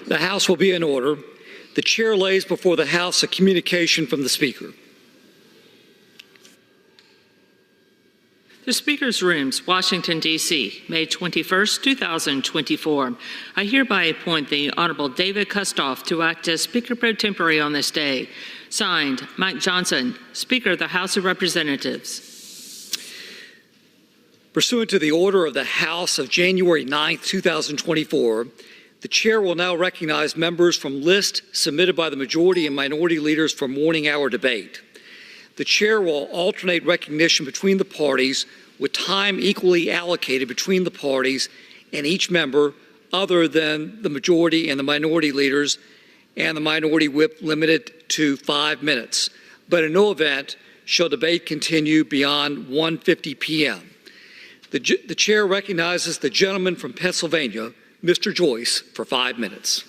The House will be in order. The chair lays before the House a communication from the Speaker. The Speaker's Rooms, Washington, D.C., May 21, 2024. I hereby appoint the Honorable David Kustoff to act as Speaker pro tempore on this day. Signed, Mike Johnson, Speaker of the House of Representatives. Pursuant to the order of the House of January 9, 2024, the chair will now recognize members from lists submitted by the majority and minority leaders for morning hour debate. The chair will alternate recognition between the parties with time equally allocated between the parties and each member other than the majority and the minority leaders, and the minority whip limited to 5 minutes. But in no event shall debate continue beyond 1:50 p.m. The chair recognizes the gentleman from Pennsylvania, Mr. Joyce, for 5 minutes.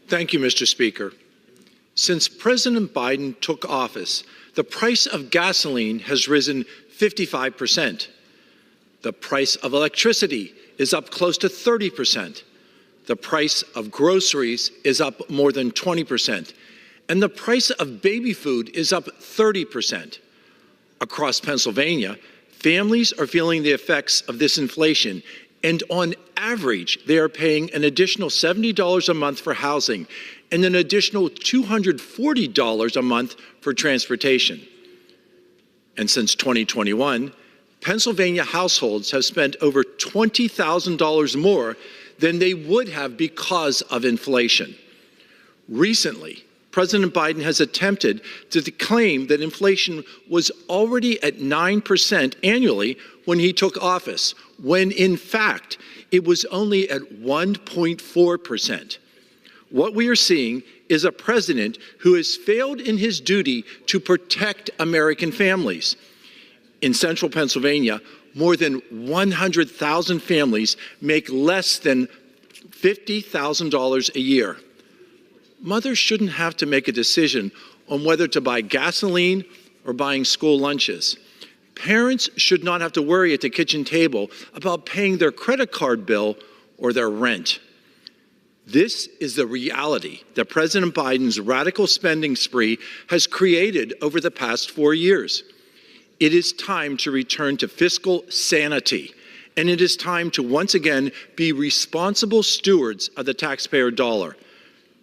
Thank you, Mr. Speaker. Since President Biden took office, the price of gasoline has risen 55%. The price of electricity is up close to 30%. The price of groceries is up more than 20%. And the price of baby food is up 30%. Across Pennsylvania, families are feeling the effects of this inflation, and on average, they are paying an additional $70 a month for housing and an additional $240 a month for transportation. And since 2021, Pennsylvania households have spent over $20,000 more than they would have because of inflation. Recently, President Biden has attempted to claim that inflation was already at 9% annually when he took office, when in fact it was only at 1.4%. What we are seeing is a president who has failed in his duty to protect American families. In central Pennsylvania, more than 100,000 families make less than $50,000 a year. Mothers shouldn't have to make a decision on whether to buy gasoline or buying school lunches. Parents should not have to worry at the kitchen table about paying their credit card bill or their rent. This is the reality that President Biden's radical spending spree has created over the past 4 years. It is time to return to fiscal sanity, and it is time to once again be responsible stewards of the taxpayer dollar.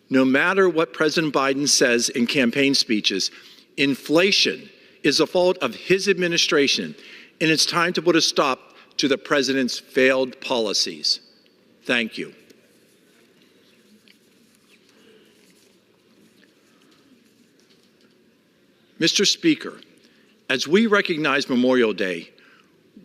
No matter what President Biden says in campaign speeches, inflation is the fault of his administration, and it's time to put a stop to the president's failed policies. Thank you. Mr. Speaker, as we recognize Memorial Day,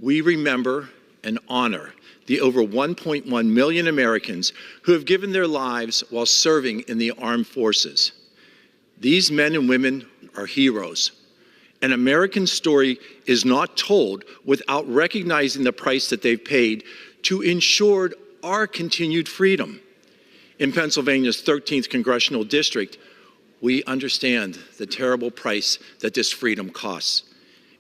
we remember and honor the over 1.1 million Americans who have given their lives while serving in the armed forces. These men and women are heroes. An American story is not told without recognizing the price that they've paid to ensure our continued freedom. In Pennsylvania's 13th Congressional District, we understand the terrible price that this freedom costs.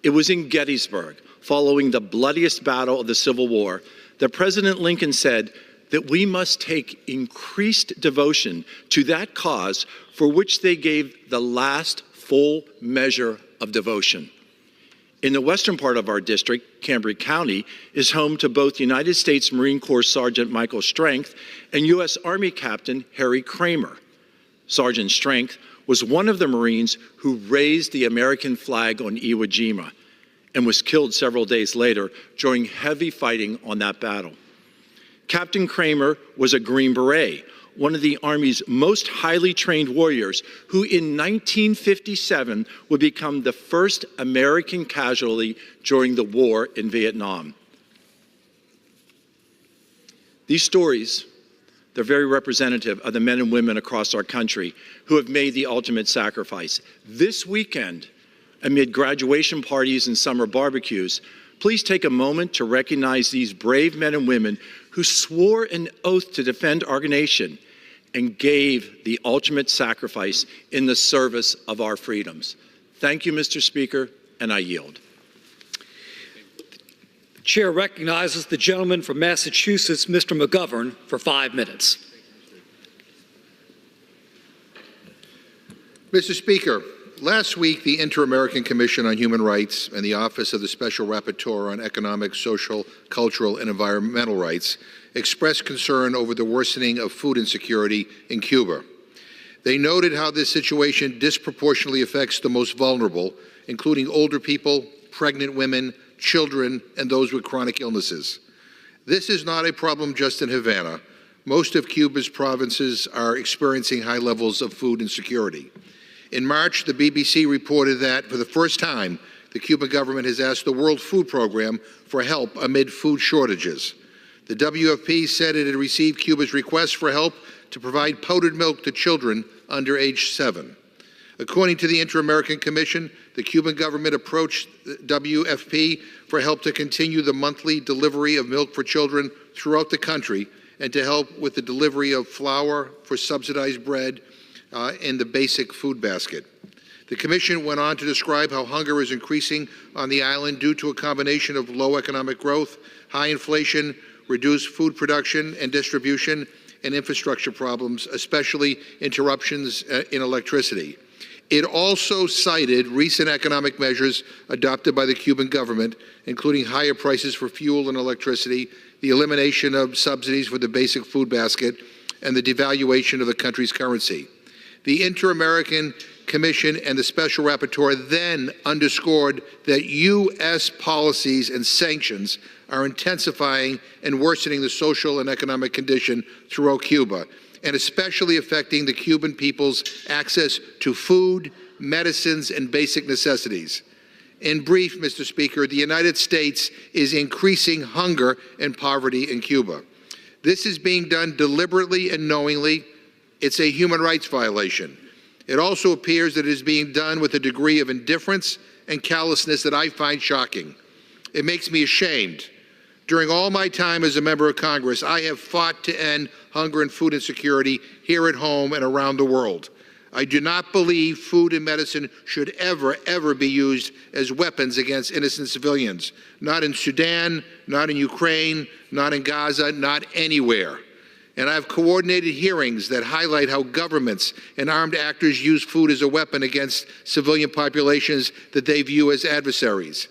It was in Gettysburg, following the bloodiest battle of the Civil War, that President Lincoln said that we must take increased devotion to that cause for which they gave the last full measure of devotion. In the western part of our district, Cambria County is home to both United States Marine Corps Sergeant Michael Strength and U.S. Army Captain Harry Kramer. Sergeant Strength was one of the Marines who raised the American flag on Iwo Jima and was killed several days later during heavy fighting on that battle. Captain Kramer was a Green Beret, one of the Army's most highly trained warriors, who in 1957 would become the first American casualty during the war in Vietnam. These stories, they're very representative of the men and women across our country who have made the ultimate sacrifice. This weekend, amid graduation parties and summer barbecues, please take a moment to recognize these brave men and women who swore an oath to defend our nation and gave the ultimate sacrifice in the service of our freedoms. Thank you, Mr. Speaker, and I yield. Chair recognizes the gentleman from Massachusetts, Mr. McGovern, for 5 minutes. Mr. Speaker, last week the Inter-American Commission on Human Rights and the Office of the Special Rapporteur on Economic, Social, Cultural, and Environmental Rights expressed concern over the worsening of food insecurity in Cuba. They noted how this situation disproportionately affects the most vulnerable, including older people, pregnant women, children, and those with chronic illnesses. This is not a problem just in Havana. Most of Cuba's provinces are experiencing high levels of food insecurity. In March, the BBC reported that, for the first time, the Cuban government has asked the World Food Program for help amid food shortages. The WFP said it had received Cuba's request for help to provide powdered milk to children under age 7. According to the Inter-American Commission, the Cuban government approached the WFP for help to continue the monthly delivery of milk for children throughout the country and to help with the delivery of flour for subsidized bread in the basic food basket. The Commission went on to describe how hunger is increasing on the island due to a combination of low economic growth, high inflation, reduced food production and distribution, and infrastructure problems, especially interruptions in electricity. It also cited recent economic measures adopted by the Cuban government, including higher prices for fuel and electricity, the elimination of subsidies for the basic food basket, and the devaluation of the country's currency. The Inter-American Commission and the Special Rapporteur then underscored that U.S. policies and sanctions are intensifying and worsening the social and economic condition throughout Cuba, and especially affecting the Cuban people's access to food, medicines, and basic necessities. In brief, Mr. Speaker, the United States is increasing hunger and poverty in Cuba. This is being done deliberately and knowingly. It's a human rights violation. It also appears that it is being done with a degree of indifference and callousness that I find shocking. It makes me ashamed. During all my time as a member of Congress, I have fought to end hunger and food insecurity here at home and around the world. I do not believe food and medicine should ever be used as weapons against innocent civilians. Not in Sudan, not in Ukraine, not in Gaza, not anywhere. And I've coordinated hearings that highlight how governments and armed actors use food as a weapon against civilian populations that they view as adversaries.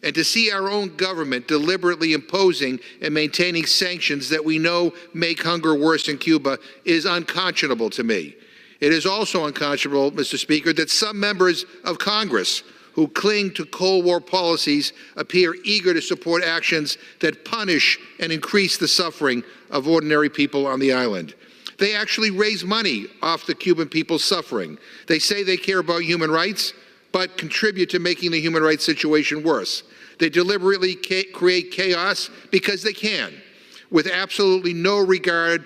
And to see our own government deliberately imposing and maintaining sanctions that we know make hunger worse in Cuba is unconscionable to me. It is also unconscionable, Mr. Speaker, that some members of Congress who cling to Cold War policies appear eager to support actions that punish and increase the suffering of ordinary people on the island. They actually raise money off the Cuban people's suffering. They say they care about human rights, but contribute to making the human rights situation worse. They deliberately create chaos because they can, with absolutely no regard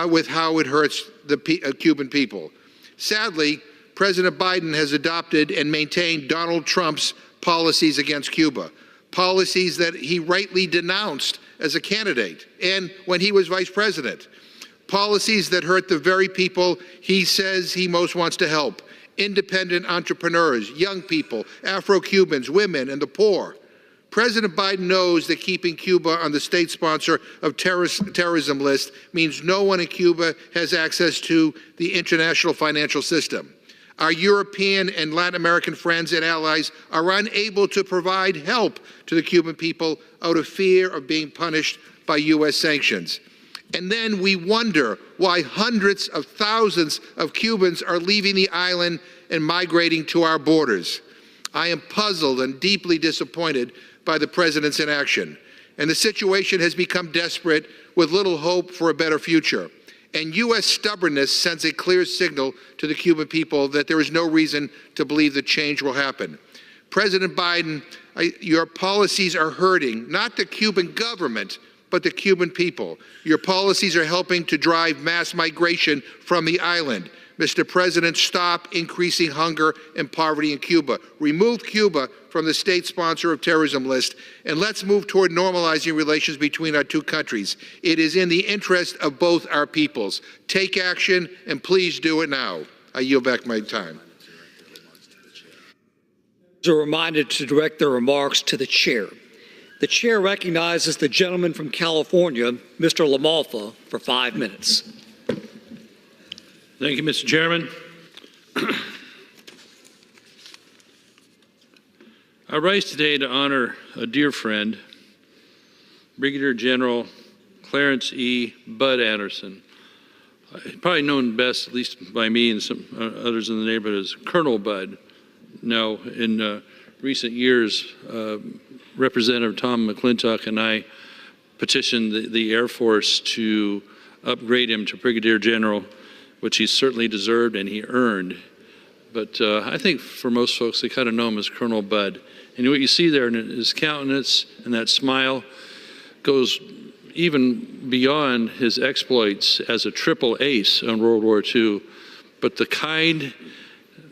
with how it hurts the Cuban people. Sadly, President Biden has adopted and maintained Donald Trump's policies against Cuba, policies that he rightly denounced as a candidate and when he was vice president, policies that hurt the very people he says he most wants to help: independent entrepreneurs, young people, Afro-Cubans, women, and the poor. President Biden knows that keeping Cuba on the state sponsor of terrorism list means no one in Cuba has access to the international financial system. Our European and Latin American friends and allies are unable to provide help to the Cuban people out of fear of being punished by U.S. sanctions. And then we wonder why hundreds of thousands of Cubans are leaving the island and migrating to our borders. I am puzzled and deeply disappointed by the president's inaction. And the situation has become desperate with little hope for a better future. And U.S. stubbornness sends a clear signal to the Cuban people that there is no reason to believe that change will happen. President Biden, your policies are hurting not the Cuban government, but the Cuban people. Your policies are helping to drive mass migration from the island. Mr. President, stop increasing hunger and poverty in Cuba. Remove Cuba from the state sponsor of terrorism list, and let's move toward normalizing relations between our two countries. It is in the interest of both our peoples. Take action, and please do it now. I yield back my time. Are reminded to direct their remarks to the chair. The chair recognizes the gentleman from California, Mr. LaMalfa, for 5 minutes. Thank you, Mr. Chairman. I rise today to honor a dear friend, Brigadier General Clarence E. Bud Anderson, probably known best, at least by me and some others in the neighborhood, as Colonel Bud. Now, in recent years, Representative Tom McClintock and I petitioned the Air Force to upgrade him to Brigadier General, which he certainly deserved and he earned. But I think for most folks, they kind of know him as Colonel Bud. And what you see there in his countenance and that smile goes even beyond his exploits as a triple ace in World War II, but the kind,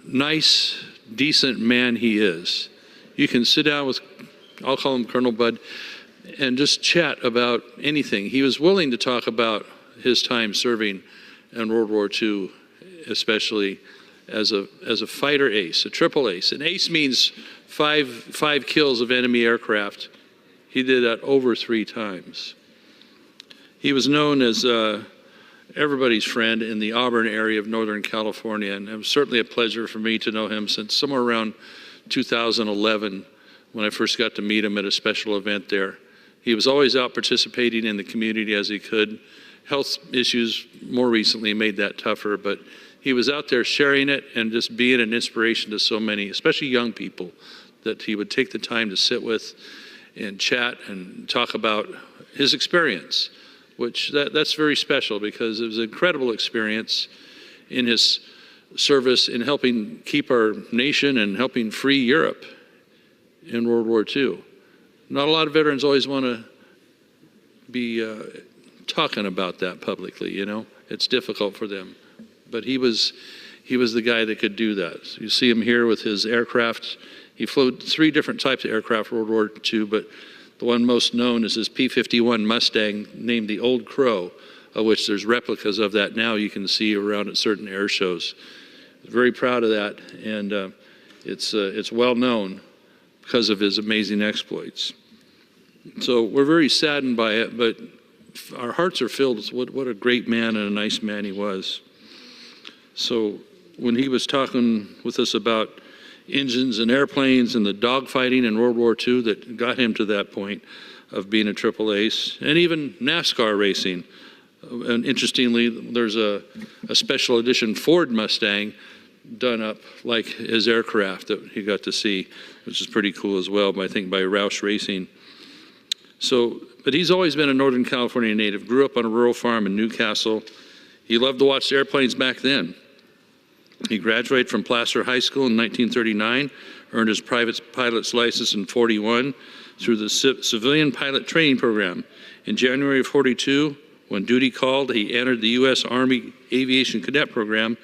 nice, decent man he is. You can sit down with, I'll call him Colonel Bud, and just chat about anything. He was willing to talk about his time serving in World War II, especially as a fighter ace, a triple ace. An ace means five kills of enemy aircraft. He did that over 3 times. He was known as everybody's friend in the Auburn area of Northern California, and it was certainly a pleasure for me to know him since somewhere around 2011 when I first got to meet him at a special event there. He was always out participating in the community as he could. Health issues more recently made that tougher, but he was out there sharing it and just being an inspiration to so many, especially young people, that he would take the time to sit with and chat and talk about his experience, which that's very special because it was an incredible experience in his service in helping keep our nation and helping free Europe in World War II. Not a lot of veterans always want to be talking about that publicly, you know. It's difficult for them. But he was the guy that could do that. So you see him here with his aircraft. He flew 3 different types of aircraft in World War II, but the one most known is his P-51 Mustang, named the Old Crow, of which there's replicas of that now you can see around at certain air shows. Very proud of that, and it's well known because of his amazing exploits. So we're very saddened by it, but our hearts are filled with what a great man and a nice man he was. So when he was talking with us about engines and airplanes and the dogfighting in World War II that got him to that point of being a triple ace, and even NASCAR racing. And interestingly, there's a special edition Ford Mustang done up like his aircraft that he got to see, which is pretty cool as well, I think by Roush Racing. So, but he's always been a Northern California native, grew up on a rural farm in Newcastle. He loved to watch the airplanes back then. He graduated from Placer High School in 1939, earned his private pilot's license in 41 through the Civilian Pilot Training Program. In January of 42, when duty called, he entered the U.S. Army Aviation Cadet Program,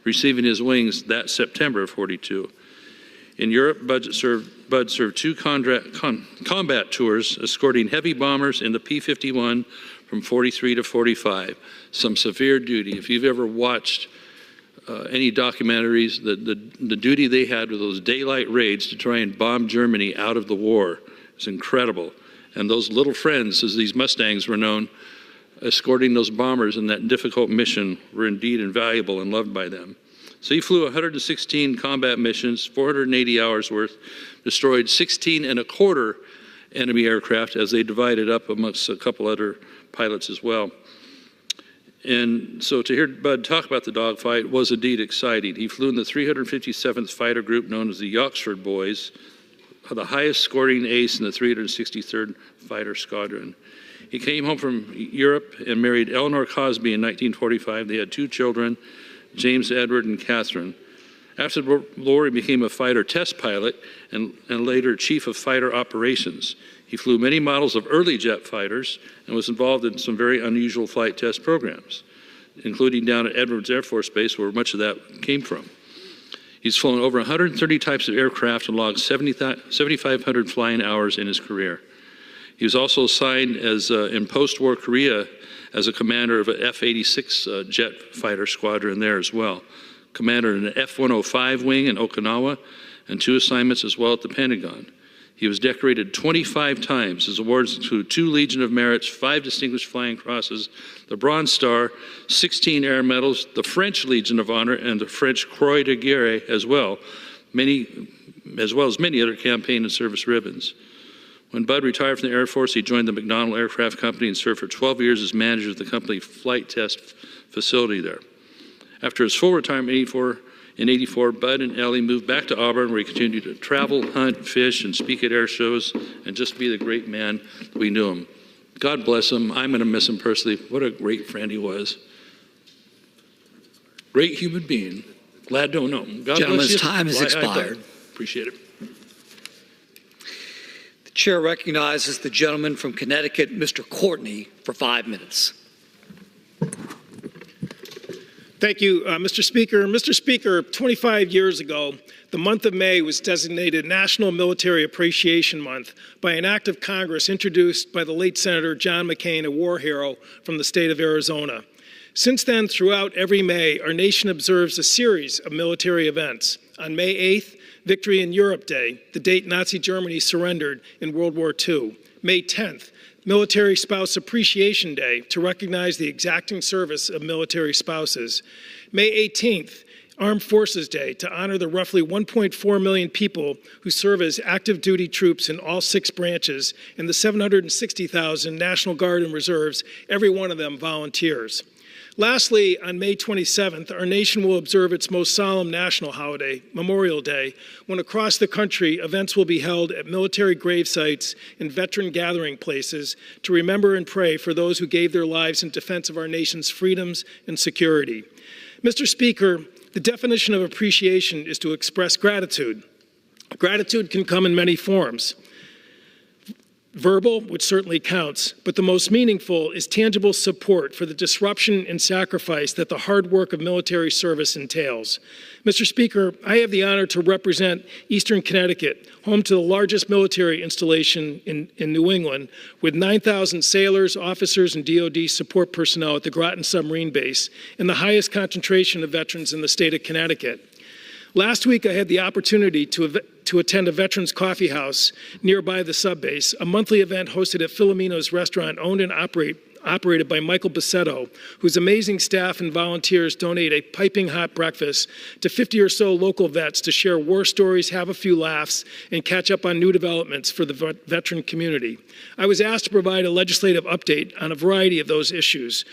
receiving his wings that September of 42. In Europe, Bud served 2 combat tours, escorting heavy bombers in the P-51 from 43 to 45. Some severe duty. If you've ever watched any documentaries, the duty they had with those daylight raids to try and bomb Germany out of the war is incredible. And those little friends, as these Mustangs were known, escorting those bombers in that difficult mission were indeed invaluable and loved by them. So he flew 116 combat missions, 480 hours worth, destroyed 16 and a quarter enemy aircraft as they divided up amongst a couple other pilots as well. And so to hear Bud talk about the dogfight was indeed exciting. He flew in the 357th Fighter Group known as the Oxford Boys, the highest scoring ace in the 363rd Fighter Squadron. He came home from Europe and married Eleanor Cosby in 1945. They had 2 children, James Edward and Catherine. After the war, he became a fighter test pilot and later chief of fighter operations. He flew many models of early jet fighters and was involved in some very unusual flight test programs, including down at Edwards Air Force Base, where much of that came from. He's flown over 130 types of aircraft and logged 7,500 flying hours in his career. He was also assigned as in post-war Korea as a commander of an F-86 jet fighter squadron there as well. Commander in an F-105 wing in Okinawa, and 2 assignments as well at the Pentagon. He was decorated 25 times. His awards include 2 Legion of Merits, 5 Distinguished Flying Crosses, the Bronze Star, 16 Air Medals, the French Legion of Honor, and the French Croix de Guerre as well as many other campaign and service ribbons. When Bud retired from the Air Force, he joined the McDonnell Aircraft Company and served for 12 years as manager of the company flight test facility there. After his full retirement in 84, Bud and Ellie moved back to Auburn, where he continued to travel, hunt, fish, and speak at air shows, and just be the great man that we knew him. God bless him. I'm going to miss him personally. What a great friend he was. Great human being. Glad to know him. God Gentleman's bless you. time has expired. Appreciate it. The chair recognizes the gentleman from Connecticut, Mr. Courtney, for 5 minutes. Thank you, Mr. Speaker. Mr. Speaker, 25 years ago, the month of May was designated National Military Appreciation Month by an act of Congress introduced by the late Senator John McCain, a war hero from the state of Arizona. Since then, throughout every May, our nation observes a series of military events. On May 8th, Victory in Europe Day, the date Nazi Germany surrendered in World War II. May 10th, Military Spouse Appreciation Day to recognize the exacting service of military spouses. May 18th, Armed Forces Day to honor the roughly 1.4 million people who serve as active duty troops in all 6 branches and the 760,000 National Guard and Reserves, every one of them volunteers. Lastly, on May 27th, our nation will observe its most solemn national holiday, Memorial Day, when across the country events will be held at military grave sites and veteran gathering places to remember and pray for those who gave their lives in defense of our nation's freedoms and security. Mr. Speaker, the definition of appreciation is to express gratitude. Gratitude can come in many forms. Verbal, which certainly counts, but the most meaningful is tangible support for the disruption and sacrifice that the hard work of military service entails. Mr. Speaker, I have the honor to represent Eastern Connecticut, home to the largest military installation in New England, with 9,000 sailors, officers, and DoD support personnel at the Groton Submarine Base, and the highest concentration of veterans in the state of Connecticut. Last week, I had the opportunity to attend a Veterans Coffee House nearby the subbase, a monthly event hosted at Filomeno's restaurant, owned and operated by Michael Bassetto, whose amazing staff and volunteers donate a piping hot breakfast to 50 or so local vets to share war stories, have a few laughs, and catch up on new developments for the veteran community. I was asked to provide a legislative update on a variety of those issues.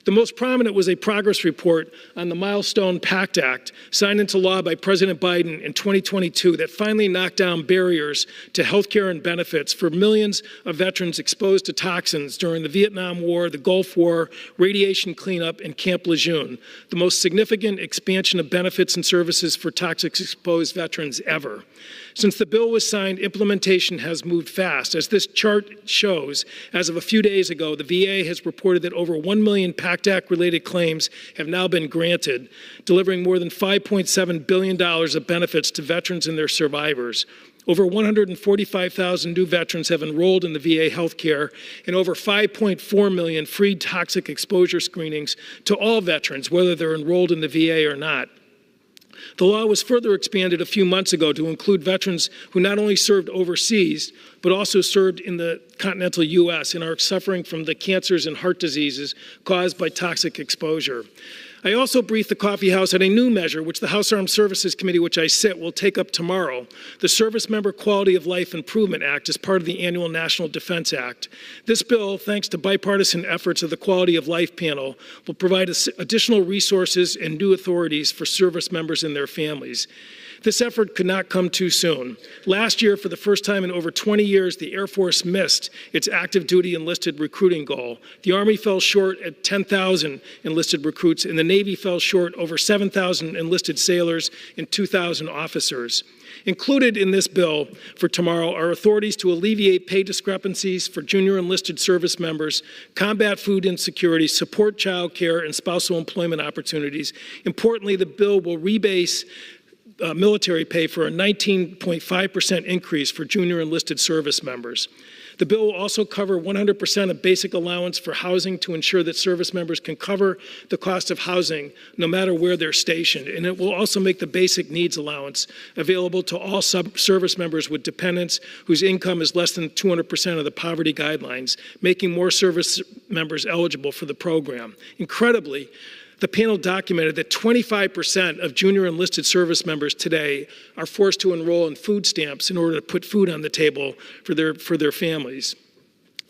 The most prominent was a progress report on the Milestone Pact Act, signed into law by President Biden in 2022, that finally knocked down barriers to health care and benefits for millions of veterans exposed to toxins during the Vietnam War, the Gulf War, radiation cleanup, and Camp Lejeune, the most significant expansion of benefits and services for toxic-exposed veterans ever. Since the bill was signed, implementation has moved fast. As this chart shows, as of a few days ago, the VA has reported that over 1 million PACT Act-related claims have now been granted, delivering more than $5.7 billion of benefits to veterans and their survivors. Over 145,000 new veterans have enrolled in the VA healthcare, and over 5.4 million free toxic exposure screenings to all veterans, whether they're enrolled in the VA or not. The law was further expanded a few months ago to include veterans who not only served overseas, but also served in the continental U.S. and are suffering from the cancers and heart diseases caused by toxic exposure. I also briefed the Coffee House on a new measure, which the House Armed Services Committee, which I sit, will take up tomorrow, the Service Member Quality of Life Improvement Act, as part of the annual National Defense Act. This bill, thanks to bipartisan efforts of the Quality of Life panel, will provide additional resources and new authorities for service members and their families. This effort could not come too soon. Last year, for the first time in over 20 years, the Air Force missed its active duty enlisted recruiting goal. The Army fell short at 10,000 enlisted recruits, and the Navy fell short over 7,000 enlisted sailors and 2,000 officers. Included in this bill for tomorrow are authorities to alleviate pay discrepancies for junior enlisted service members, combat food insecurity, support child care, and spousal employment opportunities. Importantly, the bill will rebase military pay for a 19.5% increase for junior enlisted service members. The bill will also cover 100% of basic allowance for housing to ensure that service members can cover the cost of housing no matter where they're stationed. And it will also make the basic needs allowance available to all service members with dependents whose income is less than 200% of the poverty guidelines, making more service members eligible for the program. Incredibly, the panel documented that 25% of junior enlisted service members today are forced to enroll in food stamps in order to put food on the table for their families.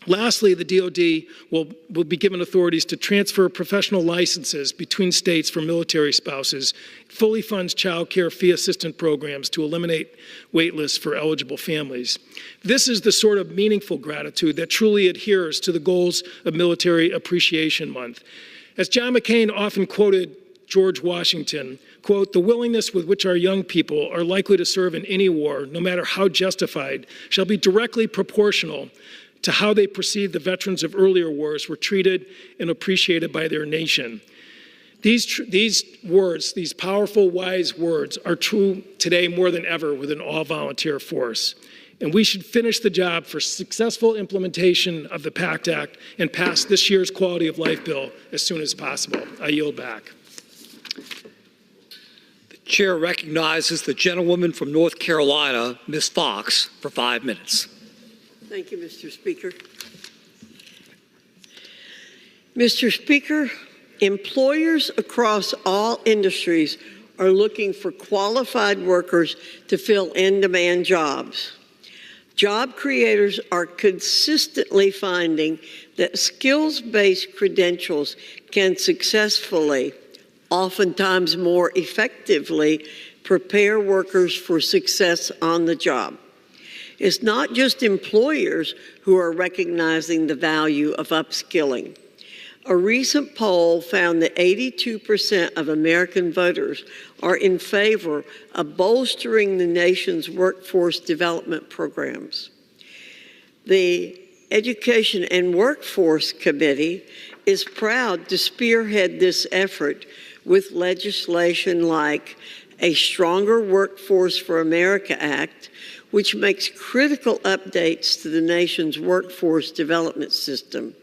Lastly, the DoD will be given authorities to transfer professional licenses between states for military spouses, fully funds child care fee assistance programs to eliminate wait lists for eligible families. This is the sort of meaningful gratitude that truly adheres to the goals of Military Appreciation Month. As John McCain often quoted George Washington, quote, "The willingness with which our young people are likely to serve in any war, no matter how justified, shall be directly proportional to how they perceive the veterans of earlier wars were treated and appreciated by their nation." These words, these powerful, wise words, are true today more than ever with an all-volunteer force. And we should finish the job for successful implementation of the PACT Act and pass this year's Quality of Life bill as soon as possible. I yield back. The chair recognizes the gentlewoman from North Carolina, Ms. Fox, for 5 minutes. Thank you, Mr. Speaker. Mr. Speaker, employers across all industries are looking for qualified workers to fill in-demand jobs. Job creators are consistently finding that skills-based credentials can successfully, oftentimes more effectively, prepare workers for success on the job. It's not just employers who are recognizing the value of upskilling. A recent poll found that 82% of American voters are in favor of bolstering the nation's workforce development programs. The Education and Workforce Committee is proud to spearhead this effort with legislation like a Stronger Workforce for America Act, which makes critical updates to the nation's workforce development system.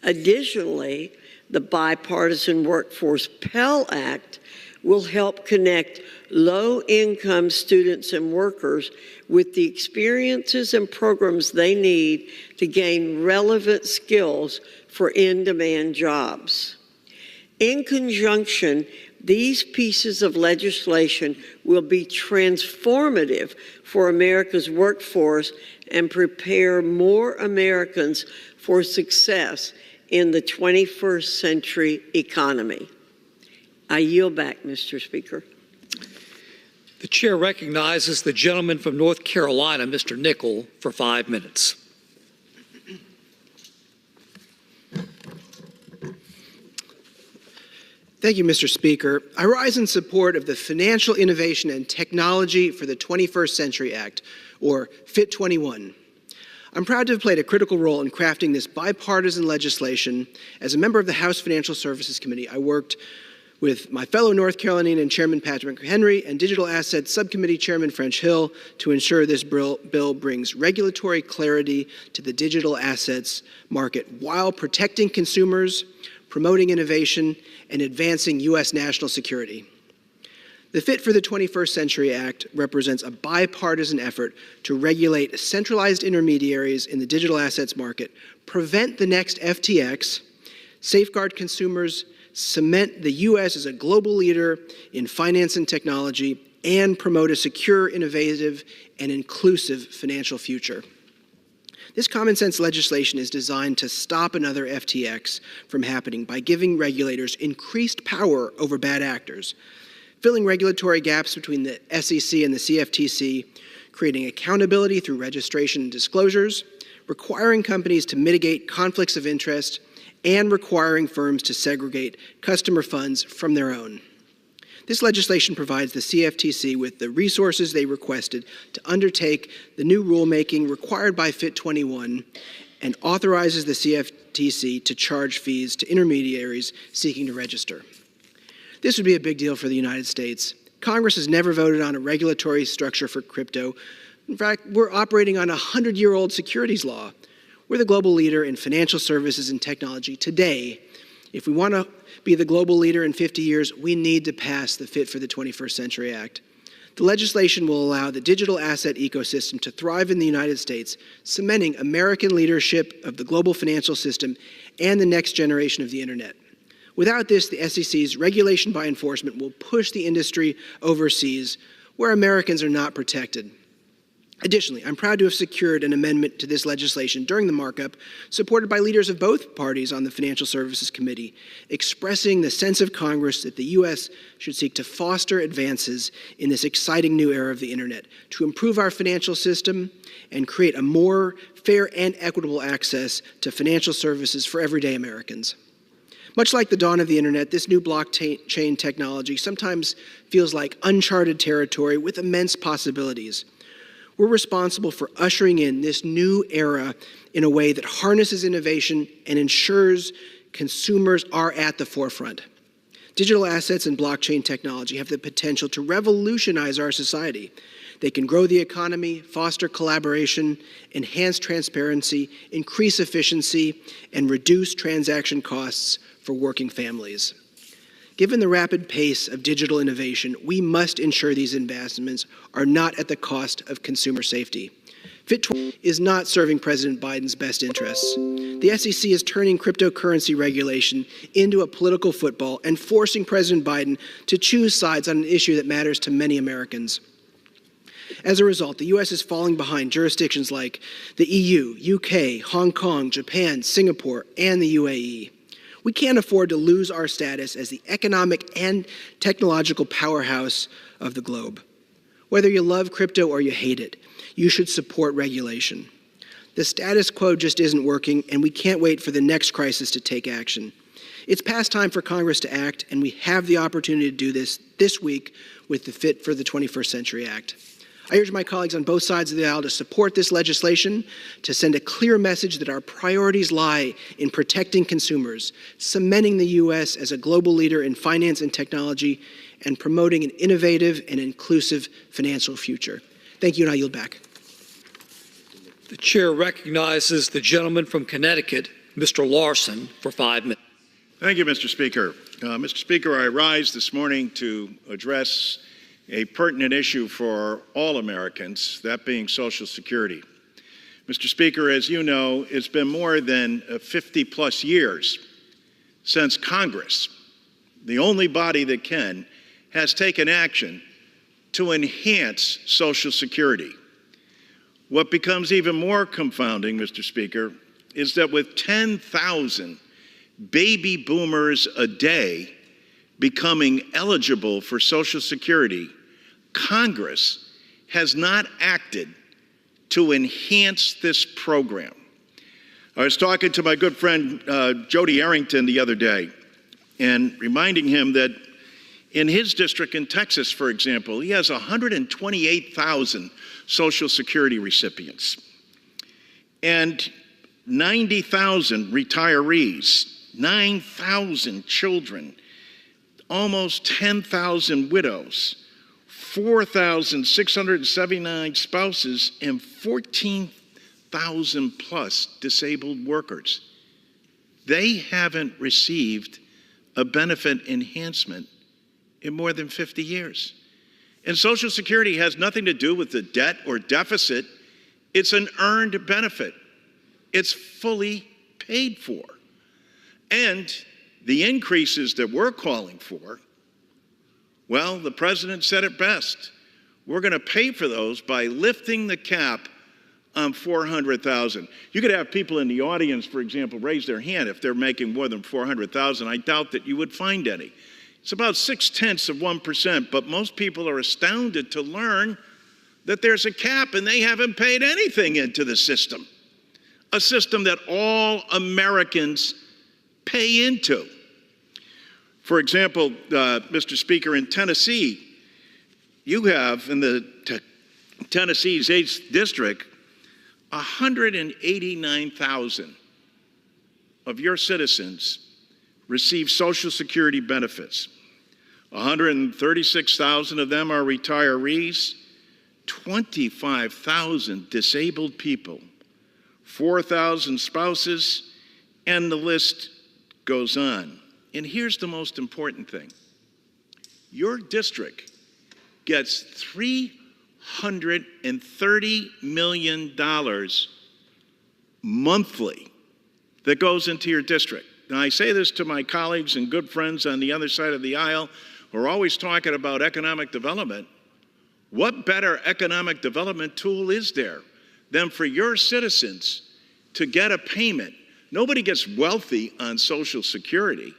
Additionally, the Bipartisan Workforce Pell Act will help connect low-income students and workers with the experiences and programs they need to gain relevant skills for in-demand jobs. In conjunction, these pieces of legislation will be transformative for America's workforce and prepare more Americans for success in the 21st century economy. I yield back, Mr. Speaker. The chair recognizes the gentleman from North Carolina, Mr. Nickel, for 5 minutes. Thank you, Mr. Speaker. I rise in support of the Financial Innovation and Technology for the 21st Century Act, or FIT21. I'm proud to have played a critical role in crafting this bipartisan legislation. As a member of the House Financial Services Committee, I worked with my fellow North Carolinian Chairman Patrick Henry and Digital Assets Subcommittee Chairman French Hill to ensure this bill brings regulatory clarity to the digital assets market while protecting consumers, promoting innovation, and advancing U.S. national security. The Fit for the 21st Century Act represents a bipartisan effort to regulate centralized intermediaries in the digital assets market, prevent the next FTX, safeguard consumers, cement the U.S. as a global leader in finance and technology, and promote a secure, innovative, and inclusive financial future. This common sense legislation is designed to stop another FTX from happening by giving regulators increased power over bad actors, filling regulatory gaps between the SEC and the CFTC, creating accountability through registration and disclosures, requiring companies to mitigate conflicts of interest, and requiring firms to segregate customer funds from their own. This legislation provides the CFTC with the resources they requested to undertake the new rulemaking required by FIT21 and authorizes the CFTC to charge fees to intermediaries seeking to register. This would be a big deal for the United States Congress has never voted on a regulatory structure for crypto. In fact, we're operating on a 100-year-old securities law. We're the global leader in financial services and technology today. If we want to be the global leader in 50 years, we need to pass the Fit for the 21st Century Act. The legislation will allow the digital asset ecosystem to thrive in the United States, cementing American leadership of the global financial system and the next generation of the internet. Without this, the SEC's regulation by enforcement will push the industry overseas, where Americans are not protected. Additionally, I'm proud to have secured an amendment to this legislation during the markup, supported by leaders of both parties on the Financial Services Committee, expressing the sense of Congress that the U.S. should seek to foster advances in this exciting new era of the internet, to improve our financial system and create a more fair and equitable access to financial services for everyday Americans. Much like the dawn of the internet, this new blockchain technology sometimes feels like uncharted territory with immense possibilities. We're responsible for ushering in this new era in a way that harnesses innovation and ensures consumers are at the forefront. Digital assets and blockchain technology have the potential to revolutionize our society. They can grow the economy, foster collaboration, enhance transparency, increase efficiency, and reduce transaction costs for working families. Given the rapid pace of digital innovation, we must ensure these investments are not at the cost of consumer safety. Fit21 is not serving President Biden's best interests. The SEC is turning cryptocurrency regulation into a political football and forcing President Biden to choose sides on an issue that matters to many Americans. As a result, the U.S. is falling behind jurisdictions like the EU, UK, Hong Kong, Japan, Singapore, and the UAE. We can't afford to lose our status as the economic and technological powerhouse of the globe. Whether you love crypto or you hate it, you should support regulation. The status quo just isn't working, and we can't wait for the next crisis to take action. It's past time for Congress to act, and we have the opportunity to do this week with the Fit for the 21st Century Act. I urge my colleagues on both sides of the aisle to support this legislation, to send a clear message that our priorities lie in protecting consumers, cementing the U.S. as a global leader in finance and technology, and promoting an innovative and inclusive financial future. Thank you, and I yield back. The chair recognizes the gentleman from Connecticut, Mr. Larson, for 5 minutes. Thank you, Mr. Speaker. Mr. Speaker, I rise this morning to address a pertinent issue for all Americans, that being Social Security. Mr. Speaker, as you know, it's been more than 50-plus years since Congress, the only body that can, has taken action to enhance Social Security. What becomes even more confounding, Mr. Speaker, is that with 10,000 baby boomers a day becoming eligible for Social Security, Congress has not acted to enhance this program. I was talking to my good friend Jody Arrington the other day and reminding him that in his district in Texas, for example, he has 128,000 Social Security recipients and 90,000 retirees, 9,000 children, almost 10,000 widows, 4,679 spouses, and 14,000 plus disabled workers. They haven't received a benefit enhancement in more than 50 years. And Social Security has nothing to do with the debt or deficit. It's an earned benefit. It's fully paid for. And the increases that we're calling for, well, the president said it best. We're going to pay for those by lifting the cap on $400,000. You could have people in the audience, for example, raise their hand if they're making more than $400,000. I doubt that you would find any. It's about 0.6%, but most people are astounded to learn that there's a cap and they haven't paid anything into the system, a system that all Americans pay into. For example, Mr. Speaker, in Tennessee, you have in the Tennessee's 8th District, 189,000 of your citizens receive Social Security benefits. 136,000 of them are retirees, 25,000 disabled people, 4,000 spouses, and the list goes on. And here's the most important thing. Your district gets $330 million monthly that goes into your district. Now, I say this to my colleagues and good friends on the other side of the aisle who are always talking about economic development. What better economic development tool is there than for your citizens to get a payment? Nobody gets wealthy on Social Security.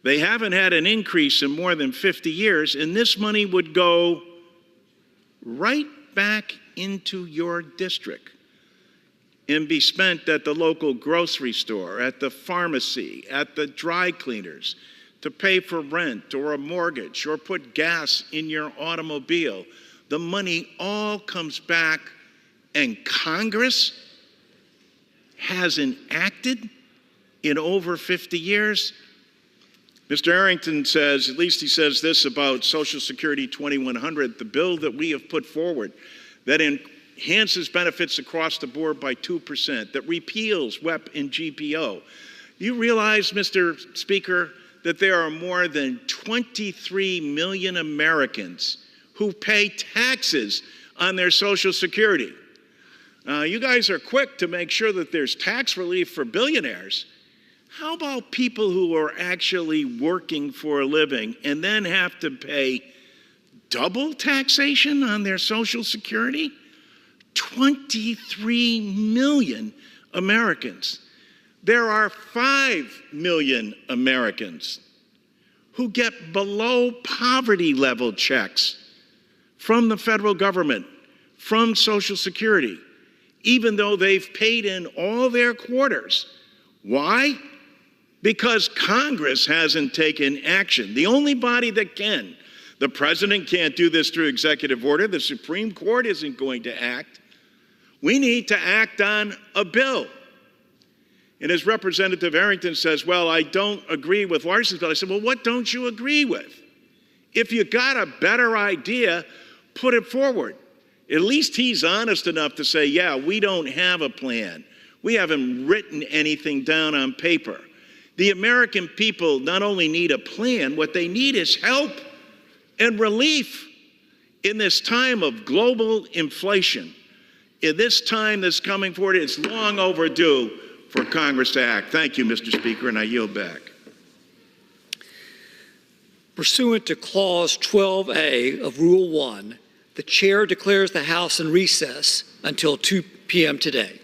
They haven't had an increase in more than 50 years, and this money would go right back into your district and be spent at the local grocery store, at the pharmacy, at the dry cleaners, to pay for rent or a mortgage or put gas in your automobile. The money all comes back, and Congress hasn't acted in over 50 years. Mr. Arrington says, at least he says this about Social Security 2100, the bill that we have put forward that enhances benefits across the board by 2%, that repeals WEP and GPO. You realize, Mr. Speaker, that there are more than 23 million Americans who pay taxes on their Social Security. You guys are quick to make sure that there's tax relief for billionaires. How about people who are actually working for a living and then have to pay double taxation on their Social Security? 23 million Americans. There are 5 million Americans who get below poverty level checks from the federal government, from Social Security, even though they've paid in all their quarters. Why? Because Congress hasn't taken action. The only body that can. The president can't do this through executive order. The Supreme Court isn't going to act. We need to act on a bill. And as Representative Arrington says, well, I don't agree with Larson's bill. I said, well, what don't you agree with? If you got a better idea, put it forward. At least he's honest enough to say, yeah, we don't have a plan. We haven't written anything down on paper. The American people not only need a plan, what they need is help and relief in this time of global inflation. In this time that's coming forward, it's long overdue for Congress to act. Thank you, Mr. Speaker, and I yield back. Pursuant to Clause 12A of Rule 1, the chair declares the House in recess until 2 p.m. today.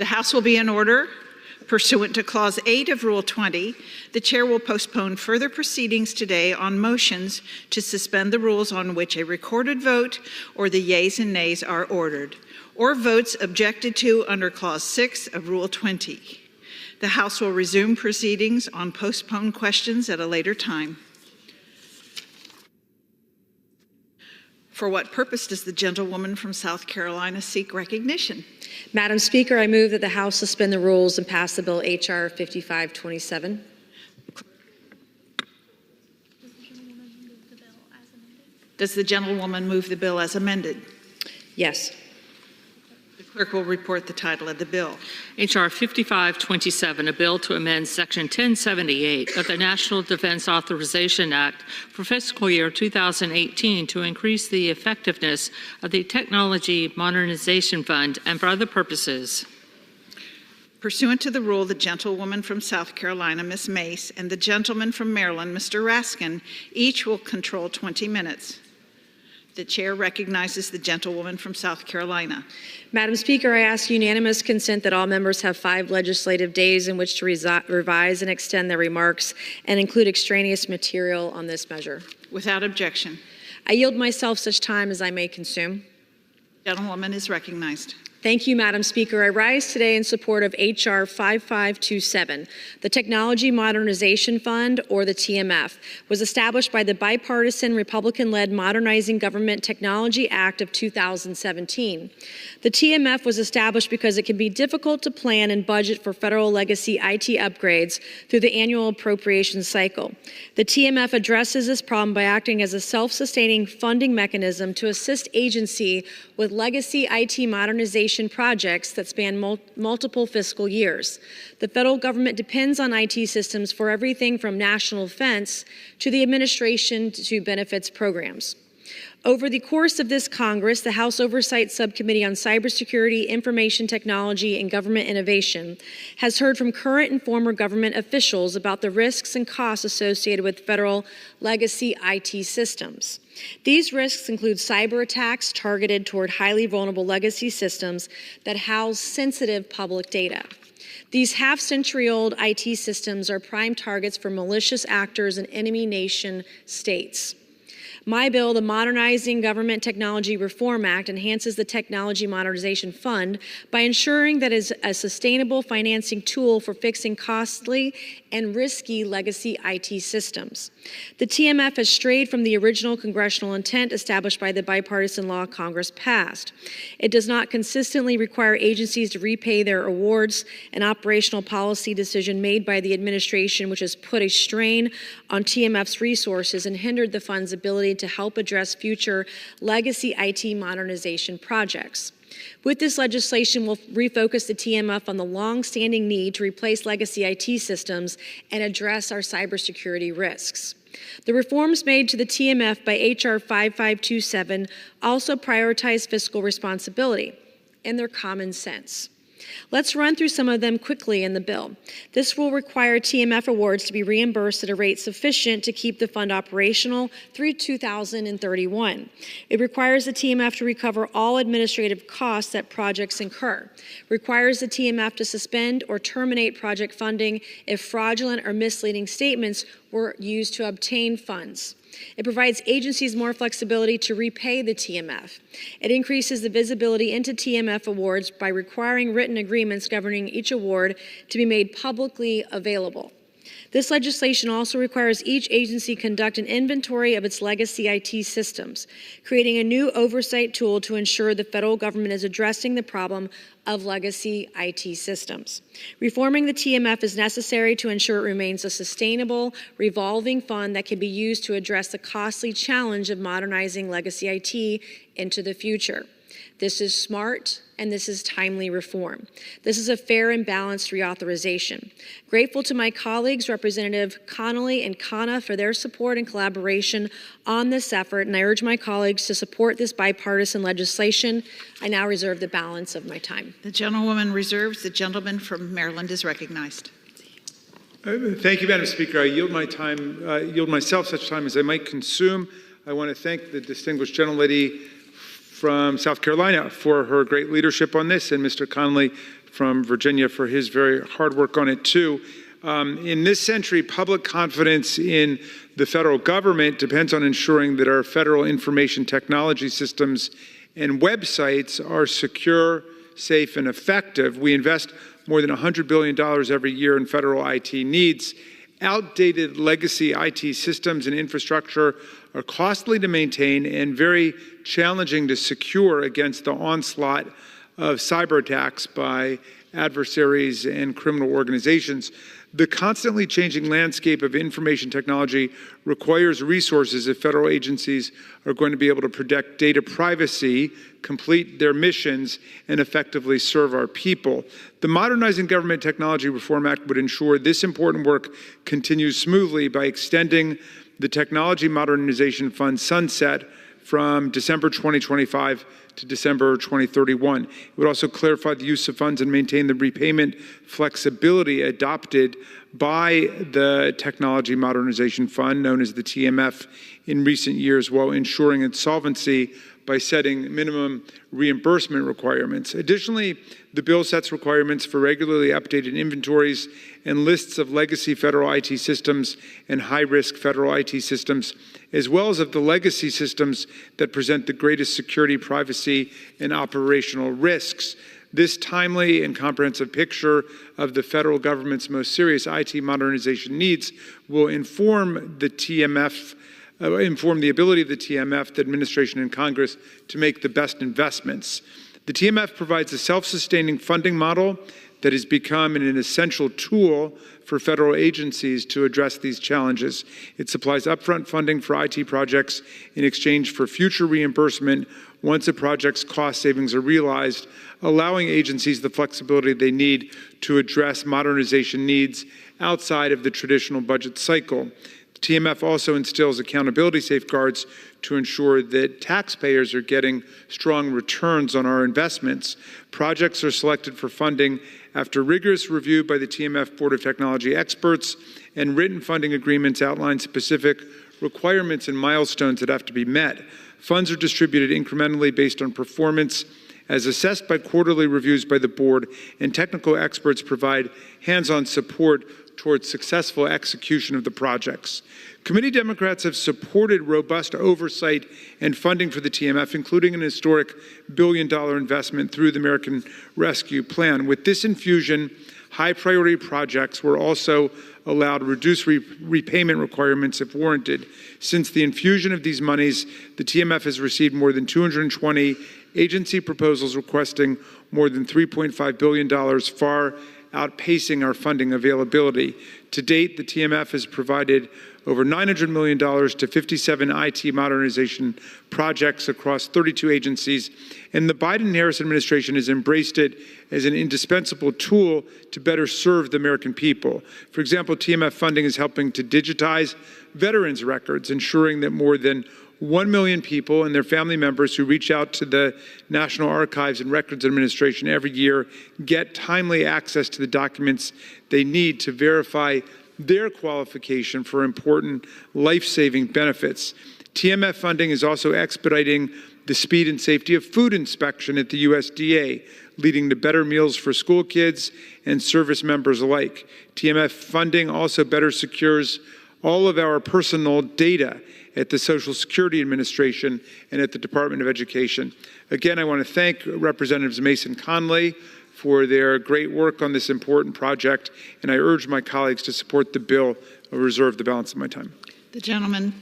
The House will be in order. Pursuant to Clause 8 of Rule 20, the Chair will postpone further proceedings today on motions to suspend the rules on which a recorded vote or the yeas and nays are ordered, or votes objected to under Clause 6 of Rule 20. The House will resume proceedings on postponed questions at a later time. For what purpose does the gentlewoman from South Carolina seek recognition? Madam Speaker, I move that the House suspend the rules and pass the bill H.R. 5527. Does the gentlewoman move the bill as amended? Yes. The clerk will report the title of the bill. H.R. 5527, a bill to amend Section 1078 of the National Defense Authorization Act for fiscal year 2018 to increase the effectiveness of the Technology Modernization Fund and for other purposes. Pursuant to the rule, the gentlewoman from South Carolina, Ms. Mace, and the gentleman from Maryland, Mr. Raskin, each will control 20 minutes. The chair recognizes the gentlewoman from South Carolina. Madam Speaker, I ask unanimous consent that all members have 5 legislative days in which to revise and extend their remarks and include extraneous material on this measure. Without objection. I yield myself such time as I may consume. The gentlewoman is recognized. Thank you, Madam Speaker. I rise today in support of H.R. 5527. The Technology Modernization Fund, or the TMF, was established by the bipartisan Republican-led Modernizing Government Technology Act of 2017. The TMF was established because it can be difficult to plan and budget for federal legacy IT upgrades through the annual appropriation cycle. The TMF addresses this problem by acting as a self-sustaining funding mechanism to assist agency with legacy IT modernization projects that span multiple fiscal years. The federal government depends on IT systems for everything from national defense to the administration to benefits programs. Over the course of this Congress, the House Oversight Subcommittee on Cybersecurity, Information Technology, and Government Innovation has heard from current and former government officials about the risks and costs associated with federal legacy IT systems. These risks include cyber attacks targeted toward highly vulnerable legacy systems that house sensitive public data. These half-century-old IT systems are prime targets for malicious actors in enemy nation states. My bill, the Modernizing Government Technology Reform Act, enhances the Technology Modernization Fund by ensuring that it is a sustainable financing tool for fixing costly and risky legacy IT systems. The TMF has strayed from the original congressional intent established by the bipartisan law Congress passed. It does not consistently require agencies to repay their awards, an operational policy decision made by the administration which has put a strain on TMF's resources and hindered the fund's ability to help address future legacy IT modernization projects. With this legislation, we'll refocus the TMF on the long-standing need to replace legacy IT systems and address our cybersecurity risks. The reforms made to the TMF by H.R. 5527 also prioritize fiscal responsibility, and they're common sense. Let's run through some of them quickly in the bill. This will require TMF awards to be reimbursed at a rate sufficient to keep the fund operational through 2031. It requires the TMF to recover all administrative costs that projects incur. Requires the TMF to suspend or terminate project funding if fraudulent or misleading statements were used to obtain funds. It provides agencies more flexibility to repay the TMF. It increases the visibility into TMF awards by requiring written agreements governing each award to be made publicly available. This legislation also requires each agency conduct an inventory of its legacy IT systems, creating a new oversight tool to ensure the federal government is addressing the problem of legacy IT systems. Reforming the TMF is necessary to ensure it remains a sustainable, revolving fund that can be used to address the costly challenge of modernizing legacy IT into the future. This is smart, and this is timely reform. This is a fair and balanced reauthorization. Grateful to my colleagues, Representative Connolly and Khanna, for their support and collaboration on this effort, and I urge my colleagues to support this bipartisan legislation. I now reserve the balance of my time. The gentlewoman reserves. The gentleman from Maryland is recognized. Thank you, Madam Speaker. I yield my time, yield myself such time as I might consume. I want to thank the distinguished gentlelady from South Carolina for her great leadership on this, and Mr. Connolly from Virginia for his very hard work on it too. In this century, public confidence in the federal government depends on ensuring that our federal information technology systems and websites are secure, safe, and effective. We invest more than $100 billion every year in federal IT needs. Outdated legacy IT systems and infrastructure are costly to maintain and very challenging to secure against the onslaught of cyber attacks by adversaries and criminal organizations. The constantly changing landscape of information technology requires resources if federal agencies are going to be able to protect data privacy, complete their missions, and effectively serve our people. The Modernizing Government Technology Reform Act would ensure this important work continues smoothly by extending the Technology Modernization Fund sunset from December 2025 to December 2031. It would also clarify the use of funds and maintain the repayment flexibility adopted by the Technology Modernization Fund, known as the TMF, in recent years, while ensuring its solvency by setting minimum reimbursement requirements. Additionally, the bill sets requirements for regularly updated inventories and lists of legacy federal IT systems and high-risk federal IT systems, as well as of the legacy systems that present the greatest security, privacy, and operational risks. This timely and comprehensive picture of the federal government's most serious IT modernization needs will inform the TMF, inform the ability of the TMF, the administration, and Congress to make the best investments. The TMF provides a self-sustaining funding model that has become an essential tool for federal agencies to address these challenges. It supplies upfront funding for IT projects in exchange for future reimbursement once a project's cost savings are realized, allowing agencies the flexibility they need to address modernization needs outside of the traditional budget cycle. The TMF also instills accountability safeguards to ensure that taxpayers are getting strong returns on our investments. Projects are selected for funding after rigorous review by the TMF Board of Technology experts, and written funding agreements outline specific requirements and milestones that have to be met. Funds are distributed incrementally based on performance as assessed by quarterly reviews by the board, and technical experts provide hands-on support towards successful execution of the projects. Committee Democrats have supported robust oversight and funding for the TMF, including an historic billion-dollar investment through the American Rescue Plan. With this infusion, high-priority projects were also allowed reduced repayment requirements if warranted. Since the infusion of these monies, the TMF has received more than 220 agency proposals requesting more than $3.5 billion, far outpacing our funding availability. To date, the TMF has provided over $900 million to 57 IT modernization projects across 32 agencies, and the Biden-Harris administration has embraced it as an indispensable tool to better serve the American people. For example, TMF funding is helping to digitize veterans' records, ensuring that more than 1 million people and their family members who reach out to the National Archives and Records Administration every year get timely access to the documents they need to verify their qualification for important life-saving benefits. TMF funding is also expediting the speed and safety of food inspection at the USDA, leading to better meals for school kids and service members alike. TMF funding also better secures all of our personal data at the Social Security Administration and at the Department of Education. Again, I want to thank Representatives Mason Conley for their great work on this important project, and I urge my colleagues to support the bill. I'll reserve the balance of my time. The gentleman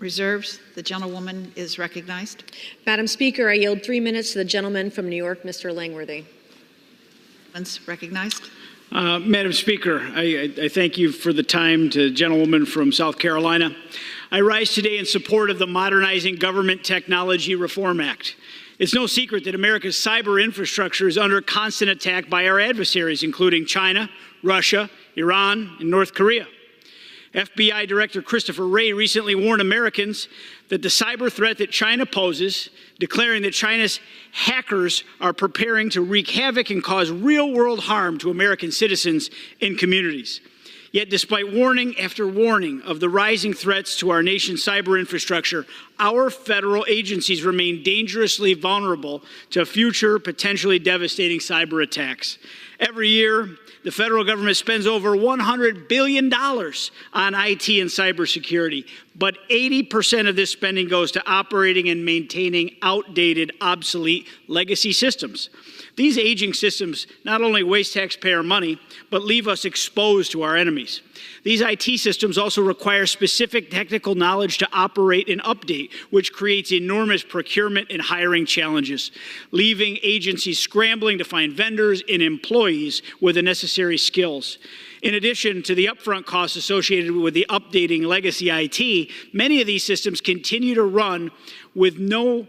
reserves. The gentlewoman is recognized. Madam Speaker, I yield 3 minutes to the gentleman from New York, Mr. Langworthy. Once recognized. Madam Speaker, I thank you for the time to the gentlewoman from South Carolina. I rise today in support of the Modernizing Government Technology Reform Act. It's no secret that America's cyber infrastructure is under constant attack by our adversaries, including China, Russia, Iran, and North Korea. FBI Director Christopher Wray recently warned Americans that the cyber threat that China poses, declaring that China's hackers are preparing to wreak havoc and cause real-world harm to American citizens and communities. Yet despite warning after warning of the rising threats to our nation's cyber infrastructure, our federal agencies remain dangerously vulnerable to future potentially devastating cyber attacks. Every year, the federal government spends over $100 billion on IT and cybersecurity, but 80% of this spending goes to operating and maintaining outdated, obsolete legacy systems. These aging systems not only waste taxpayer money, but leave us exposed to our enemies. These IT systems also require specific technical knowledge to operate and update, which creates enormous procurement and hiring challenges, leaving agencies scrambling to find vendors and employees with the necessary skills. In addition to the upfront costs associated with the updating legacy IT, many of these systems continue to run with no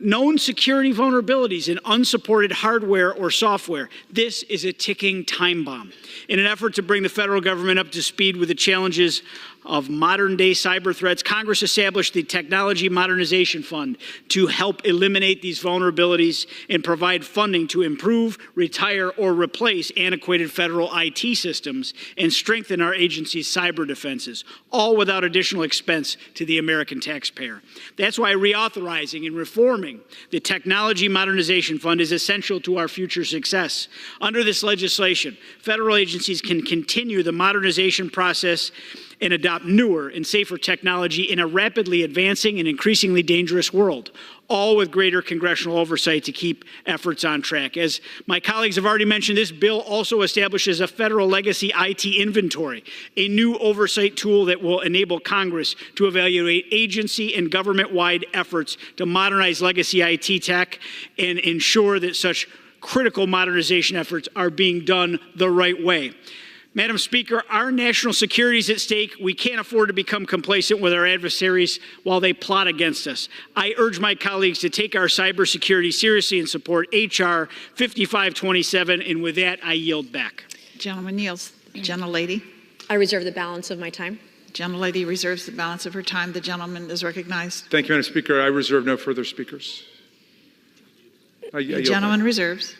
known security vulnerabilities in unsupported hardware or software. This is a ticking time bomb. In an effort to bring the federal government up to speed with the challenges of modern-day cyber threats, Congress established the Technology Modernization Fund to help eliminate these vulnerabilities and provide funding to improve, retire, or replace antiquated federal IT systems and strengthen our agency's cyber defenses, all without additional expense to the American taxpayer. That's why reauthorizing and reforming the Technology Modernization Fund is essential to our future success. Under this legislation, federal agencies can continue the modernization process and adopt newer and safer technology in a rapidly advancing and increasingly dangerous world, all with greater congressional oversight to keep efforts on track. As my colleagues have already mentioned, this bill also establishes a federal legacy IT inventory, a new oversight tool that will enable Congress to evaluate agency and government-wide efforts to modernize legacy IT tech and ensure that such critical modernization efforts are being done the right way. Madam Speaker, our national security is at stake. We can't afford to become complacent with our adversaries while they plot against us. I urge my colleagues to take our cybersecurity seriously and support H.R. 5527, and with that, I yield back. Gentleman yields. Gentlelady. I reserve the balance of my time. Gentlelady reserves the balance of her time. The gentleman is recognized. Thank you, Madam Speaker. I reserve no further speakers. The gentleman reserves.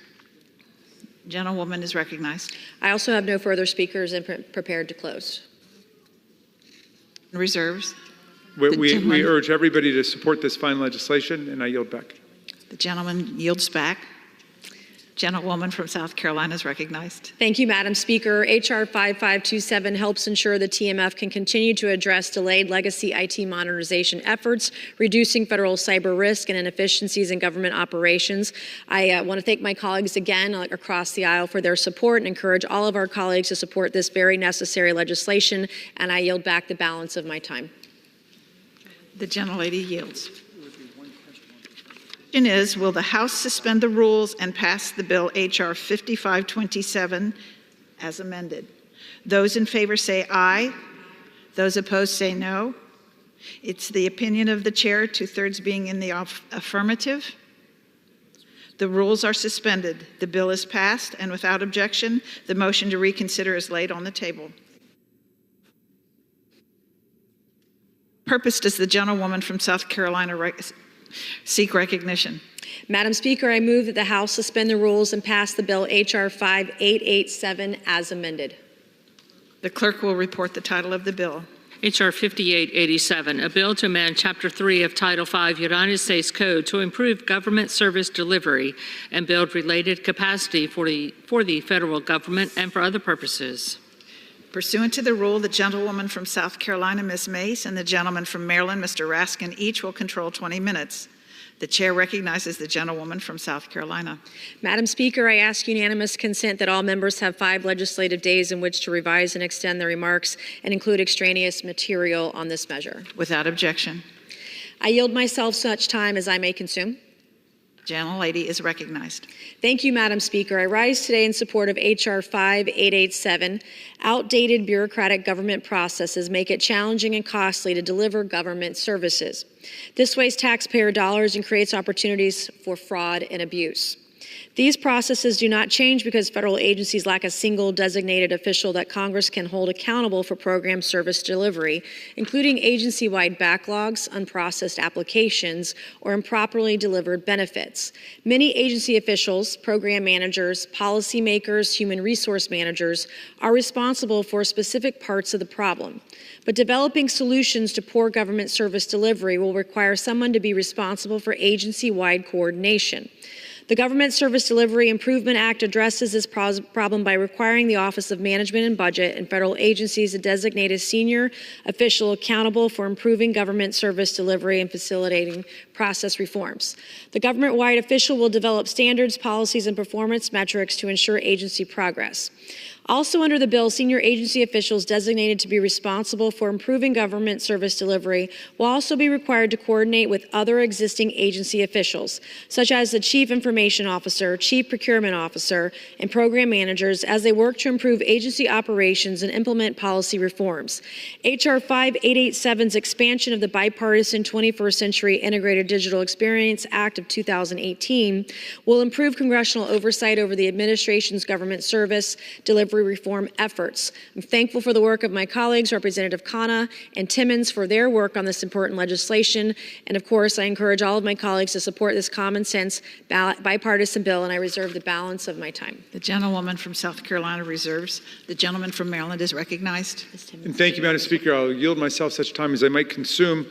Gentlewoman is recognized. I also have no further speakers and prepared to close. Reserves. We urge everybody to support this fine legislation, and I yield back. The gentleman yields back. Gentlewoman from South Carolina is recognized. Thank you, Madam Speaker. H.R. 5527 helps ensure the TMF can continue to address delayed legacy IT modernization efforts, reducing federal cyber risk and inefficiencies in government operations. I want to thank my colleagues again across the aisle for their support and encourage all of our colleagues to support this very necessary legislation, and I yield back the balance of my time. The gentlelady yields. The question is, will the House suspend the rules and pass the bill H.R. 5527 as amended? Those in favor say aye. Those opposed say no. It's the opinion of the chair, 2/3 being in the affirmative. The rules are suspended. The bill is passed, and without objection, the motion to reconsider is laid on the table. Purpose does the gentlewoman from South Carolina seek recognition? Madam Speaker, I move that the House suspend the rules and pass the bill H.R. 5887 as amended. The clerk will report the title of the bill. H.R. 5887, a bill to amend Chapter 3 of Title 5 United States Code to improve government service delivery and build related capacity for the federal government and for other purposes. Pursuant to the rule, the gentlewoman from South Carolina, Ms. Mace, and the gentleman from Maryland, Mr. Raskin, each will control 20 minutes. The chair recognizes the gentlewoman from South Carolina. Madam Speaker, I ask unanimous consent that all members have 5 legislative days in which to revise and extend their remarks and include extraneous material on this measure. Without objection. I yield myself such time as I may consume. Gentlelady is recognized. Thank you, Madam Speaker. I rise today in support of H.R. 5887. Outdated bureaucratic government processes make it challenging and costly to deliver government services. This wastes taxpayer dollars and creates opportunities for fraud and abuse. These processes do not change because federal agencies lack a single designated official that Congress can hold accountable for program service delivery, including agency-wide backlogs, unprocessed applications, or improperly delivered benefits. Many agency officials, program managers, policymakers, human resource managers are responsible for specific parts of the problem. But developing solutions to poor government service delivery will require someone to be responsible for agency-wide coordination. The Government Service Delivery Improvement Act addresses this problem by requiring the Office of Management and Budget and federal agencies to designate a senior official accountable for improving government service delivery and facilitating process reforms. The government-wide official will develop standards, policies, and performance metrics to ensure agency progress. Also under the bill, senior agency officials designated to be responsible for improving government service delivery will also be required to coordinate with other existing agency officials, such as the Chief Information Officer, Chief Procurement Officer, and program managers as they work to improve agency operations and implement policy reforms. H.R. 5887's expansion of the bipartisan 21st Century Integrated Digital Experience Act of 2018 will improve congressional oversight over the administration's government service delivery reform efforts. I'm thankful for the work of my colleagues, Representative Khanna and Timmons, for their work on this important legislation. And of course, I encourage all of my colleagues to support this common sense bipartisan bill, and I reserve the balance of my time. The gentlewoman from South Carolina reserves. The gentleman from Maryland is recognized. And thank you, Madam Speaker. I'll yield myself such time as I might consume.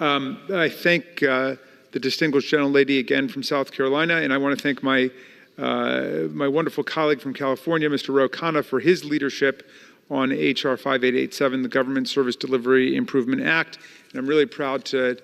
I thank the distinguished gentlelady again from South Carolina, and I want to thank my wonderful colleague from California, Mr. Ro Khanna, for his leadership on H.R. 5887, the Government Service Delivery Improvement Act. And I'm really proud to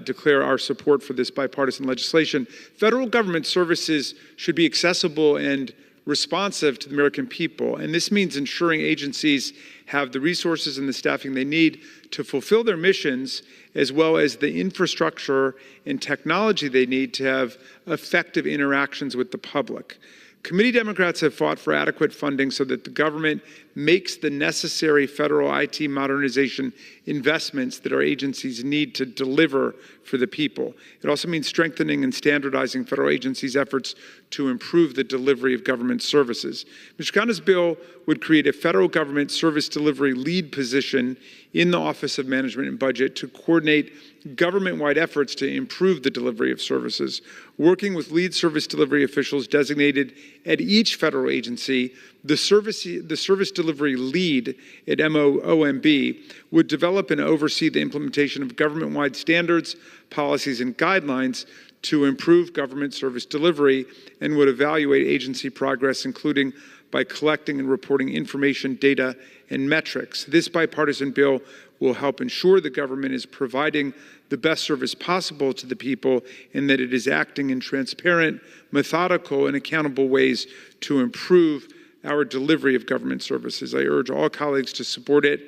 declare our support for this bipartisan legislation. Federal government services should be accessible and responsive to the American people, and this means ensuring agencies have the resources and the staffing they need to fulfill their missions, as well as the infrastructure and technology they need to have effective interactions with the public. Committee Democrats have fought for adequate funding so that the government makes the necessary federal IT modernization investments that our agencies need to deliver for the people. It also means strengthening and standardizing federal agencies' efforts to improve the delivery of government services. Mr. Khanna's bill would create a federal government service delivery lead position in the Office of Management and Budget to coordinate government-wide efforts to improve the delivery of services. Working with lead service delivery officials designated at each federal agency, the service delivery lead at MOOMB would develop and oversee the implementation of government-wide standards, policies, and guidelines to improve government service delivery, and would evaluate agency progress, including by collecting and reporting information, data, and metrics. This bipartisan bill will help ensure the government is providing the best service possible to the people and that it is acting in transparent, methodical, and accountable ways to improve our delivery of government services. I urge all colleagues to support it,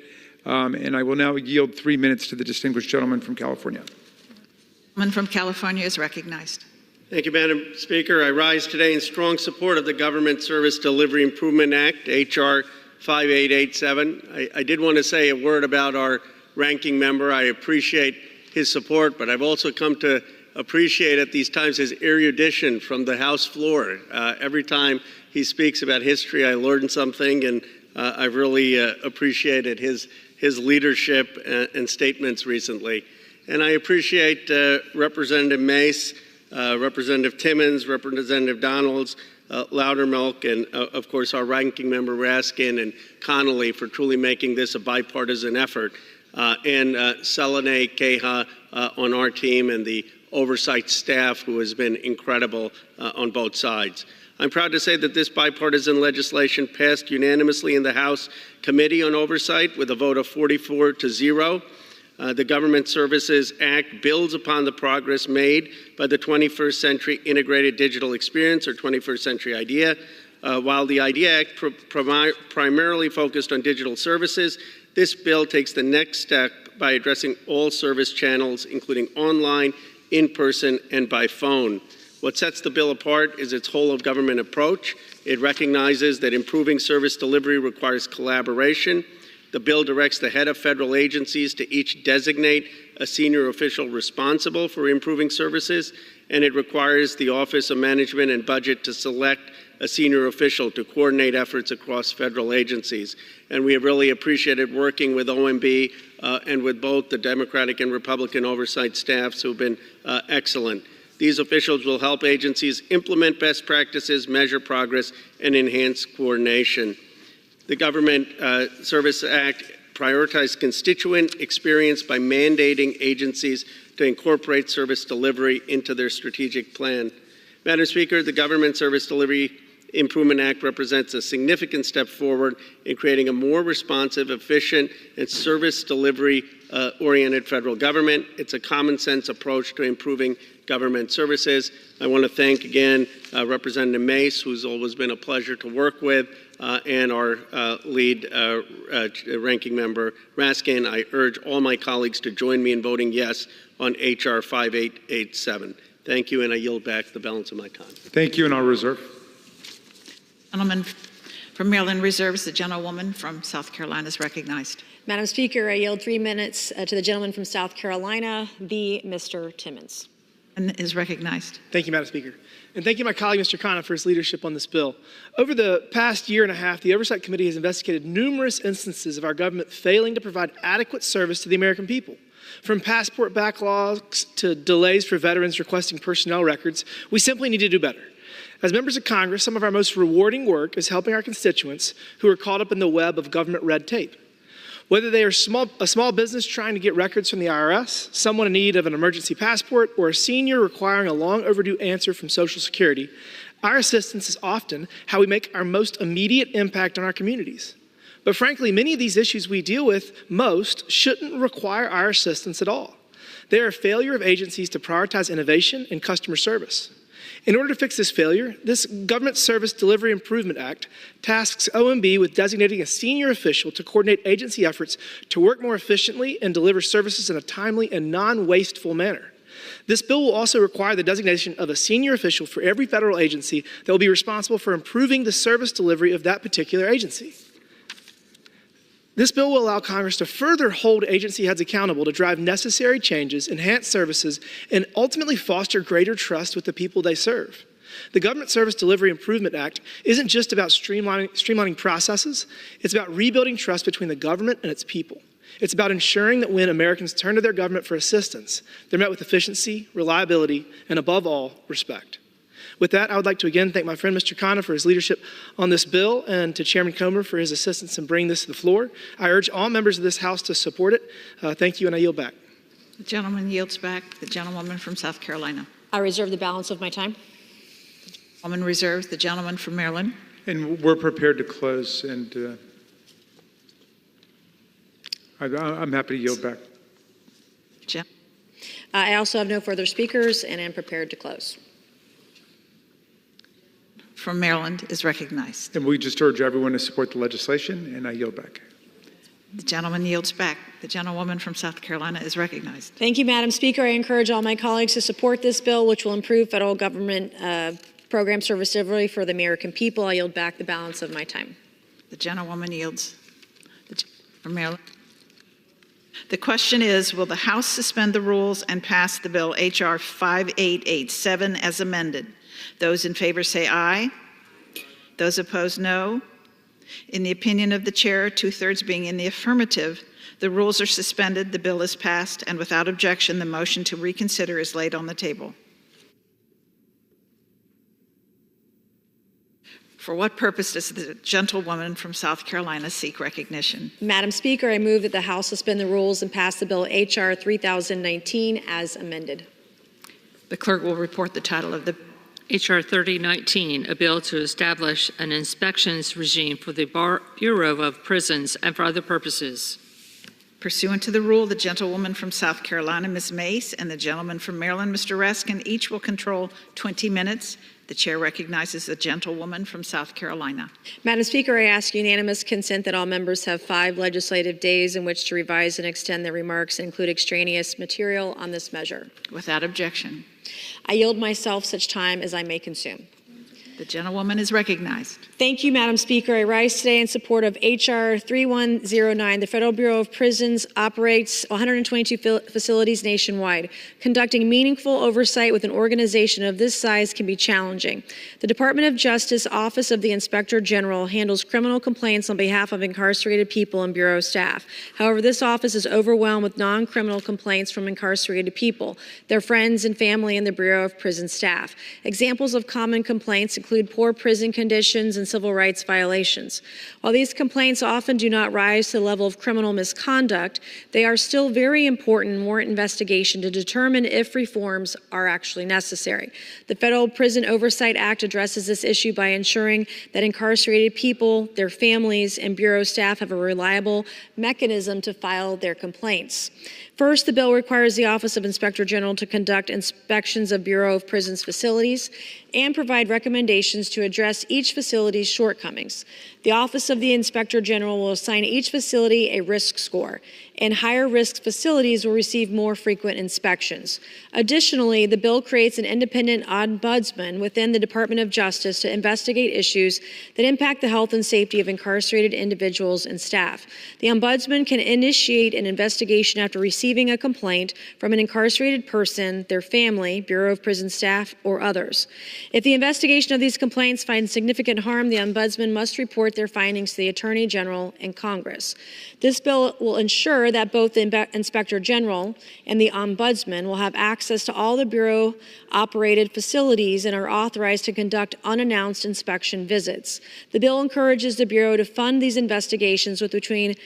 and I will now yield 3 minutes to the distinguished gentleman from California. The gentleman from California is recognized. Thank you, Madam Speaker. I rise today in strong support of the Government Service Delivery Improvement Act, H.R. 5887. I did want to say a word about our ranking member. I appreciate his support, but I've also come to appreciate at these times his erudition from the House floor. Every time he speaks about history, I learn something, and I've really appreciated his leadership and statements recently. And I appreciate Representative Mace, Representative Timmons, Representative Donalds, Loudermilk, and of course our ranking member Raskin and Connolly for truly making this a bipartisan effort, and Selenay Keha on our team and the oversight staff who has been incredible on both sides. I'm proud to say that this bipartisan legislation passed unanimously in the House Committee on Oversight with a vote of 44-0. The Government Services Act builds upon the progress made by the 21st Century Integrated Digital Experience, or 21st Century IDEA. While the IDEA Act primarily focused on digital services, this bill takes the next step by addressing all service channels, including online, in-person, and by phone. What sets the bill apart is its whole-of-government approach. It recognizes that improving service delivery requires collaboration. The bill directs the head of federal agencies to each designate a senior official responsible for improving services, and it requires the Office of Management and Budget to select a senior official to coordinate efforts across federal agencies. And we have really appreciated working with OMB and with both the Democratic and Republican oversight staffs who have been excellent. These officials will help agencies implement best practices, measure progress, and enhance coordination. The Government Service Act prioritizes constituent experience by mandating agencies to incorporate service delivery into their strategic plan. Madam Speaker, the Government Service Delivery Improvement Act represents a significant step forward in creating a more responsive, efficient, and service delivery oriented federal government. It's a common sense approach to improving government services. I want to thank again Representative Mace, who's always been a pleasure to work with, and our lead ranking member Raskin. I urge all my colleagues to join me in voting yes on H.R. 5887. Thank you, and I yield back the balance of my time. Thank you, and I'll reserve. Gentleman from Maryland reserves. The gentlewoman from South Carolina is recognized. Madam Speaker, I yield 3 minutes to the gentleman from South Carolina, the Mr. Timmons. And is recognized. Thank you, Madam Speaker. And thank you, my colleague, Mr. Khanna, for his leadership on this bill. Over the past year and a half, the Oversight Committee has investigated numerous instances of our government failing to provide adequate service to the American people. From passport backlogs to delays for veterans requesting personnel records, we simply need to do better. As members of Congress, some of our most rewarding work is helping our constituents who are caught up in the web of government red tape. Whether they are a small business trying to get records from the IRS, someone in need of an emergency passport, or a senior requiring a long overdue answer from Social Security, our assistance is often how we make our most immediate impact on our communities. But frankly, many of these issues we deal with most shouldn't require our assistance at all. They are a failure of agencies to prioritize innovation and customer service. In order to fix this failure, this Government Service Delivery Improvement Act tasks OMB with designating a senior official to coordinate agency efforts to work more efficiently and deliver services in a timely and non-wasteful manner. This bill will also require the designation of a senior official for every federal agency that will be responsible for improving the service delivery of that particular agency. This bill will allow Congress to further hold agency heads accountable to drive necessary changes, enhance services, and ultimately foster greater trust with the people they serve. The Government Service Delivery Improvement Act isn't just about streamlining processes, it's about rebuilding trust between the government and its people. It's about ensuring that when Americans turn to their government for assistance, they're met with efficiency, reliability, and above all, respect. With that, I would like to again thank my friend Mr. Khanna for his leadership on this bill and to Chairman Comer for his assistance in bringing this to the floor. I urge all members of this House to support it. Thank you, and I yield back. The gentleman yields back. The gentlewoman from South Carolina. I reserve the balance of my time. Woman reserves. The gentleman from Maryland. And we're prepared to close, and I'm happy to yield back. I also have no further speakers and am prepared to close. From Maryland is recognized. And we just urge everyone to support the legislation, and I yield back. The gentleman yields back. The gentlewoman from South Carolina is recognized. Thank you, Madam Speaker. I encourage all my colleagues to support this bill, which will improve federal government program service delivery for the American people. I yield back the balance of my time. The gentlewoman yields. From Maryland. The question is, will the House suspend the rules and pass the bill H.R. 5887 as amended? Those in favor say aye. Those opposed, no. In the opinion of the chair, 2/3 being in the affirmative, the rules are suspended, the bill is passed, and without objection, the motion to reconsider is laid on the table. For what purpose does the gentlewoman from South Carolina seek recognition? Madam Speaker, I move that the House suspend the rules and pass the bill H.R. 3019 as amended. The clerk will report the title of the H.R. 3019, a bill to establish an inspections regime for the Bureau of Prisons and for other purposes. Pursuant to the rule, the gentlewoman from South Carolina, Ms. Mace, and the gentleman from Maryland, Mr. Raskin, each will control 20 minutes. The chair recognizes the gentlewoman from South Carolina. Madam Speaker, I ask unanimous consent that all members have 5 legislative days in which to revise and extend their remarks and include extraneous material on this measure. Without objection. I yield myself such time as I may consume. The gentlewoman is recognized. Thank you, Madam Speaker. I rise today in support of H.R. 3109. The Federal Bureau of Prisons operates 122 facilities nationwide. Conducting meaningful oversight with an organization of this size can be challenging. The Department of Justice Office of the Inspector General handles criminal complaints on behalf of incarcerated people and Bureau staff. However, this office is overwhelmed with non-criminal complaints from incarcerated people, their friends and family, and the Bureau of Prison staff. Examples of common complaints include poor prison conditions and civil rights violations. While these complaints often do not rise to the level of criminal misconduct, they are still very important and warrant investigation to determine if reforms are actually necessary. The Federal Prison Oversight Act addresses this issue by ensuring that incarcerated people, their families, and Bureau staff have a reliable mechanism to file their complaints. First, the bill requires the Office of Inspector General to conduct inspections of Bureau of Prisons facilities and provide recommendations to address each facility's shortcomings. The Office of the Inspector General will assign each facility a risk score, and higher risk facilities will receive more frequent inspections. Additionally, the bill creates an independent ombudsman within the Department of Justice to investigate issues that impact the health and safety of incarcerated individuals and staff. The ombudsman can initiate an investigation after receiving a complaint from an incarcerated person, their family, Bureau of Prison staff, or others. If the investigation of these complaints finds significant harm, the ombudsman must report their findings to the Attorney General and Congress. This bill will ensure that both the Inspector General and the Ombudsman will have access to all the Bureau-operated facilities and are authorized to conduct unannounced inspection visits. The bill encourages the Bureau to fund these investigations with between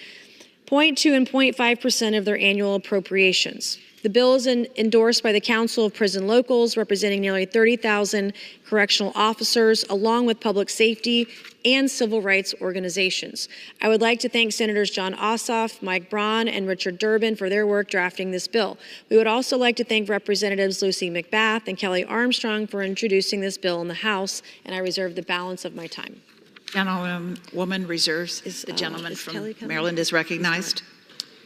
0.2 and 0.5% of their annual appropriations. The bill is endorsed by the Council of Prison Locals, representing nearly 30,000 correctional officers, along with public safety and civil rights organizations. I would like to thank Senators John Ossoff, Mike Braun, and Richard Durbin for their work drafting this bill. We would also like to thank Representatives Lucy McBath and Kelly Armstrong for introducing this bill in the House, and I reserve the balance of my time. Gentlewoman reserves. The gentleman from Maryland is recognized.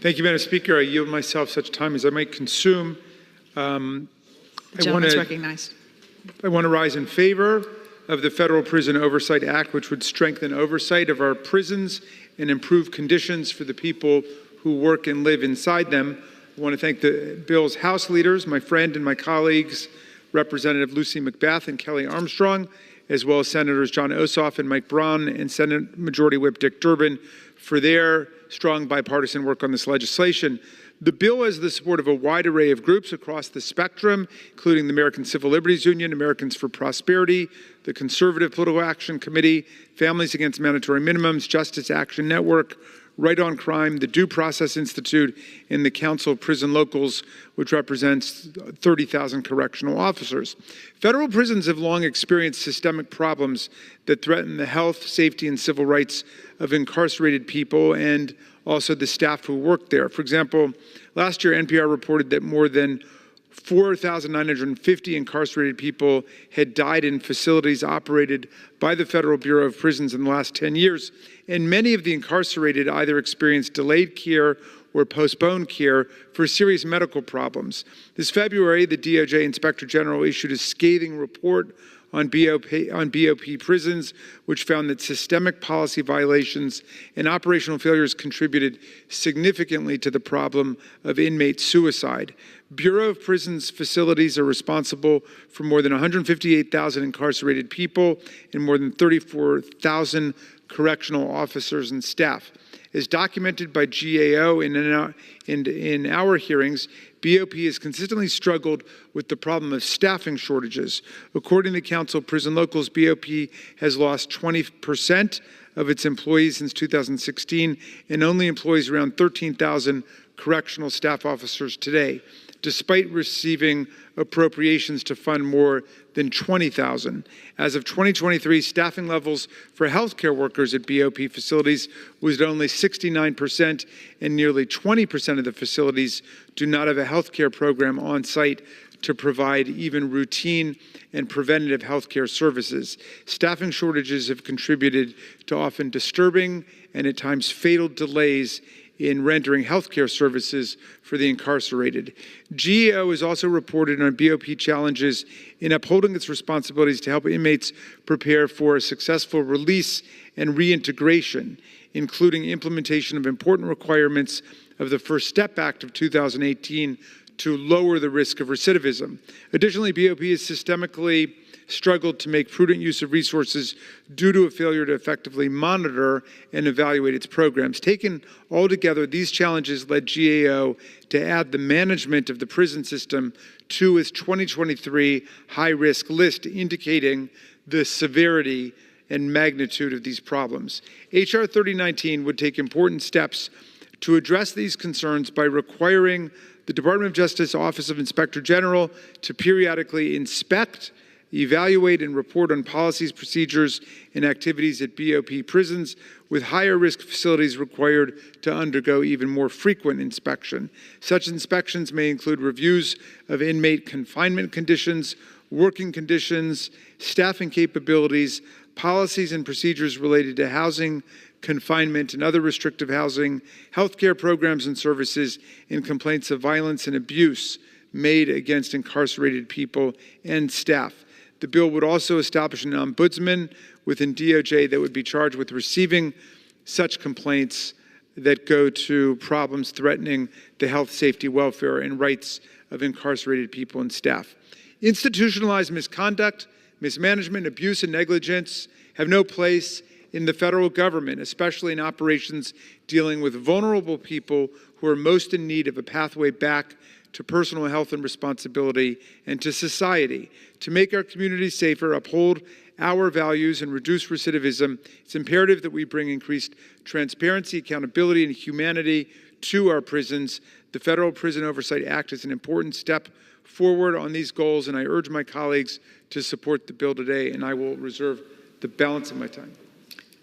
Thank you, Madam Speaker. I yield myself such time as I might consume. The gentleman is recognized. I want to rise in favor of the Federal Prison Oversight Act, which would strengthen oversight of our prisons and improve conditions for the people who work and live inside them. I want to thank the bill's House leaders, my friend and my colleagues, Representative Lucy McBath and Kelly Armstrong, as well as Senators John Ossoff and Mike Braun and Senate Majority Whip Dick Durbin for their strong bipartisan work on this legislation. The bill has the support of a wide array of groups across the spectrum, including the American Civil Liberties Union, Americans for Prosperity, the Conservative Political Action Committee, Families Against Mandatory Minimums, Justice Action Network, Right on Crime, the Due Process Institute, and the Council of Prison Locals, which represents 30,000 correctional officers. Federal prisons have long experienced systemic problems that threaten the health, safety, and civil rights of incarcerated people and also the staff who work there. For example, last year NPR reported that more than 4,950 incarcerated people had died in facilities operated by the Federal Bureau of Prisons in the last 10 years. And many of the incarcerated either experienced delayed care or postponed care for serious medical problems. This February, the DOJ Inspector General issued a scathing report on BOP prisons, which found that systemic policy violations and operational failures contributed significantly to the problem of inmate suicide. Bureau of Prisons facilities are responsible for more than 158,000 incarcerated people and more than 34,000 correctional officers and staff. As documented by GAO in our hearings, BOP has consistently struggled with the problem of staffing shortages. According to the Council of Prison Locals, BOP has lost 20% of its employees since 2016 and only employs around 13,000 correctional staff officers today, despite receiving appropriations to fund more than 20,000. As of 2023, staffing levels for healthcare workers at BOP facilities was at only 69%, and nearly 20% of the facilities do not have a healthcare program on site to provide even routine and preventative healthcare services. Staffing shortages have contributed to often disturbing and at times fatal delays in rendering healthcare services for the incarcerated. GAO has also reported on BOP challenges in upholding its responsibilities to help inmates prepare for a successful release and reintegration, including implementation of important requirements of the First Step Act of 2018 to lower the risk of recidivism. Additionally, BOP has systemically struggled to make prudent use of resources due to a failure to effectively monitor and evaluate its programs. Taken all together, these challenges led GAO to add the management of the prison system to its 2023 high-risk list, indicating the severity and magnitude of these problems. H.R. 3019 would take important steps to address these concerns by requiring the Department of Justice Office of Inspector General to periodically inspect, evaluate, and report on policies, procedures, and activities at BOP prisons, with higher risk facilities required to undergo even more frequent inspection. Such inspections may include reviews of inmate confinement conditions, working conditions, staffing capabilities, policies and procedures related to housing, confinement and other restrictive housing, healthcare programs and services, and complaints of violence and abuse made against incarcerated people and staff. The bill would also establish an ombudsman within DOJ that would be charged with receiving such complaints that go to problems threatening the health, safety, welfare, and rights of incarcerated people and staff. Institutionalized misconduct, mismanagement, abuse, and negligence have no place in the federal government, especially in operations dealing with vulnerable people who are most in need of a pathway back to personal health and responsibility and to society. To make our communities safer, uphold our values, and reduce recidivism, it's imperative that we bring increased transparency, accountability, and humanity to our prisons. The Federal Prison Oversight Act is an important step forward on these goals, and I urge my colleagues to support the bill today, and I will reserve the balance of my time.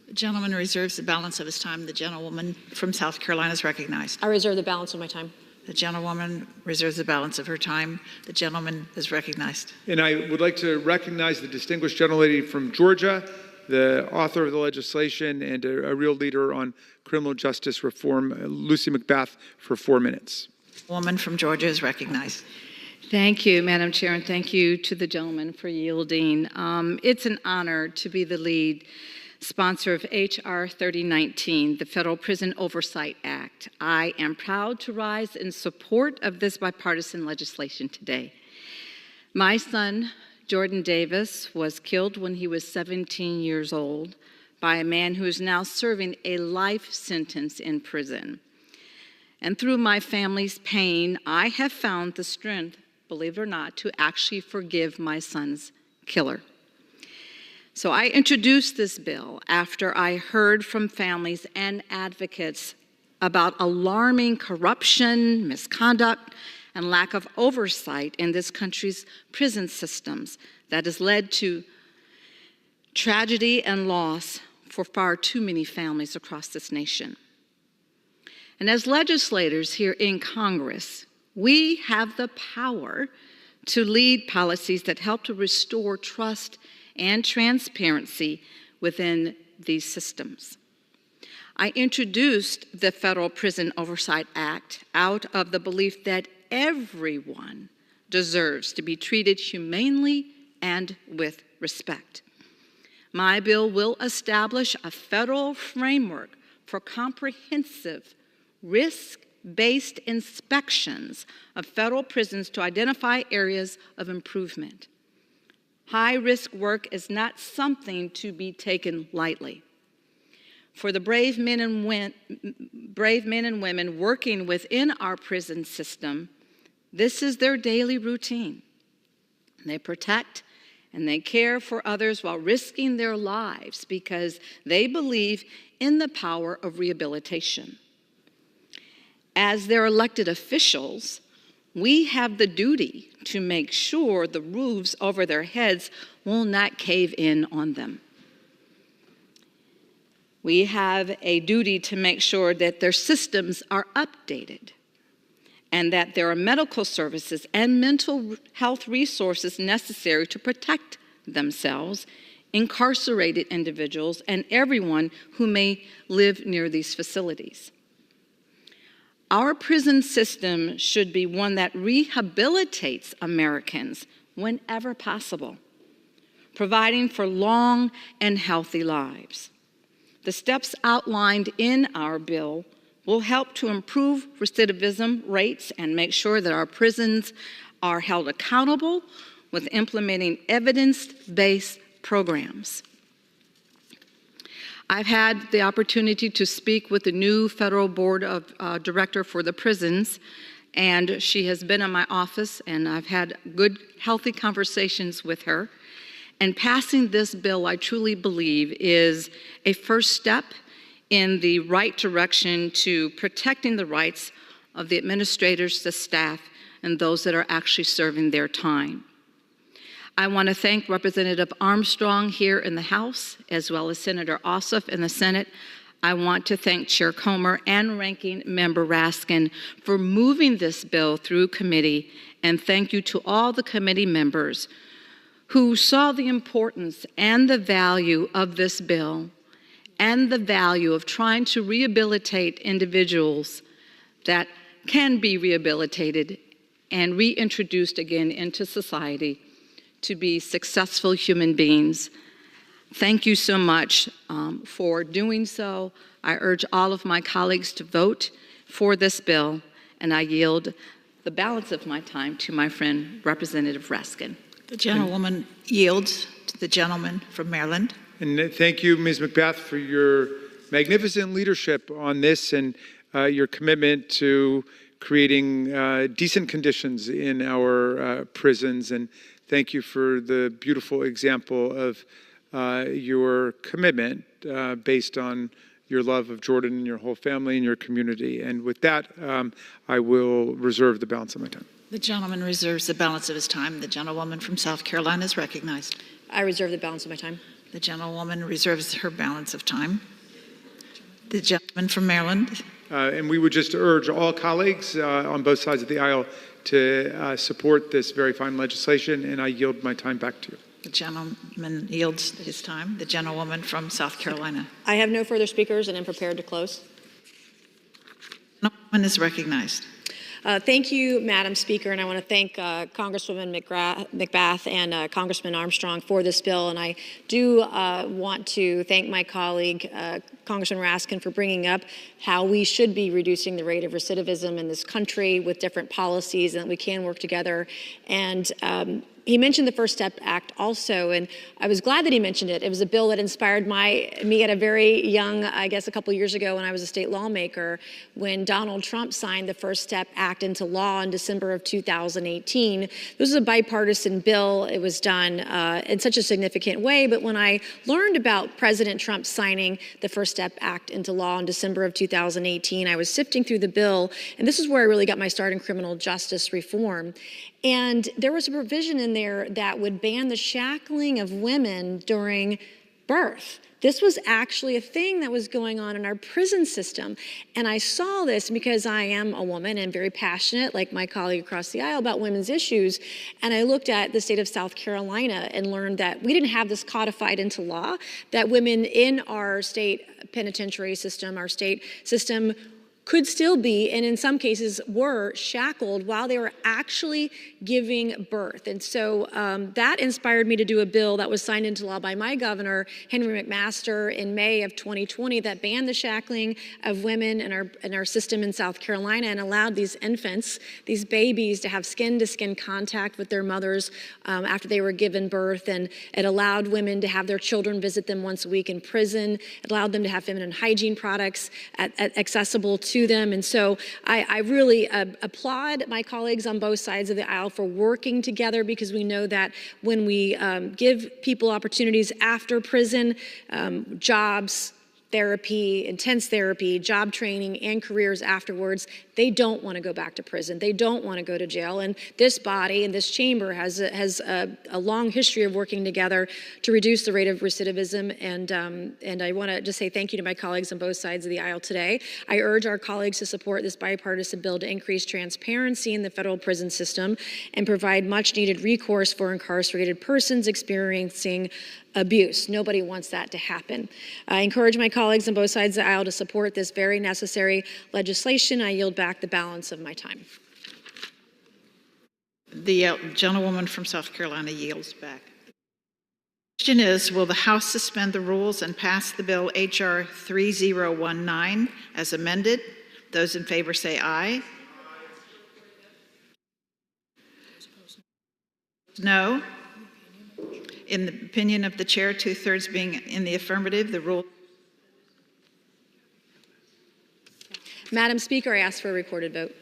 The gentleman reserves the balance of his time. The gentlewoman from South Carolina is recognized. I reserve the balance of my time. The gentlewoman reserves the balance of her time. The gentleman is recognized. And I would like to recognize the distinguished gentlelady from Georgia, the author of the legislation and a real leader on criminal justice reform, Lucy McBath, for 4 minutes. The woman from Georgia is recognized. Thank you, Madam Chair, and thank you to the gentleman for yielding. It's an honor to be the lead sponsor of H.R. 3019, the Federal Prison Oversight Act. I am proud to rise in support of this bipartisan legislation today. My son, Jordan Davis, was killed when he was 17 years old by a man who is now serving a life sentence in prison. And through my family's pain, I have found the strength, believe it or not, to actually forgive my son's killer. So I introduced this bill after I heard from families and advocates about alarming corruption, misconduct, and lack of oversight in this country's prison systems that has led to tragedy and loss for far too many families across this nation. And as legislators here in Congress, we have the power to lead policies that help to restore trust and transparency within these systems. I introduced the Federal Prison Oversight Act out of the belief that everyone deserves to be treated humanely and with respect. My bill will establish a federal framework for comprehensive, risk-based inspections of federal prisons to identify areas of improvement. High-risk work is not something to be taken lightly. For the brave men and women working within our prison system, this is their daily routine. They protect and they care for others while risking their lives because they believe in the power of rehabilitation. As their elected officials, we have the duty to make sure the roofs over their heads will not cave in on them. We have a duty to make sure that their systems are updated and that there are medical services and mental health resources necessary to protect themselves, incarcerated individuals, and everyone who may live near these facilities. Our prison system should be one that rehabilitates Americans whenever possible, providing for long and healthy lives. The steps outlined in our bill will help to improve recidivism rates and make sure that our prisons are held accountable with implementing evidence-based programs. I've had the opportunity to speak with the new federal board of director for the prisons, and she has been in my office, and I've had good, healthy conversations with her. And passing this bill, I truly believe, is a first step in the right direction to protecting the rights of the administrators, the staff, and those that are actually serving their time. I want to thank Representative Armstrong here in the House, as well as Senator Ossoff in the Senate. I want to thank Chair Comer and Ranking Member Raskin for moving this bill through committee, and thank you to all the committee members who saw the importance and the value of this bill and the value of trying to rehabilitate individuals that can be rehabilitated and reintroduced again into society to be successful human beings. Thank you so much for doing so. I urge all of my colleagues to vote for this bill, and I yield the balance of my time to my friend, Representative Raskin. The gentlewoman yields to the gentleman from Maryland. And thank you, Ms. McBath, for your magnificent leadership on this and your commitment to creating decent conditions in our prisons. And thank you for the beautiful example of your commitment based on your love of Jordan and your whole family and your community. And with that, I will reserve the balance of my time. The gentleman reserves the balance of his time. The gentlewoman from South Carolina is recognized. I reserve the balance of my time. The gentlewoman reserves her balance of time. The gentleman from Maryland. And we would just urge all colleagues on both sides of the aisle to support this very fine legislation, and I yield my time back to you. The gentleman yields his time. The gentlewoman from South Carolina. I have no further speakers and am prepared to close. No one is recognized. Thank you, Madam Speaker, and I want to thank Congresswoman McBath and Congressman Armstrong for this bill. And I do want to thank my colleague, Congressman Raskin, for bringing up how we should be reducing the rate of recidivism in this country with different policies, and that we can work together. And he mentioned the First Step Act also, and I was glad that he mentioned it. It was a bill that inspired me at a very young, I guess a couple years ago when I was a state lawmaker, when Donald Trump signed the First Step Act into law in December of 2018. This was a bipartisan bill. It was done in such a significant way, but when I learned about President Trump signing the First Step Act into law in December of 2018, I was sifting through the bill, and this is where I really got my start in criminal justice reform. And there was a provision in there that would ban the shackling of women during birth. This was actually a thing that was going on in our prison system. And I saw this because I am a woman and very passionate, like my colleague across the aisle, about women's issues. And I looked at the state of South Carolina and learned that we didn't have this codified into law, that women in our state penitentiary system, our state system, could still be, and in some cases were, shackled while they were actually giving birth. And so that inspired me to do a bill that was signed into law by my governor, Henry McMaster, in May of 2020 that banned the shackling of women in our system in South Carolina and allowed these infants, these babies, to have skin-to-skin contact with their mothers after they were given birth. And it allowed women to have their children visit them once a week in prison. It allowed them to have feminine hygiene products accessible to them. And so I really applaud my colleagues on both sides of the aisle for working together, because we know that when we give people opportunities after prison, jobs, therapy, intense therapy, job training, and careers afterwards, they don't want to go back to prison. They don't want to go to jail. And this body and this chamber has a long history of working together to reduce the rate of recidivism. And I want to just say thank you to my colleagues on both sides of the aisle today. I urge our colleagues to support this bipartisan bill to increase transparency in the federal prison system and provide much needed recourse for incarcerated persons experiencing abuse. Nobody wants that to happen. I encourage my colleagues on both sides of the aisle to support this very necessary legislation. I yield back the balance of my time. The gentlewoman from South Carolina yields back. The question is, will the House suspend the rules and pass the bill H.R. 3019 as amended? Those in favor say aye. No. In the opinion of the chair, 2/3 being in the affirmative, the rule. Madam Speaker, I ask for a recorded vote.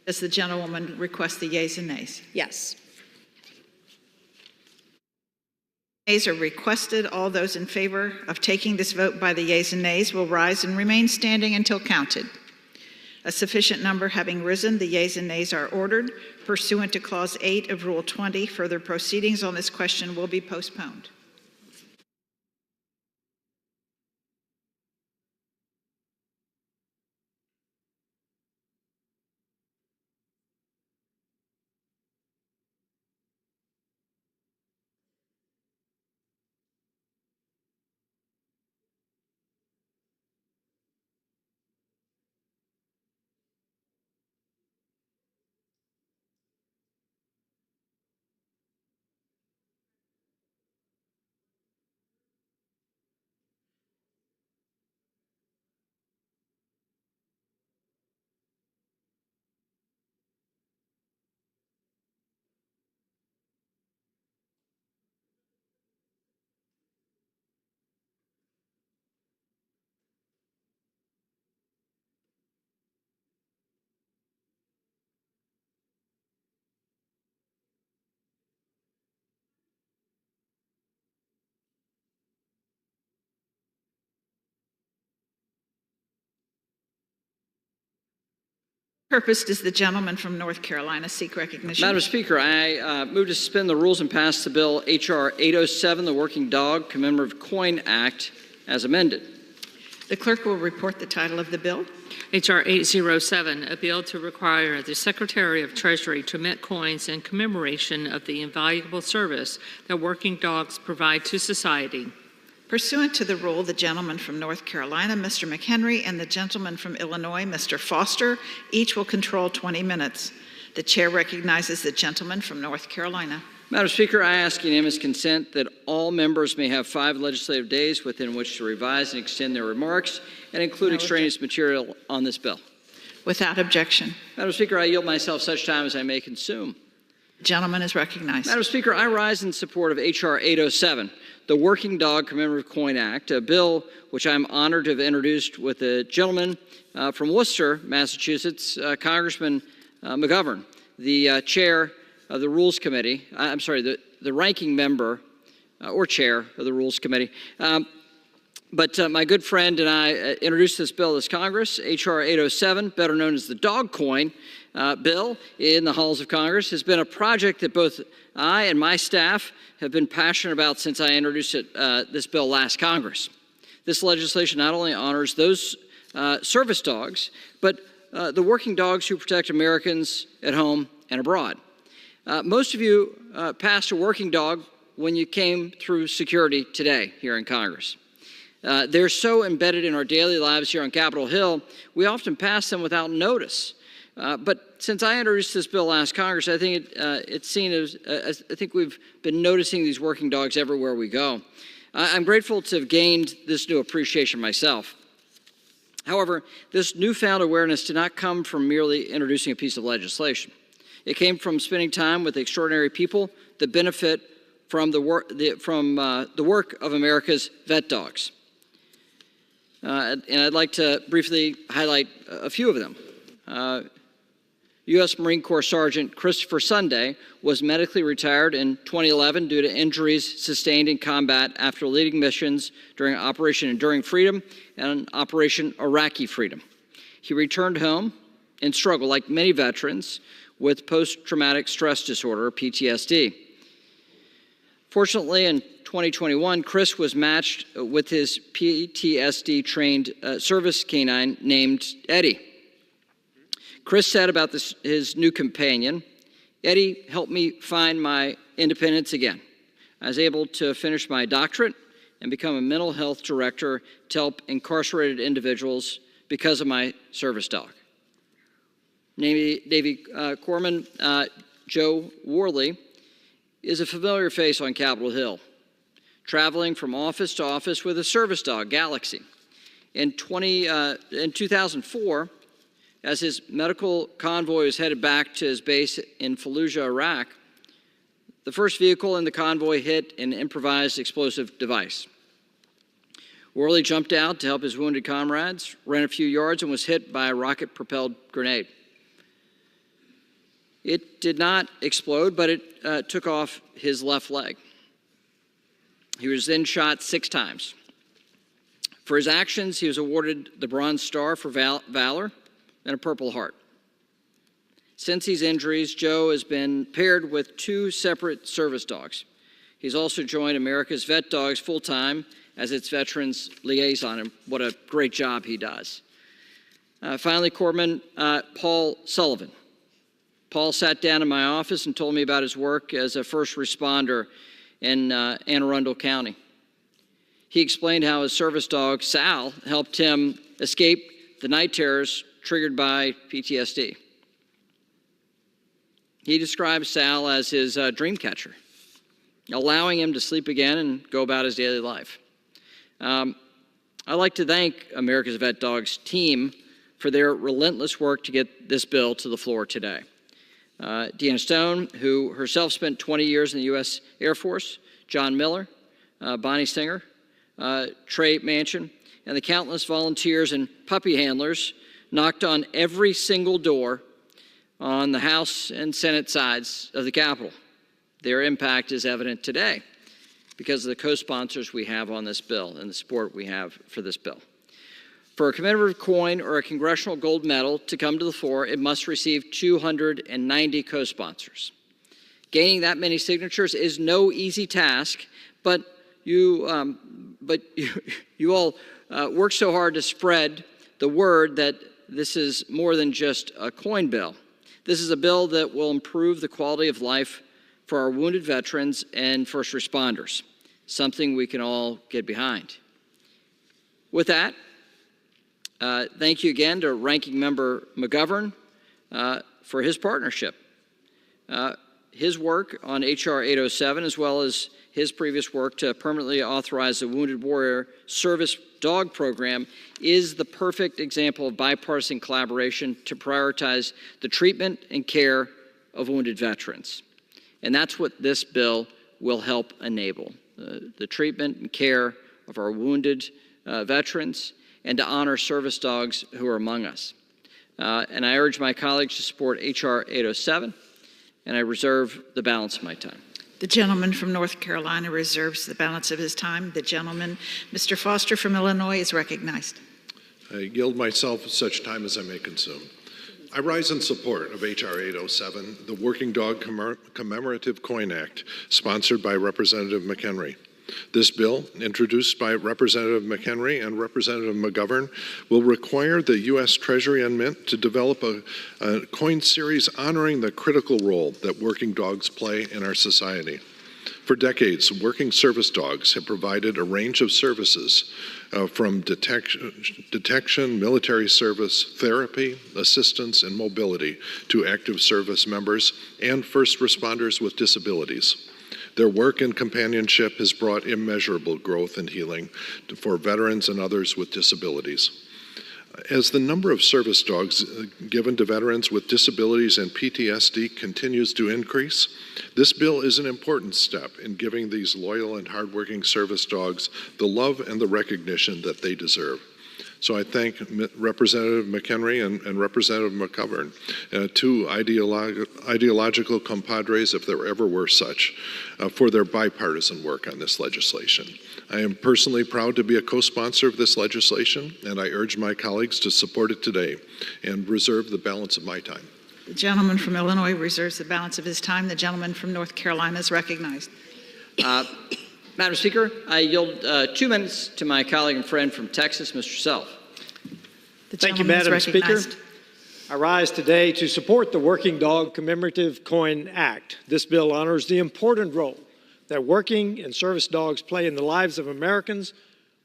Does the gentlewoman request the yeas and nays? Yes. Nays are requested. All those in favor of taking this vote by the yeas and nays will rise and remain standing until counted. A sufficient number having risen, the yeas and nays are ordered. Pursuant to Clause 8 of Rule 20, further proceedings on this question will be postponed. Purpose does the gentleman from North Carolina seek recognition? Madam Speaker, I move to suspend the rules and pass the bill H.R. 807, the Working Dog Commemorative Coin Act, as amended. The clerk will report the title of the bill. H.R. 807, a bill to require the Secretary of Treasury to emit coins in commemoration of the invaluable service that working dogs provide to society. Pursuant to the rule, the gentleman from North Carolina, Mr. McHenry, and the gentleman from Illinois, Mr. Foster, each will control 20 minutes. The chair recognizes the gentleman from North Carolina. Madam Speaker, I ask unanimous consent that all members may have 5 legislative days within which to revise and extend their remarks and include extraneous material on this bill. Without objection. Madam Speaker, I yield myself such time as I may consume. The gentleman is recognized. Madam Speaker, I rise in support of H.R. 807, the Working Dog Commemorative Coin Act, a bill which I'm honored to have introduced with the gentleman from Worcester, Massachusetts, Congressman McGovern, the chair of the Rules Committee. The ranking member or chair of the Rules Committee. But my good friend and I introduced this bill as Congress. H.R. 807, better known as the dog coin bill in the halls of Congress, has been a project that both I and my staff have been passionate about since I introduced this bill last Congress. This legislation not only honors those service dogs, but the working dogs who protect Americans at home and abroad. Most of you passed a working dog when you came through security today here in Congress. They're so embedded in our daily lives here on Capitol Hill, we often pass them without notice. But since I introduced this bill last Congress, I think it's seen as, I think we've been noticing these working dogs everywhere we go. I'm grateful to have gained this new appreciation myself. However, this newfound awareness did not come from merely introducing a piece of legislation. It came from spending time with extraordinary people that benefit from the work of America's vet dogs. And I'd like to briefly highlight a few of them. U.S. Marine Corps Sergeant Christopher Sunday was medically retired in 2011 due to injuries sustained in combat after leading missions during Operation Enduring Freedom and Operation Iraqi Freedom. He returned home and struggled, like many veterans, with post-traumatic stress disorder, PTSD. Fortunately, in 2021, Chris was matched with his PTSD-trained service canine named Eddie. Chris said about his new companion, "Eddie helped me find my independence again. I was able to finish my doctorate and become a mental health director to help incarcerated individuals because of my service dog. Navy Corpsman Joe Worley is a familiar face on Capitol Hill, traveling from office to office with a service dog, Galaxy. In 2004, as his medical convoy was headed back to his base in Fallujah, Iraq, the first vehicle in the convoy hit an improvised explosive device. Worley jumped out to help his wounded comrades, ran a few yards, and was hit by a rocket-propelled grenade. It did not explode, but it took off his left leg. He was then shot 6 times. For his actions, he was awarded the Bronze Star for Valor and a Purple Heart. Since these injuries, Joe has been paired with 2 separate service dogs. He's also joined America's Vet Dogs full-time as its veterans liaison, and what a great job he does. Finally, Corpsman Paul Sullivan. Paul sat down in my office and told me about his work as a first responder in Anne Arundel County. He explained how his service dog, Sal, helped him escape the night terrors triggered by PTSD. He describes Sal as his dream catcher, allowing him to sleep again and go about his daily life. I'd like to thank America's Vet Dogs team for their relentless work to get this bill to the floor today. Deanna Stone, who herself spent 20 years in the U.S. Air Force, John Miller, Bonnie Singer, Trey Manchin, and the countless volunteers and puppy handlers knocked on every single door on the House and Senate sides of the Capitol. Their impact is evident today because of the co-sponsors we have on this bill and the support we have for this bill. For a commemorative coin or a congressional gold medal to come to the floor, it must receive 290 co-sponsors. Gaining that many signatures is no easy task, but you all work so hard to spread the word that this is more than just a coin bill. This is a bill that will improve the quality of life for our wounded veterans and first responders, something we can all get behind. With that, thank you again to Ranking Member McGovern for his partnership. His work on H.R. 807, as well as his previous work to permanently authorize the Wounded Warrior Service Dog Program, is the perfect example of bipartisan collaboration to prioritize the treatment and care of wounded veterans. And that's what this bill will help enable, the treatment and care of our wounded veterans, and to honor service dogs who are among us. And I urge my colleagues to support H.R. 807, and I reserve the balance of my time. The gentleman from North Carolina reserves the balance of his time. The gentleman, Mr. Foster from Illinois, is recognized. I yield myself such time as I may consume. I rise in support of H.R. 807, the Working Dog Commemorative Coin Act, sponsored by Representative McHenry. This bill, introduced by Representative McHenry and Representative McGovern, will require the U.S. Treasury and Mint to develop a coin series honoring the critical role that working dogs play in our society. For decades, working service dogs have provided a range of services from detection, military service, therapy, assistance, and mobility to active service members and first responders with disabilities. Their work and companionship has brought immeasurable growth and healing for veterans and others with disabilities. As the number of service dogs given to veterans with disabilities and PTSD continues to increase, this bill is an important step in giving these loyal and hardworking service dogs the love and the recognition that they deserve. So I thank Representative McHenry and Representative McGovern, two ideological compadres, if there ever were such, for their bipartisan work on this legislation. I am personally proud to be a co-sponsor of this legislation, and I urge my colleagues to support it today and reserve the balance of my time. The gentleman from Illinois reserves the balance of his time. The gentleman from North Carolina is recognized. Madam Speaker, I yield 2 minutes to my colleague and friend from Texas, Mr. Self. Thank you, Madam Speaker. I rise today to support the Working Dog Commemorative Coin Act. This bill honors the important role that working and service dogs play in the lives of Americans,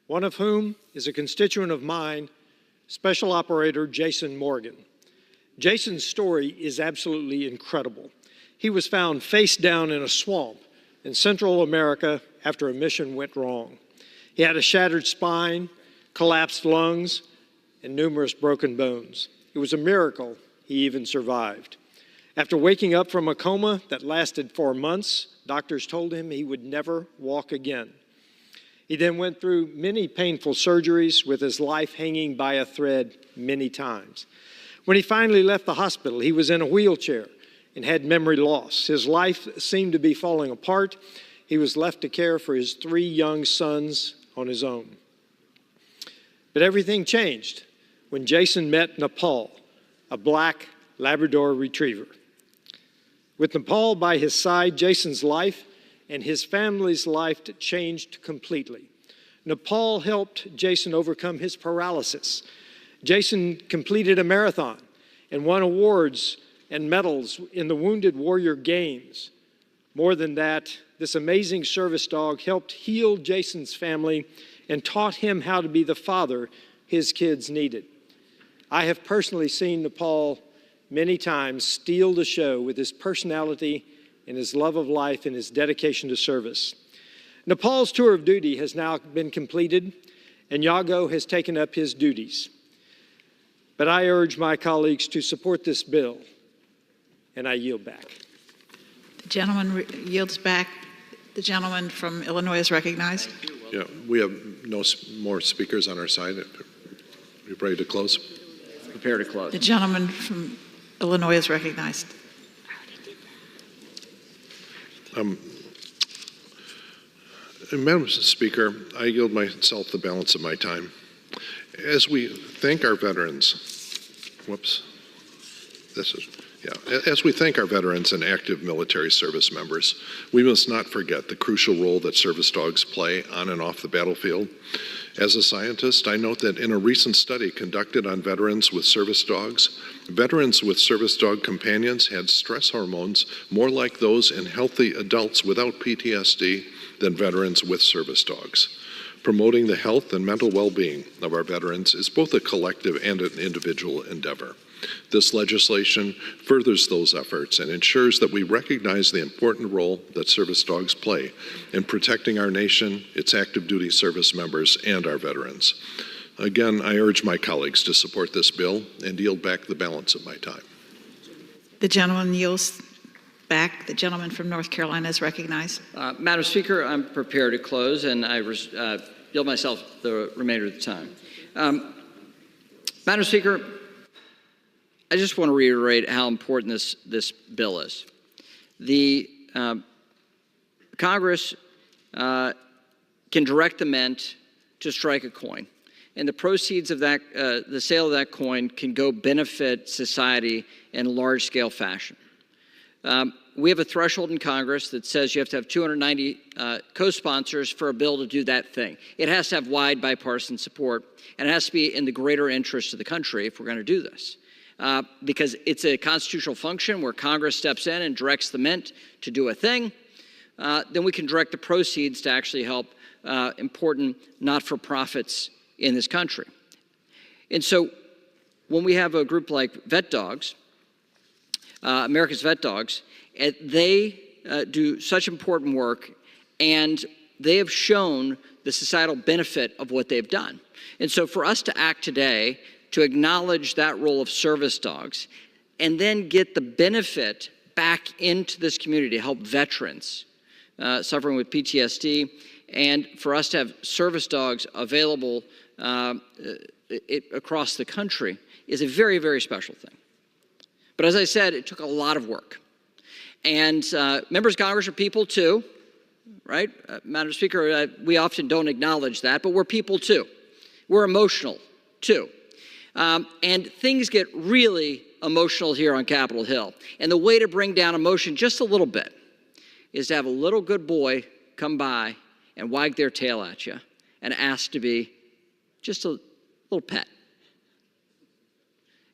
one of whom is a constituent of mine, Special Operator Jason Morgan. Jason's story is absolutely incredible. He was found face down in a swamp in Central America after a mission went wrong. He had a shattered spine, collapsed lungs, and numerous broken bones. It was a miracle he even survived. After waking up from a coma that lasted 4 months, doctors told him he would never walk again. He then went through many painful surgeries with his life hanging by a thread many times. When he finally left the hospital, he was in a wheelchair and had memory loss. His life seemed to be falling apart. He was left to care for his 3 young sons on his own. But everything changed when Jason met Nepal, a black Labrador retriever. With Nepal by his side, Jason's life and his family's life changed completely. Nepal helped Jason overcome his paralysis. Jason completed a marathon and won awards and medals in the Wounded Warrior Games. More than that, this amazing service dog helped heal Jason's family and taught him how to be the father his kids needed. I have personally seen Nepal many times steal the show with his personality and his love of life and his dedication to service. Nepal's tour of duty has now been completed, and Yago has taken up his duties. But I urge my colleagues to support this bill, and I yield back. The gentleman yields back. The gentleman from Illinois is recognized. Yeah, we have no more speakers on our side. We're ready to close. Prepare to close. The gentleman from Illinois is recognized. Madam Speaker, I yield myself the balance of my time. As we thank our veterans, as we thank our veterans and active military service members, we must not forget the crucial role that service dogs play on and off the battlefield. As a scientist, I note that in a recent study conducted on veterans with service dogs, veterans with service dog companions had stress hormones more like those in healthy adults without PTSD than veterans with service dogs. Promoting the health and mental well-being of our veterans is both a collective and an individual endeavor. This legislation furthers those efforts and ensures that we recognize the important role that service dogs play in protecting our nation, its active duty service members, and our veterans. Again, I urge my colleagues to support this bill and yield back the balance of my time. The gentleman yields back. The gentleman from North Carolina is recognized. Madam Speaker, I'm prepared to close, and I yield myself the remainder of the time. Madam Speaker, I just want to reiterate how important this bill is. The Congress can direct the Mint to strike a coin, and the proceeds of that, the sale of that coin, can go benefit society in large-scale fashion. We have a threshold in Congress that says you have to have 290 co-sponsors for a bill to do that thing. It has to have wide bipartisan support, and it has to be in the greater interest of the country if we're going to do this. Because it's a constitutional function where Congress steps in and directs the Mint to do a thing, then we can direct the proceeds to actually help important not-for-profits in this country. And so when we have a group like Vet Dogs, America's Vet Dogs, they do such important work, and they have shown the societal benefit of what they've done. And so for us to act today to acknowledge that role of service dogs and then get the benefit back into this community to help veterans suffering with PTSD, and for us to have service dogs available across the country is a very, very special thing. But as I said, it took a lot of work. And members of Congress are people too, right? Madam Speaker, we often don't acknowledge that, but we're people too. We're emotional too. And things get really emotional here on Capitol Hill. And the way to bring down emotion just a little bit is to have a little good boy come by and wag their tail at you and ask to be just a little pet.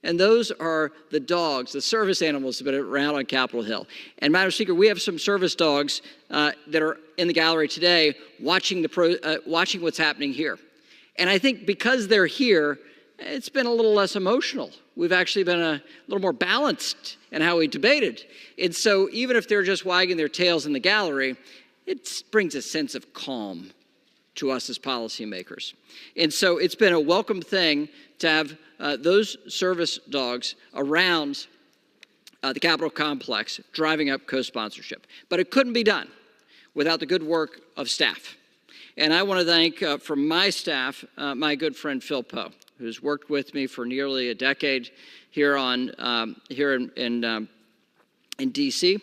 And those are the dogs, the service animals that have been around on Capitol Hill. And Madam Speaker, we have some service dogs that are in the gallery today watching what's happening here. And I think because they're here, it's been a little less emotional. We've actually been a little more balanced in how we debated. And so even if they're just wagging their tails in the gallery, it brings a sense of calm to us as policymakers. And so it's been a welcome thing to have those service dogs around the Capitol complex driving up co-sponsorship. But it couldn't be done without the good work of staff. And I want to thank, from my staff, my good friend Phil Poe, who's worked with me for nearly a decade here in D.C.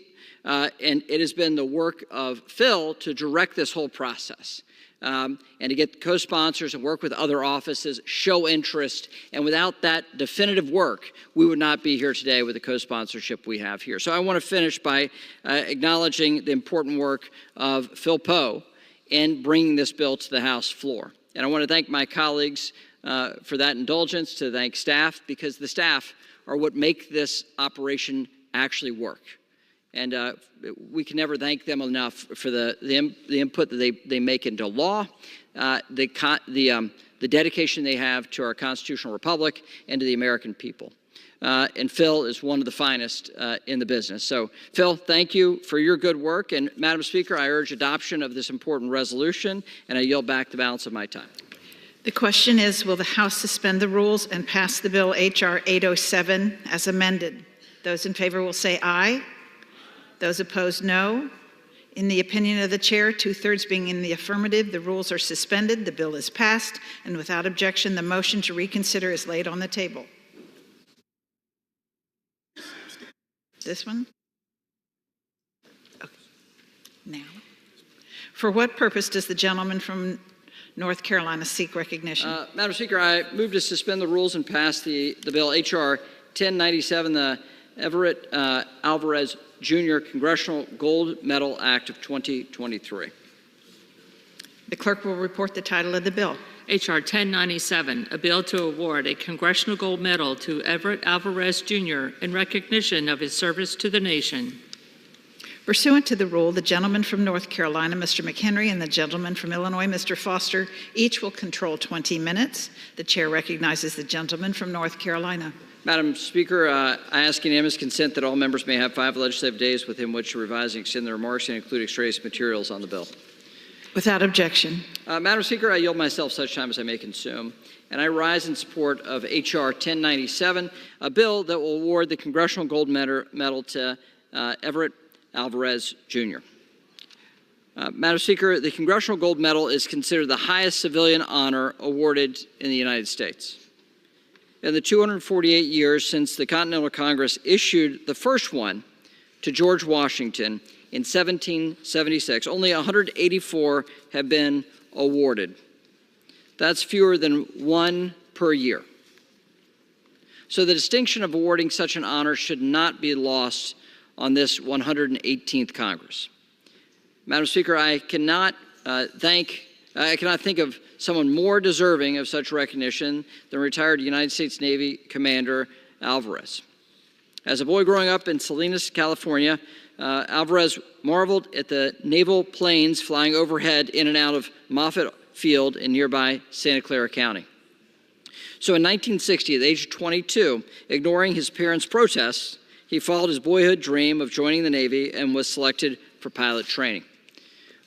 And it has been the work of Phil to direct this whole process. And to get co-sponsors and work with other offices, show interest. And without that definitive work, we would not be here today with the co-sponsorship we have here. So I want to finish by acknowledging the important work of Phil Poe in bringing this bill to the House floor. And I want to thank my colleagues for that indulgence, to thank staff, because the staff are what make this operation actually work. And we can never thank them enough for the input that they make into law, the dedication they have to our constitutional republic and to the American people. And Phil is one of the finest in the business. So, Phil, thank you for your good work. And, Madam Speaker, I urge adoption of this important resolution, and I yield back the balance of my time. The question is, will the House suspend the rules and pass the bill H.R. 807 as amended? Those in favor will say aye. Those opposed, no. In the opinion of the chair, 2/3 being in the affirmative, the rules are suspended, the bill is passed, and without objection, the motion to reconsider is laid on the table. This one? Okay. Now. For what purpose does the gentleman from North Carolina seek recognition? Madam Speaker, I move to suspend the rules and pass the bill H.R. 1097, the Everett Alvarez Jr. Congressional Gold Medal Act of 2023. The clerk will report the title of the bill. H.R. 1097, a bill to award a Congressional Gold Medal to Everett Alvarez Jr. in recognition of his service to the nation. Pursuant to the rule, the gentleman from North Carolina, Mr. McHenry, and the gentleman from Illinois, Mr. Foster, each will control 20 minutes. The chair recognizes the gentleman from North Carolina. Madam Speaker, I ask unanimous consent that all members may have 5 legislative days within which to revise and extend their remarks and include extraneous materials on the bill. Without objection. Madam Speaker, I yield myself such time as I may consume, and I rise in support of H.R. 1097, a bill that will award the Congressional Gold Medal to Everett Alvarez Jr. Madam Speaker, the Congressional Gold Medal is considered the highest civilian honor awarded in the United States. In the 248 years since the Continental Congress issued the first one to George Washington in 1776, only 184 have been awarded. That's fewer than one per year. So the distinction of awarding such an honor should not be lost on this 118th Congress. Madam Speaker, I cannot think of someone more deserving of such recognition than retired United States Navy Commander Alvarez. As a boy growing up in Salinas, California, Alvarez marveled at the naval planes flying overhead in and out of Moffett Field in nearby Santa Clara County. So in 1960, at the age of 22, ignoring his parents' protests, he followed his boyhood dream of joining the Navy and was selected for pilot training.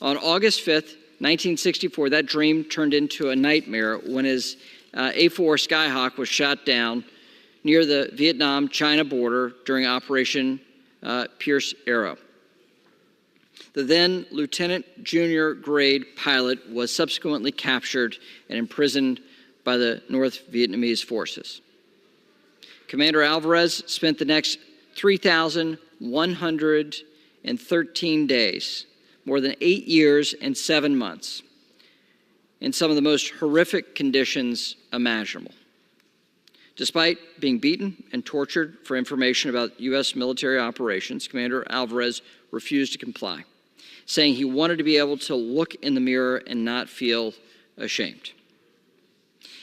On August 5th, 1964, that dream turned into a nightmare when his A-4 Skyhawk was shot down near the Vietnam-China border during Operation Pierce Arrow. The then Lieutenant Junior grade pilot was subsequently captured and imprisoned by the North Vietnamese forces. Commander Alvarez spent the next 3,113 days, more than 8 years and 7 months, in some of the most horrific conditions imaginable. Despite being beaten and tortured for information about U.S. military operations, Commander Alvarez refused to comply, saying he wanted to be able to look in the mirror and not feel ashamed.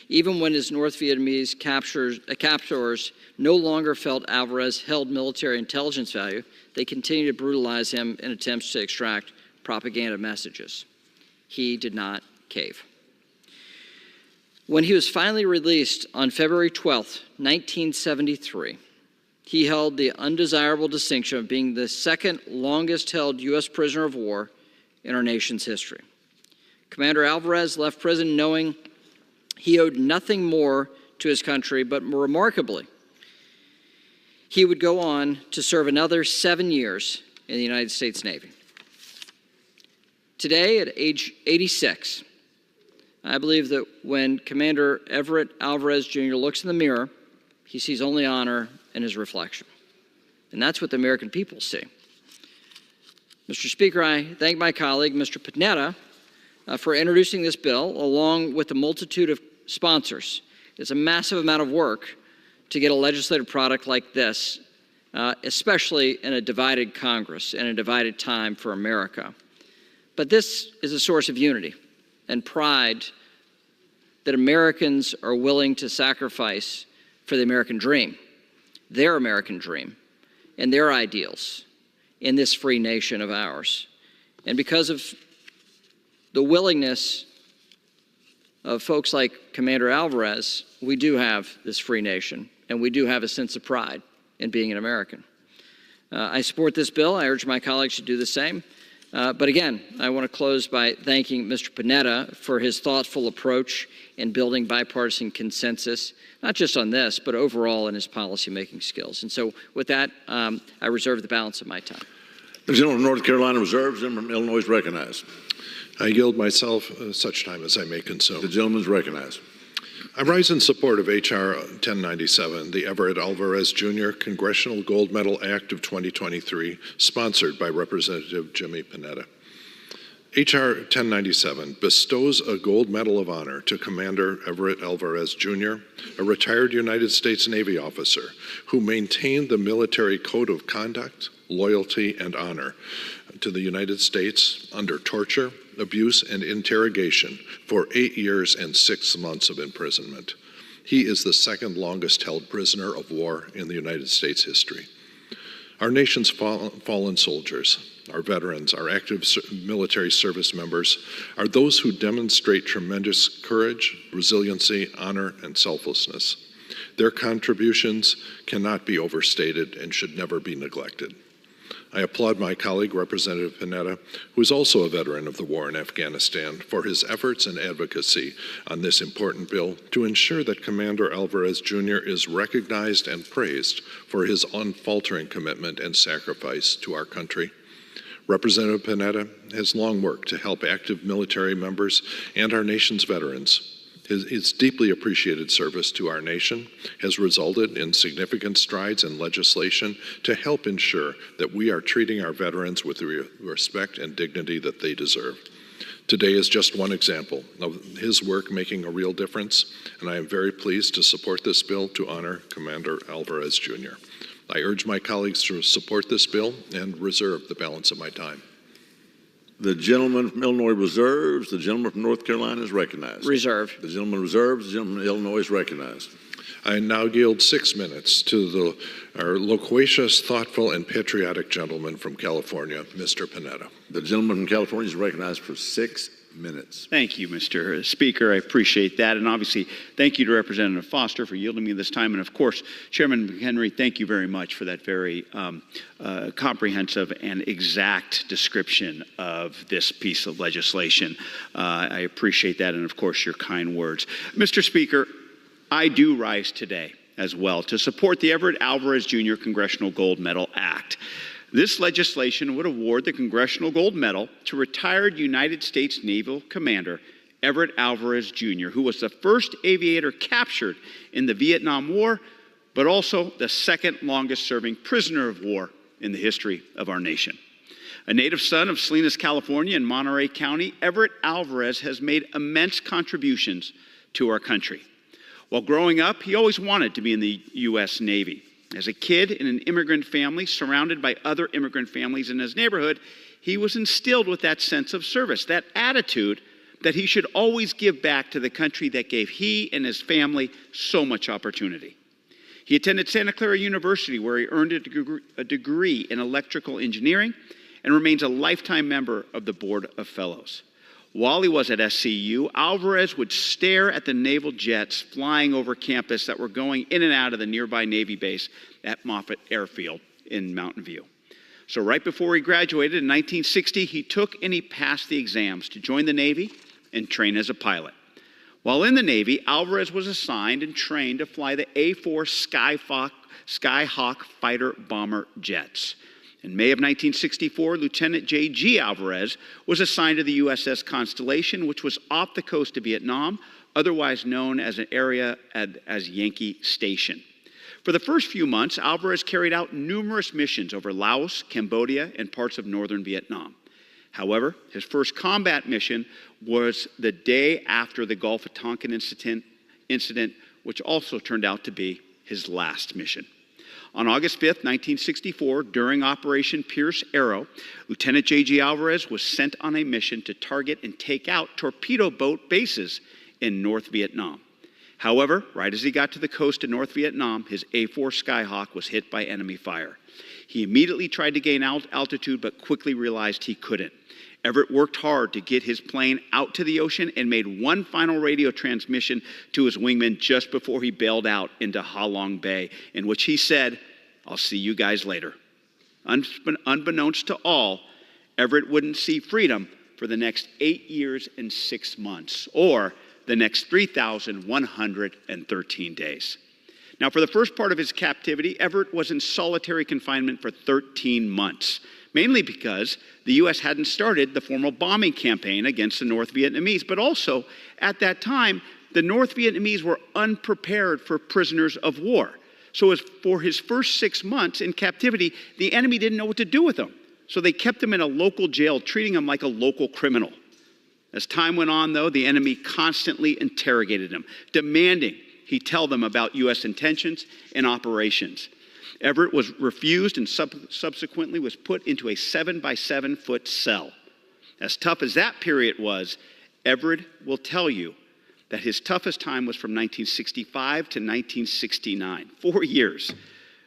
Even when his North Vietnamese captors no longer felt Alvarez held military intelligence value, they continued to brutalize him in attempts to extract propaganda messages. He did not cave. When he was finally released on February 12, 1973, he held the undesirable distinction of being the second longest held U.S. prisoner of war in our nation's history. Commander Alvarez left prison knowing he owed nothing more to his country, but remarkably, he would go on to serve another 7 years in the United States Navy. Today, at age 86, I believe that when Commander Everett Alvarez Jr. looks in the mirror, he sees only honor in his reflection. And that's what the American people see. Mr. Speaker, I thank my colleague, Mr. Panetta, for introducing this bill, along with a multitude of sponsors. It's a massive amount of work to get a legislative product like this, especially in a divided Congress and a divided time for America. But this is a source of unity and pride that Americans are willing to sacrifice for the American dream, their American dream, and their ideals in this free nation of ours. And because of the willingness of folks like Commander Alvarez, we do have this free nation, and we do have a sense of pride in being an American. I support this bill. I urge my colleagues to do the same. But again, I want to close by thanking Mr. Panetta for his thoughtful approach in building bipartisan consensus, not just on this, but overall in his policymaking skills. And so with that, I reserve the balance of my time. The gentleman from North Carolina reserves. The gentleman from Illinois is recognized. I yield myself such time as I may consume. The gentleman is recognized. I rise in support of H.R. 1097, the Everett Alvarez Jr. Congressional Gold Medal Act of 2023, sponsored by Representative Jimmy Panetta. H.R. 1097 bestows a Gold Medal of Honor to Commander Everett Alvarez Jr., a retired United States Navy officer who maintained the military code of conduct, loyalty, and honor to the United States under torture, abuse, and interrogation for 8 years and 6 months of imprisonment. He is the second longest held prisoner of war in the United States history. Our nation's fallen soldiers, our veterans, our active military service members, are those who demonstrate tremendous courage, resiliency, honor, and selflessness. Their contributions cannot be overstated and should never be neglected. I applaud my colleague, Representative Panetta, who is also a veteran of the war in Afghanistan, for his efforts and advocacy on this important bill to ensure that Commander Alvarez Jr. is recognized and praised for his unfaltering commitment and sacrifice to our country. Representative Panetta has long worked to help active military members and our nation's veterans. His deeply appreciated service to our nation has resulted in significant strides in legislation to help ensure that we are treating our veterans with the respect and dignity that they deserve. Today is just one example of his work making a real difference, and I am very pleased to support this bill to honor Commander Alvarez Jr. I urge my colleagues to support this bill and reserve the balance of my time. The gentleman from Illinois reserves. The gentleman from North Carolina is recognized. Reserve. The gentleman reserves. The gentleman from Illinois is recognized. I now yield 6 minutes to our loquacious, thoughtful, and patriotic gentleman from California, Mr. Panetta. The gentleman from California is recognized for 6 minutes. Thank you, Mr. Speaker. I appreciate that. And obviously, thank you to Representative Foster for yielding me this time. And of course, Chairman McHenry, thank you very much for that very comprehensive and exact description of this piece of legislation. I appreciate that, and of course, your kind words. Mr. Speaker, I do rise today as well to support the Everett Alvarez Jr. Congressional Gold Medal Act. This legislation would award the Congressional Gold Medal to retired United States Naval Commander Everett Alvarez Jr., who was the first aviator captured in the Vietnam War, but also the second longest serving prisoner of war in the history of our nation. A native son of Salinas, California and Monterey County, Everett Alvarez has made immense contributions to our country. While growing up, he always wanted to be in the U.S. Navy. As a kid in an immigrant family, surrounded by other immigrant families in his neighborhood, he was instilled with that sense of service, that attitude that he should always give back to the country that gave he and his family so much opportunity. He attended Santa Clara University, where he earned a degree in electrical engineering and remains a lifetime member of the Board of Fellows. While he was at SCU, Alvarez would stare at the naval jets flying over campus that were going in and out of the nearby Navy base at Moffett Airfield in Mountain View. So right before he graduated in 1960, he took and he passed the exams to join the Navy and train as a pilot. While in the Navy, Alvarez was assigned and trained to fly the A-4 Skyhawk fighter bomber jets. In May of 1964, Lieutenant J.G. Alvarez was assigned to the USS Constellation, which was off the coast of Vietnam, otherwise known as an area as Yankee Station. For the first few months, Alvarez carried out numerous missions over Laos, Cambodia, and parts of northern Vietnam. However, his first combat mission was the day after the Gulf of Tonkin incident, which also turned out to be his last mission. On August 5, 1964, during Operation Pierce Arrow, Lieutenant J.G. Alvarez was sent on a mission to target and take out torpedo boat bases in North Vietnam. However, right as he got to the coast of North Vietnam, his A-4 Skyhawk was hit by enemy fire. He immediately tried to gain altitude, but quickly realized he couldn't. Everett worked hard to get his plane out to the ocean and made one final radio transmission to his wingman just before he bailed out into Ha Long Bay, in which he said, "I'll see you guys later." Unbeknownst to all, Everett wouldn't see freedom for the next 8 years and 6 months, or the next 3,113 days. Now, for the first part of his captivity, Everett was in solitary confinement for 13 months, mainly because the U.S. hadn't started the formal bombing campaign against the North Vietnamese, but also, at that time, the North Vietnamese were unprepared for prisoners of war. So for his first 6 months in captivity, the enemy didn't know what to do with him. So they kept him in a local jail, treating him like a local criminal. As time went on, though, the enemy constantly interrogated him, demanding he tell them about U.S. intentions and operations. Everett was refused and subsequently was put into a 7-by-7-foot cell. As tough as that period was, Everett will tell you that his toughest time was from 1965 to 1969, 4 years,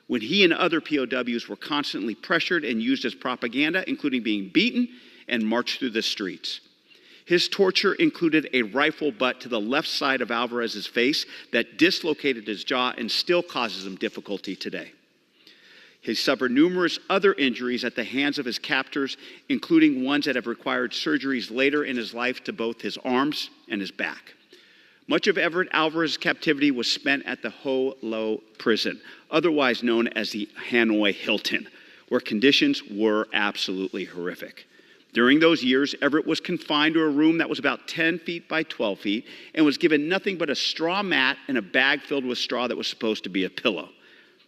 when he and other POWs were constantly pressured and used as propaganda, including being beaten and marched through the streets. His torture included a rifle butt to the left side of Alvarez's face that dislocated his jaw and still causes him difficulty today. He suffered numerous other injuries at the hands of his captors, including ones that have required surgeries later in his life to both his arms and his back. Much of Everett Alvarez's captivity was spent at the Ho Lo prison, otherwise known as the Hanoi Hilton, where conditions were absolutely horrific. During those years, Everett was confined to a room that was about 10 feet by 12 feet and was given nothing but a straw mat and a bag filled with straw that was supposed to be a pillow.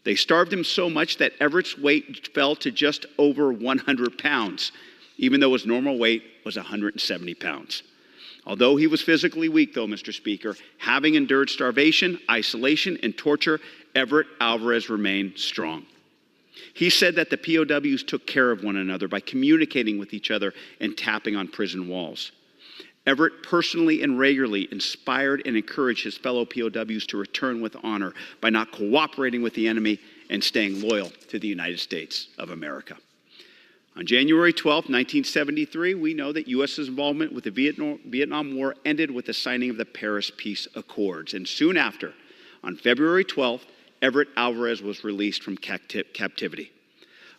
They starved him so much that Everett's weight fell to just over 100 pounds, even though his normal weight was 170 pounds. Although he was physically weak, though, Mr. Speaker, having endured starvation, isolation, and torture, Everett Alvarez remained strong. He said that the POWs took care of one another by communicating with each other and tapping on prison walls. Everett personally and regularly inspired and encouraged his fellow POWs to return with honor by not cooperating with the enemy and staying loyal to the United States of America. On January 12, 1973, we know that U.S.'s involvement with the Vietnam War ended with the signing of the Paris Peace Accords. And soon after, on February 12th, Everett Alvarez was released from captivity.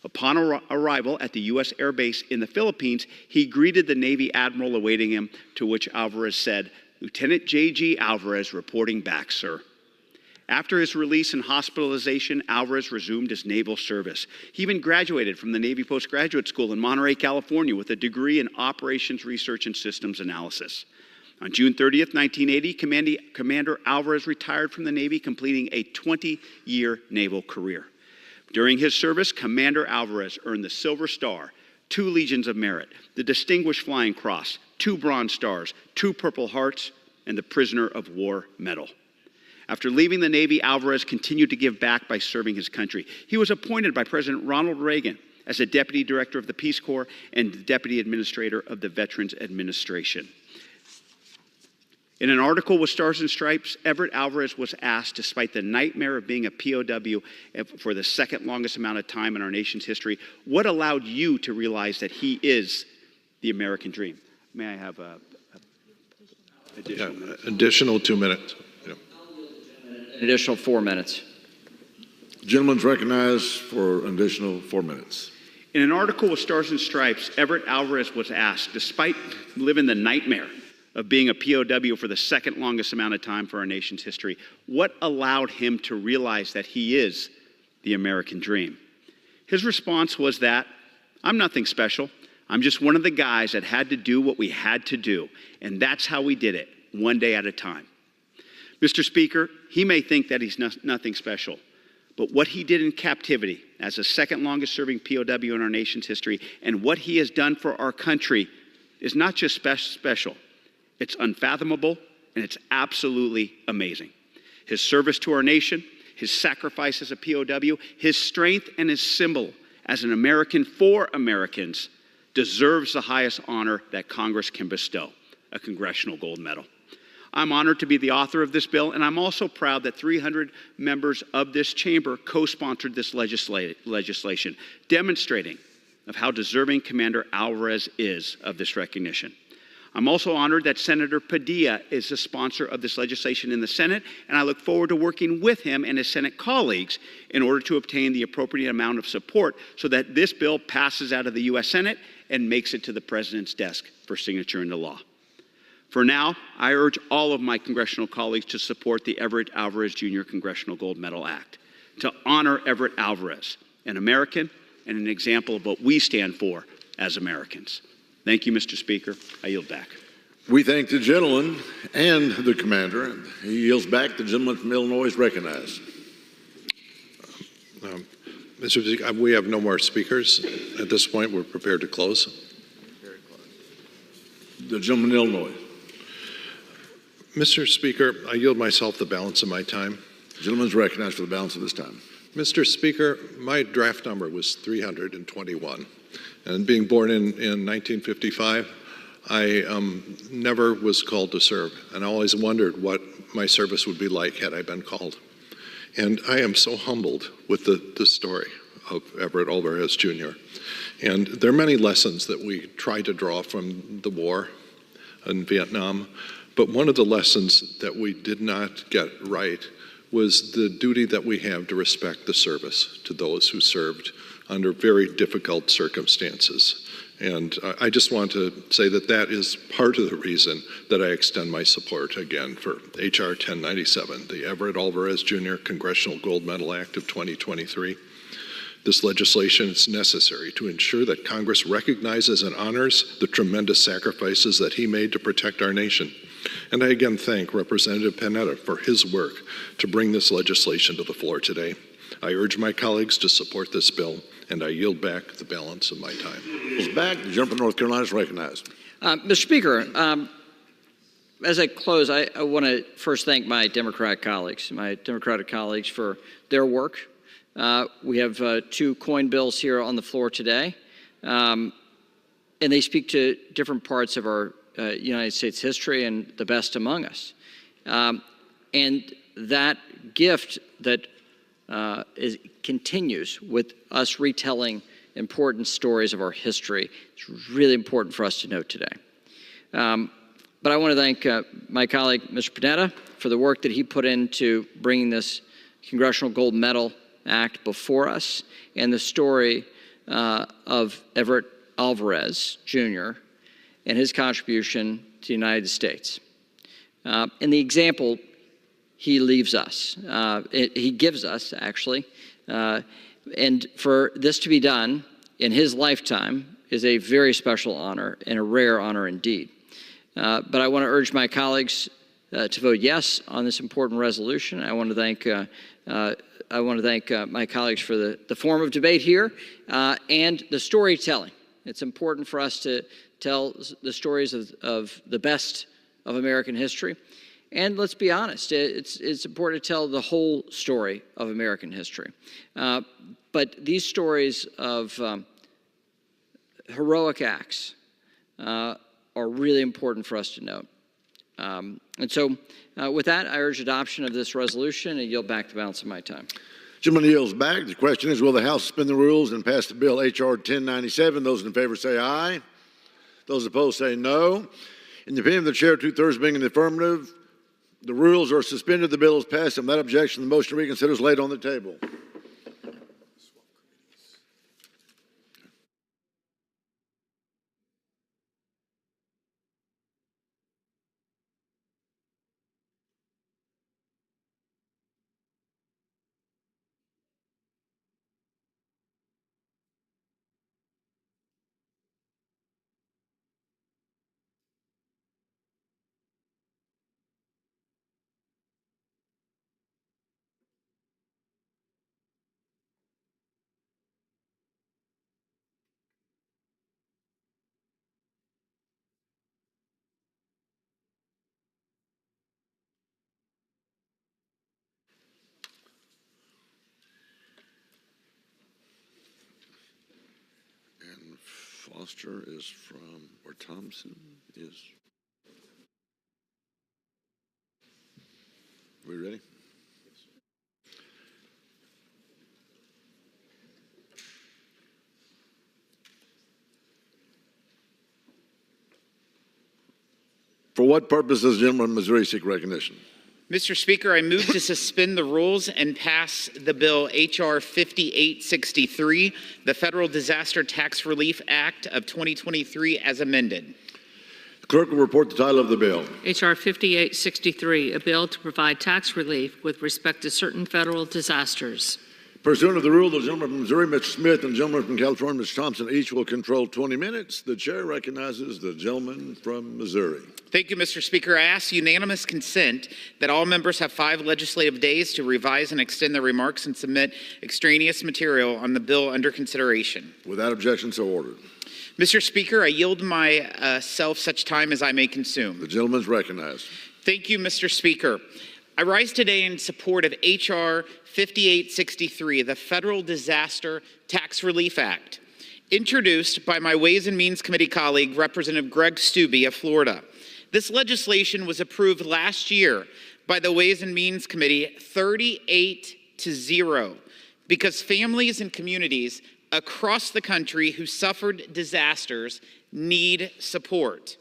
Upon arrival at the U.S. Air Base in the Philippines, he greeted the Navy admiral awaiting him, to which Alvarez said, "Lieutenant J.G. Alvarez reporting back, sir." After his release and hospitalization, Alvarez resumed his naval service. He even graduated from the Navy Postgraduate School in Monterey, California, with a degree in Operations Research and Systems Analysis. On June 30th, 1980, Commander Alvarez retired from the Navy, completing a 20-year naval career. During his service, Commander Alvarez earned the Silver Star, 2 Legions of Merit, the Distinguished Flying Cross, 2 Bronze Stars, 2 Purple Hearts, and the Prisoner of War Medal. After leaving the Navy, Alvarez continued to give back by serving his country. He was appointed by President Ronald Reagan as the Deputy Director of the Peace Corps and the Deputy Administrator of the Veterans Administration. In an article with Stars and Stripes, Everett Alvarez was asked, despite the nightmare of being a POW for the second longest amount of time in our nation's history, what allowed you to realize that he is the American dream? May I have additional 2 minutes. Yeah. An additional 4 minutes. Gentleman's recognized for an additional 4 minutes. In an article with Stars and Stripes, Everett Alvarez was asked, despite living the nightmare of being a POW for the second longest amount of time for our nation's history, what allowed him to realize that he is the American dream? His response was that, I'm nothing special. I'm just one of the guys that had to do what we had to do, and that's how we did it, one day at a time. Mr. Speaker, he may think that he's nothing special, but what he did in captivity as the second longest serving POW in our nation's history and what he has done for our country is not just special. It's unfathomable, and it's absolutely amazing. His service to our nation, his sacrifice as a POW, his strength and his symbol as an American for Americans deserves the highest honor that Congress can bestow, a Congressional Gold Medal. I'm honored to be the author of this bill, and I'm also proud that 300 members of this chamber co-sponsored this legislation, demonstrating of how deserving Commander Alvarez is of this recognition. I'm also honored that Senator Padilla is the sponsor of this legislation in the Senate, and I look forward to working with him and his Senate colleagues in order to obtain the appropriate amount of support so that this bill passes out of the U.S. Senate and makes it to the President's desk for signature into law. For now, I urge all of my congressional colleagues to support the Everett Alvarez Jr. Congressional Gold Medal Act, to honor Everett Alvarez, an American and an example of what we stand for as Americans. Thank you, Mr. Speaker. I yield back. We thank the gentleman and the commander. He yields back. The gentleman from Illinois is recognized. Mr. Speaker, we have no more speakers. At this point, we're prepared to close. The gentleman in Illinois. Mr. Speaker, I yield myself the balance of my time. The gentleman is recognized for the balance of his time. Mr. Speaker, my draft number was 321. And being born in 1955, I never was called to serve, and I always wondered what my service would be like had I been called. And I am so humbled with the story of Everett Alvarez Jr. And there are many lessons that we try to draw from the war in Vietnam, but one of the lessons that we did not get right was the duty that we have to respect the service to those who served under very difficult circumstances. And I just want to say that that is part of the reason that I extend my support again for H.R. 1097, the Everett Alvarez Jr. Congressional Gold Medal Act of 2023. This legislation is necessary to ensure that Congress recognizes and honors the tremendous sacrifices that he made to protect our nation. And I again thank Representative Panetta for his work to bring this legislation to the floor today. I urge my colleagues to support this bill, and I yield back the balance of my time. Back, the gentleman from North Carolina is recognized. Mr. Speaker, as I close, I want to first thank my Democratic colleagues for their work. We have 2 coin bills here on the floor today, and they speak to different parts of our United States history and the best among us. And that gift that continues with us retelling important stories of our history. It's really important for us to note today. But I want to thank my colleague, Mr. Panetta, for the work that he put into bringing this Congressional Gold Medal Act before us and the story of Everett Alvarez Jr. and his contribution to the United States. And the example he leaves us, he gives us, actually. And for this to be done in his lifetime is a very special honor and a rare honor indeed. But I want to urge my colleagues to vote yes on this important resolution. I want to thank my colleagues for the form of debate here and the storytelling. It's important for us to tell the stories of the best of American history. And let's be honest, it's important to tell the whole story of American history. But these stories of heroic acts are really important for us to note. With that, I urge adoption of this resolution and yield back the balance of my time. Gentleman yields back. The question is, will the House suspend the rules and pass the bill H.R. 1097? Those in favor say aye. Those opposed say no. In the opinion of the chair, 2/3 being in the affirmative, the rules are suspended. The bill is passed. And without objection, the motion to reconsider is laid on the table. Foster is from, or Thompson is. We ready? For what purpose does the gentleman from Missouri seek recognition? Mr. Speaker, I move to suspend the rules and pass the bill H.R. 5863, the Federal Disaster Tax Relief Act of 2023 as amended. The clerk will report the title of the bill. H.R. 5863, a bill to provide tax relief with respect to certain federal disasters. Pursuant to the rule, the gentleman from Missouri, Mr. Smith, and the gentleman from California, Mr. Thompson, each will control 20 minutes. The chair recognizes the gentleman from Missouri. Thank you, Mr. Speaker. I ask unanimous consent that all members have 5 legislative days to revise and extend their remarks and submit extraneous material on the bill under consideration. Without objection, so ordered. Mr. Speaker, I yield myself such time as I may consume. The gentleman is recognized. Thank you, Mr. Speaker. I rise today in support of H.R. 5863, the Federal Disaster Tax Relief Act, introduced by my Ways and Means Committee colleague, Representative Greg Steube of Florida. This legislation was approved last year by the Ways and Means Committee 38-0 because families and communities across the country who suffered disasters need support.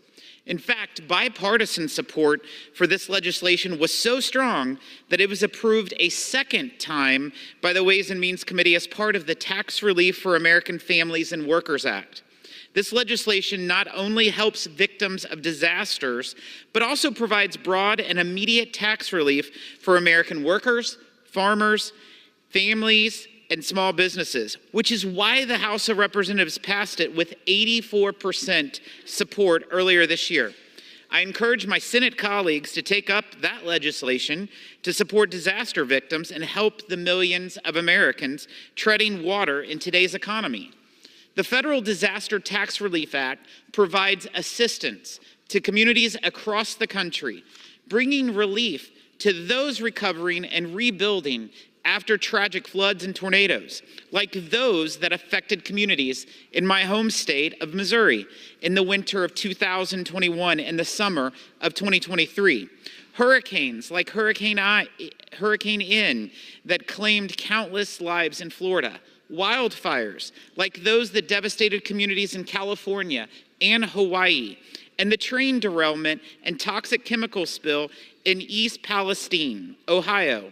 In fact, bipartisan support for this legislation was so strong that it was approved a second time by the Ways and Means Committee as part of the Tax Relief for American Families and Workers Act. This legislation not only helps victims of disasters, but also provides broad and immediate tax relief for American workers, farmers, families, and small businesses, which is why the House of Representatives passed it with 84% support earlier this year. I encourage my Senate colleagues to take up that legislation to support disaster victims and help the millions of Americans treading water in today's economy. The Federal Disaster Tax Relief Act provides assistance to communities across the country, bringing relief to those recovering and rebuilding after tragic floods and tornadoes, like those that affected communities in my home state of Missouri in the winter of 2021 and the summer of 2023. Hurricanes like Hurricane Ian that claimed countless lives in Florida. Wildfires like those that devastated communities in California and Hawaii. And the train derailment and toxic chemical spill in East Palestine, Ohio.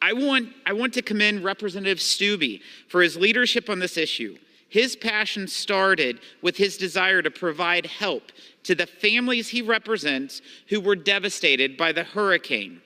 I want to commend Representative Steube for his leadership on this issue. His passion started with his desire to provide help to the families he represents who were devastated by the hurricane.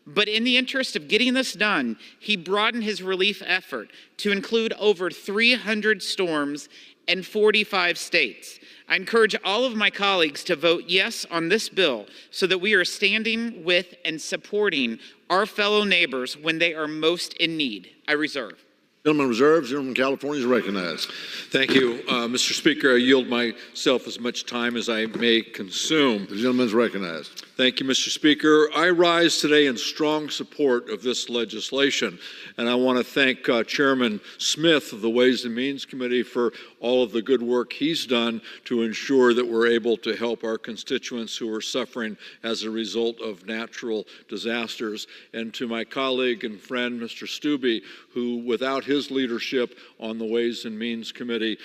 But in the interest of getting this done, he broadened his relief effort to include over 300 storms in 45 states. I encourage all of my colleagues to vote yes on this bill so that we are standing with and supporting our fellow neighbors when they are most in need. I reserve. Gentleman reserves. Gentleman from California is recognized. Thank you, Mr. Speaker. I yield myself as much time as I may consume. The gentleman is recognized. Thank you, Mr. Speaker. I rise today in strong support of this legislation, and I want to thank Chairman Smith of the Ways and Means Committee for all of the good work he's done to ensure that we're able to help our constituents who are suffering as a result of natural disasters, and to my colleague and friend, Mr. Stubbe, who, without his leadership on the Ways and Means Committee,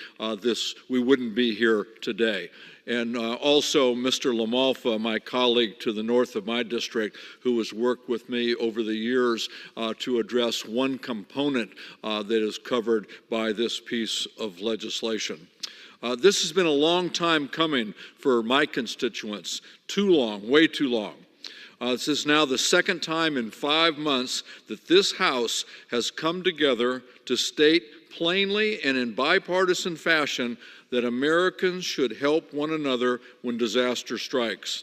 we wouldn't be here today. And also Mr. LaMalfa, my colleague to the north of my district, who has worked with me over the years to address one component that is covered by this piece of legislation. This has been a long time coming for my constituents, too long, way too long. This is now the second time in 5 months that this House has come together to state plainly and in bipartisan fashion that Americans should help one another when disaster strikes.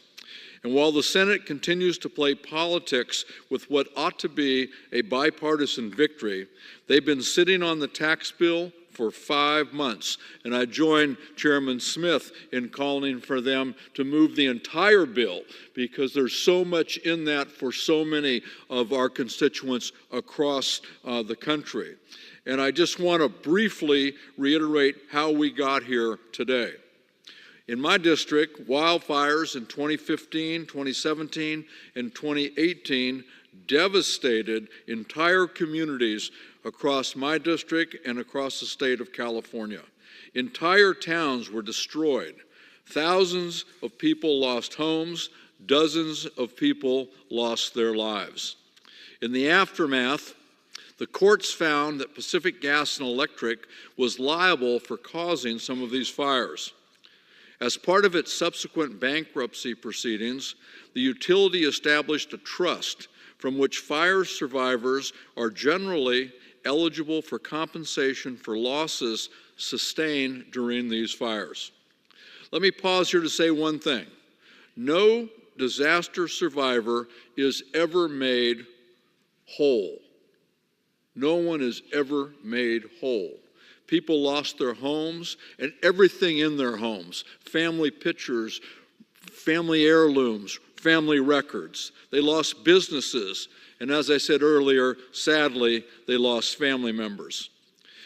And while the Senate continues to play politics with what ought to be a bipartisan victory, they've been sitting on the tax bill for 5 months. And I join Chairman Smith in calling for them to move the entire bill, because there's so much in that for so many of our constituents across the country. And I just want to briefly reiterate how we got here today. In my district, wildfires in 2015, 2017, and 2018 devastated entire communities across my district and across the state of California. Entire towns were destroyed. Thousands of people lost homes. Dozens of people lost their lives. In the aftermath, the courts found that Pacific Gas and Electric was liable for causing some of these fires. As part of its subsequent bankruptcy proceedings, the utility established a trust from which fire survivors are generally eligible for compensation for losses sustained during these fires. Let me pause here to say one thing. No disaster survivor is ever made whole. No one is ever made whole. People lost their homes and everything in their homes, family pictures, family heirlooms, family records. They lost businesses, and as I said earlier, sadly, they lost family members.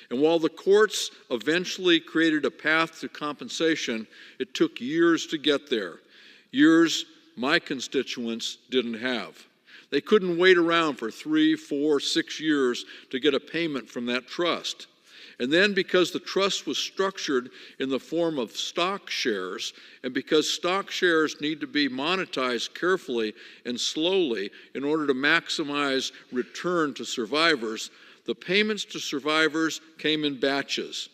And while the courts eventually created a path to compensation, it took years to get there. Years my constituents didn't have. They couldn't wait around for 3, 4, 6 years to get a payment from that trust. And then, because the trust was structured in the form of stock shares, and because stock shares need to be monetized carefully and slowly in order to maximize return to survivors, the payments to survivors came in batches.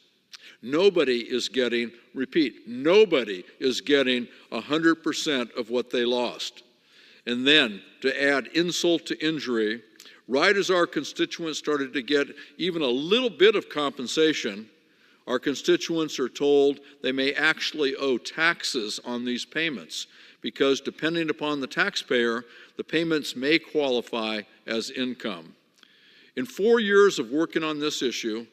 Nobody is getting, nobody is getting 100% of what they lost. And then, to add insult to injury, right as our constituents started to get even a little bit of compensation, our constituents are told they may actually owe taxes on these payments, because depending upon the taxpayer, the payments may qualify as income. In 4 years of working on this issue,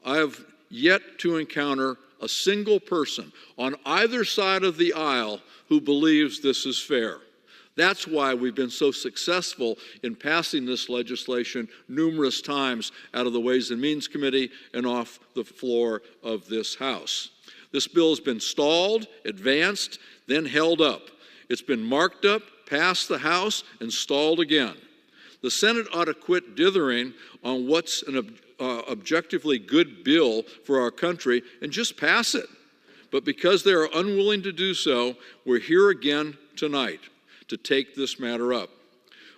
I have yet to encounter a single person on either side of the aisle who believes this is fair. That's why we've been so successful in passing this legislation numerous times out of the Ways and Means Committee and off the floor of this House. This bill has been stalled, advanced, then held up. It's been marked up, passed the House, and stalled again. The Senate ought to quit dithering on what's an objectively good bill for our country and just pass it. But because they are unwilling to do so, we're here again tonight to take this matter up.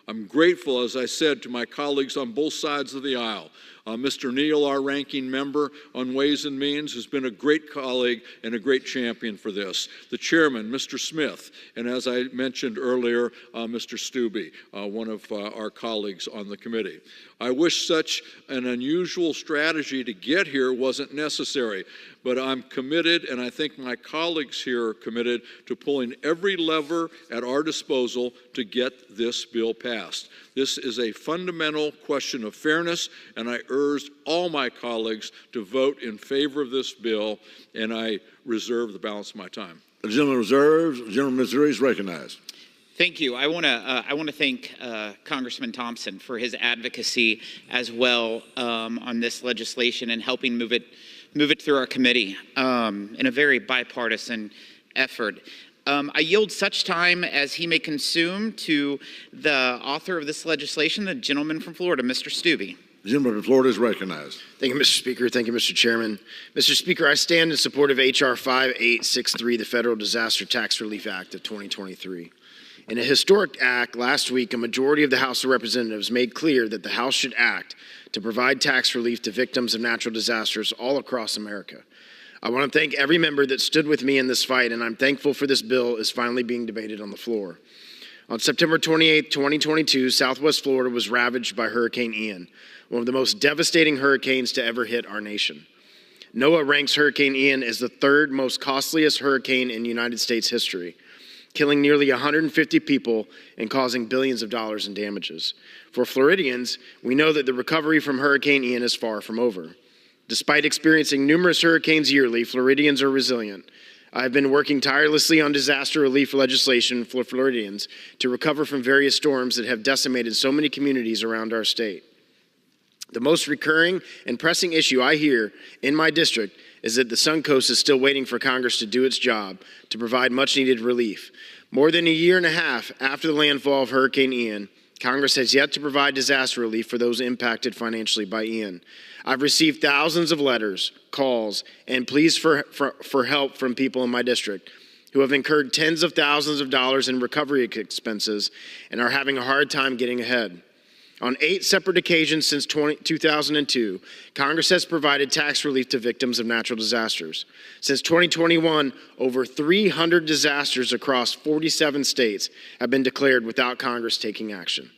I'm grateful, as I said, to my colleagues on both sides of the aisle. Mr. Neal, our ranking member on Ways and Means, has been a great colleague and a great champion for this. The chairman, Mr. Smith, and as I mentioned earlier, Mr. Stubbe, one of our colleagues on the committee. I wish such an unusual strategy to get here wasn't necessary, but I'm committed, and I think my colleagues here are committed, to pulling every lever at our disposal to get this bill passed. This is a fundamental question of fairness, and I urged all my colleagues to vote in favor of this bill, and I reserve the balance of my time. The gentleman reserves. The gentleman from Missouri is recognized. Thank you. I want to thank Congressman Thompson for his advocacy as well on this legislation and helping move it through our committee in a very bipartisan effort. I yield such time as he may consume to the author of this legislation, the gentleman from Florida, Mr. Stubbe. The gentleman from Florida is recognized. Thank you, Mr. Speaker. Thank you, Mr. Chairman. Mr. Speaker, I stand in support of H.R. 5863, the Federal Disaster Tax Relief Act of 2023. In a historic act last week, a majority of the House of Representatives made clear that the House should act to provide tax relief to victims of natural disasters all across America. I want to thank every member that stood with me in this fight, and I'm thankful for this bill is finally being debated on the floor. On September 28, 2022, Southwest Florida was ravaged by Hurricane Ian, one of the most devastating hurricanes to ever hit our nation. NOAA ranks Hurricane Ian as the third most costliest hurricane in United States history, killing nearly 150 people and causing billions of dollars in damages. For Floridians, we know that the recovery from Hurricane Ian is far from over. Despite experiencing numerous hurricanes yearly, Floridians are resilient. I've been working tirelessly on disaster relief legislation for Floridians to recover from various storms that have decimated so many communities around our state. The most recurring and pressing issue I hear in my district is that the Suncoast is still waiting for Congress to do its job to provide much-needed relief. More than a year and a half after the landfall of Hurricane Ian, Congress has yet to provide disaster relief for those impacted financially by Ian. I've received thousands of letters, calls, and pleas for help from people in my district who have incurred tens of thousands of dollars in recovery expenses and are having a hard time getting ahead. On 8 separate occasions since 2002, Congress has provided tax relief to victims of natural disasters. Since 2021, over 300 disasters across 47 states have been declared without Congress taking action.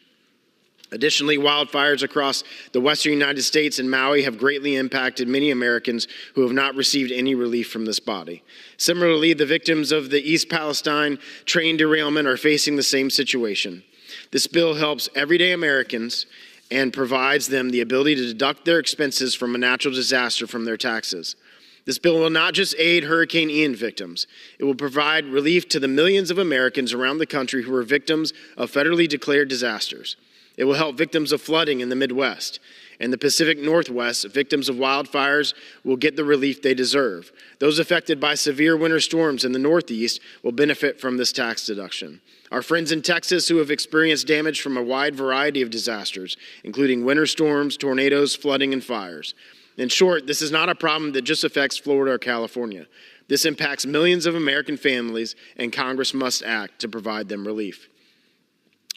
Additionally, wildfires across the western United States and Maui have greatly impacted many Americans who have not received any relief from this body. Similarly, the victims of the East Palestine train derailment are facing the same situation. This bill helps everyday Americans and provides them the ability to deduct their expenses from a natural disaster from their taxes. This bill will not just aid Hurricane Ian victims. It will provide relief to the millions of Americans around the country who are victims of federally declared disasters. It will help victims of flooding in the Midwest. In the Pacific Northwest, victims of wildfires will get the relief they deserve. Those affected by severe winter storms in the Northeast will benefit from this tax deduction. Our friends in Texas who have experienced damage from a wide variety of disasters, including winter storms, tornadoes, flooding, and fires. In short, this is not a problem that just affects Florida or California. This impacts millions of American families, and Congress must act to provide them relief.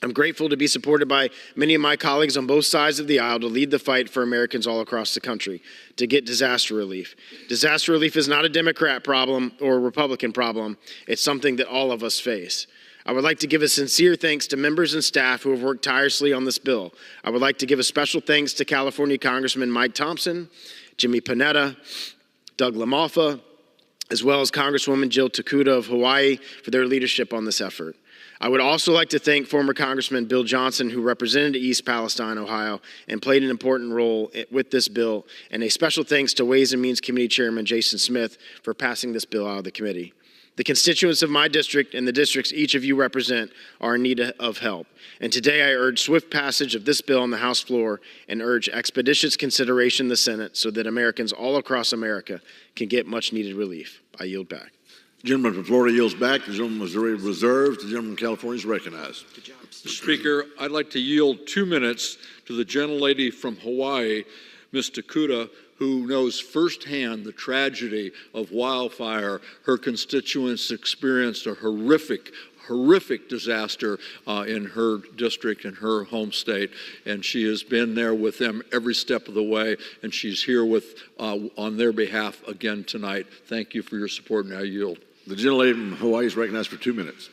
I'm grateful to be supported by many of my colleagues on both sides of the aisle to lead the fight for Americans all across the country to get disaster relief. Disaster relief is not a Democrat problem or a Republican problem. It's something that all of us face. I would like to give a sincere thanks to members and staff who have worked tirelessly on this bill. I would like to give a special thanks to California Congressman Mike Thompson, Jimmy Panetta, Doug LaMalfa, as well as Congresswoman Jill Takuda of Hawaii for their leadership on this effort. I would also like to thank former Congressman Bill Johnson, who represented East Palestine, Ohio, and played an important role with this bill, and a special thanks to Ways and Means Committee Chairman Jason Smith for passing this bill out of the committee. The constituents of my district and the districts each of you represent are in need of help. And today I urge swift passage of this bill on the House floor and urge expeditious consideration in the Senate so that Americans all across America can get much needed relief. I yield back. The gentleman from Florida yields back. The gentleman from Missouri reserves. The gentleman from California is recognized. Good job. Mr. Speaker, I'd like to yield 2 minutes to the gentlelady from Hawaii, Ms. Takuda, who knows firsthand the tragedy of wildfire. Her constituents experienced a horrific disaster in her district, in her home state, and she has been there with them every step of the way, and she's here on their behalf again tonight. Thank you for your support, and I yield. The gentlelady from Hawaii is recognized for 2 minutes.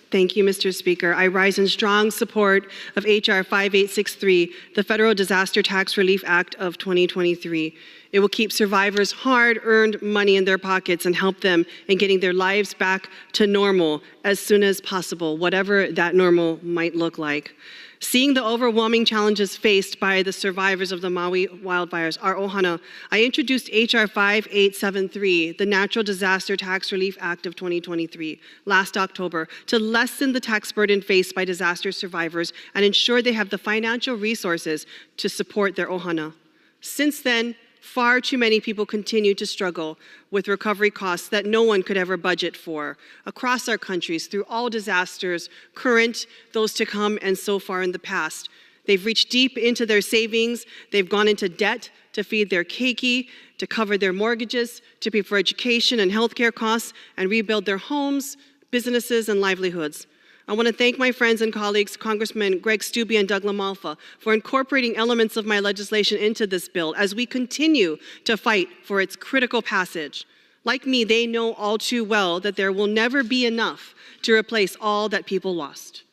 Thank you, Mr. Speaker. I rise in strong support of H.R. 5863, the Federal Disaster Tax Relief Act of 2023. It will keep survivors hard-earned money in their pockets and help them in getting their lives back to normal as soon as possible, whatever that normal might look like. Seeing the overwhelming challenges faced by the survivors of the Maui wildfires, our ohana, I introduced H.R. 5873, the Natural Disaster Tax Relief Act of 2023, last October, to lessen the tax burden faced by disaster survivors and ensure they have the financial resources to support their ohana. Since then, far too many people continue to struggle with recovery costs that no one could ever budget for across our countries through all disasters, current, those to come, and so far in the past. They've reached deep into their savings. They've gone into debt to feed their keiki, to cover their mortgages, to pay for education and healthcare costs, and rebuild their homes, businesses, and livelihoods. I want to thank my friends and colleagues, Congressman Greg Steube and Doug LaMalfa, for incorporating elements of my legislation into this bill as we continue to fight for its critical passage. Like me, they know all too well that there will never be enough to replace all that people lost.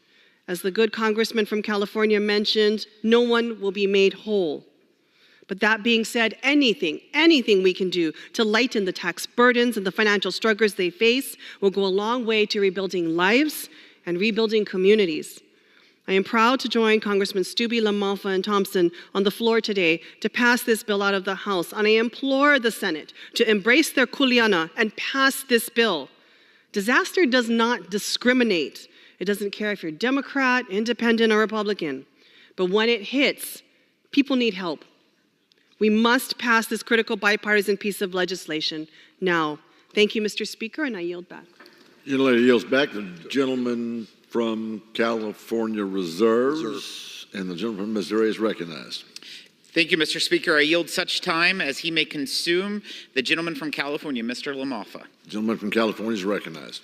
As the good congressman from California mentioned, no one will be made whole. But that being said, anything we can do to lighten the tax burdens and the financial struggles they face will go a long way to rebuilding lives and rebuilding communities. I am proud to join Congressman Steube, LaMalfa, and Thompson on the floor today to pass this bill out of the House, and I implore the Senate to embrace their kuleana and pass this bill. Disaster does not discriminate. It doesn't care if you're Democrat, Independent, or Republican. But when it hits, people need help. We must pass this critical bipartisan piece of legislation now. Thank you, Mr. Speaker, and I yield back. The lady yields back. The gentleman from California reserves, and the gentleman from Missouri is recognized. Thank you, Mr. Speaker. I yield such time as he may consume. The gentleman from California, Mr. LaMalfa. The gentleman from California is recognized.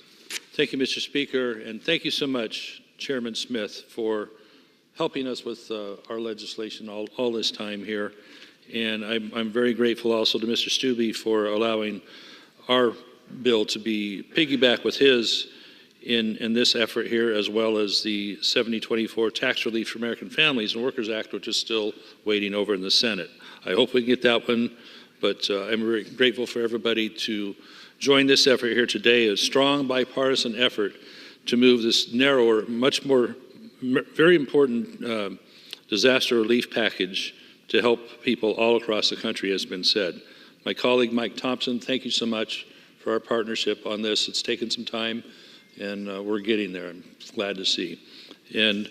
Thank you, Mr. Speaker, and thank you so much, Chairman Smith, for helping us with our legislation all this time here. And I'm very grateful also to Mr. Steube for allowing our bill to be piggyback with his in this effort here, as well as the 7024 Tax Relief for American Families and Workers Act, which is still waiting over in the Senate. I hope we can get that one, but I'm very grateful for everybody to join this effort here today, a strong bipartisan effort to move this narrower, much more, very important disaster relief package to help people all across the country, has been said. My colleague Mike Thompson, thank you so much for our partnership on this. It's taken some time, and we're getting there. I'm glad to see. And,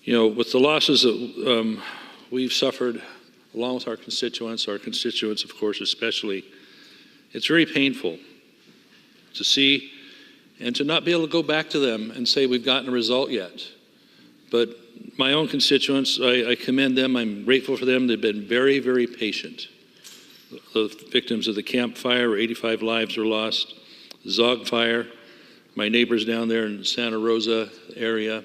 you know, with the losses that we've suffered, along with our constituents, of course, especially, it's very painful to see and to not be able to go back to them and say we've gotten a result yet. But my own constituents, I commend them. I'm grateful for them. They've been very, very patient. The victims of the Camp Fire, where 85 lives were lost, the Zog Fire, my neighbors down there in Santa Rosa area,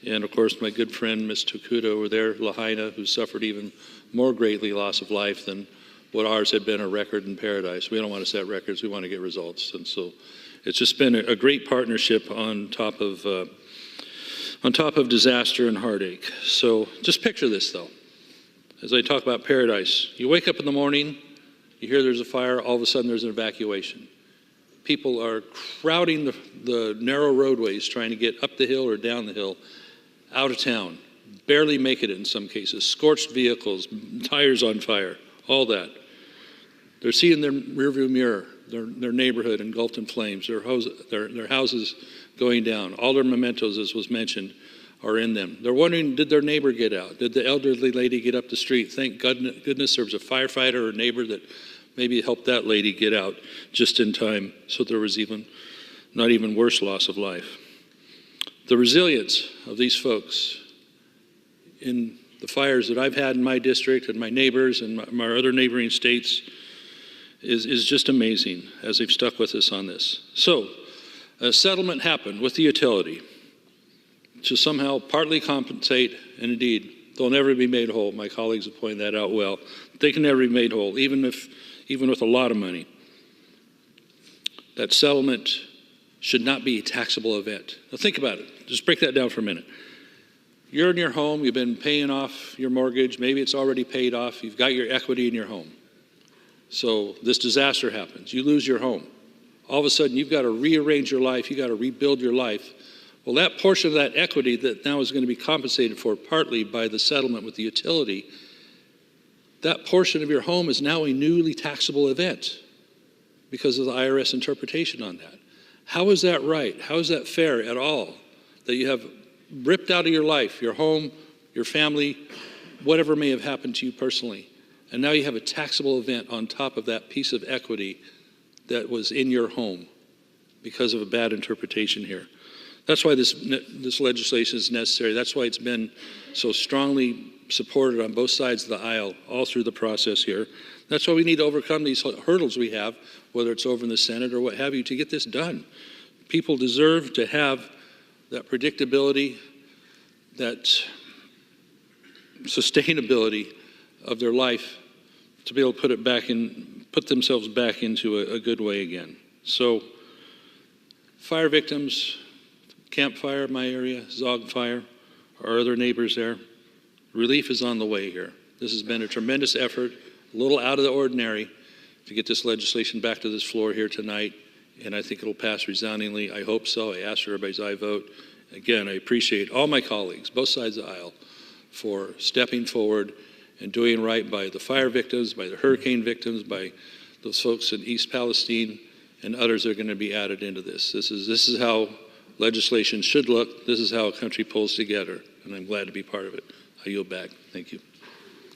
and of course my good friend Ms. Tokuda over there, Lahaina, who suffered even more greatly loss of life than what ours had been, a record in paradise. We don't want to set records, we want to get results. And so it's just been a great partnership on top of disaster and heartache. So just picture this though. As I talk about paradise, you wake up in the morning, you hear there's a fire, all of a sudden there's an evacuation. People are crowding the narrow roadways trying to get up the hill or down the hill, out of town, barely make it in some cases, scorched vehicles, tires on fire, all that. They're seeing their rearview mirror, their neighborhood engulfed in flames, their houses going down. All their mementos, as was mentioned, are in them. They're wondering, did their neighbor get out? Did the elderly lady get up the street? Thank goodness there was a firefighter or a neighbor that maybe helped that lady get out just in time, so there was not even worse loss of life. The resilience of these folks in the fires that I've had in my district and my neighbors and my other neighboring states is just amazing as they've stuck with us on this. So a settlement happened with the utility to somehow partly compensate, and indeed, they'll never be made whole. My colleagues have pointed that out well. They can never be made whole, even with a lot of money. That settlement should not be a taxable event. Now think about it. Just break that down for a minute. You're in your home, you've been paying off your mortgage, maybe it's already paid off, you've got your equity in your home. So this disaster happens, you lose your home. All of a sudden you've got to rearrange your life, you've got to rebuild your life Well, that portion of that equity that now is going to be compensated for partly by the settlement with the utility, that portion of your home is now a newly taxable event because of the IRS interpretation on that. How is that right? How is that fair at all? That you have ripped out of your life, your home, your family, whatever may have happened to you personally, and now you have a taxable event on top of that piece of equity that was in your home because of a bad interpretation here. That's why this legislation is necessary. That's why it's been so strongly supported on both sides of the aisle all through the process here. That's why we need to overcome these hurdles we have, whether it's over in the Senate or what have you, to get this done. People deserve to have that predictability, that sustainability of their life to be able to put themselves back into a good way again. So, fire victims, Camp Fire in my area, Zog Fire, our other neighbors there, relief is on the way here. This has been a tremendous effort, a little out of the ordinary, to get this legislation back to this floor here tonight, and I think it'll pass resoundingly. I hope so. I ask for everybody's aye vote. Again, I appreciate all my colleagues, both sides of the aisle, for stepping forward and doing right by the fire victims, by the hurricane victims, by those folks in East Palestine, and others that are going to be added into this. This is how legislation should look. This is how a country pulls together, and I'm glad to be part of it. I yield back. Thank you.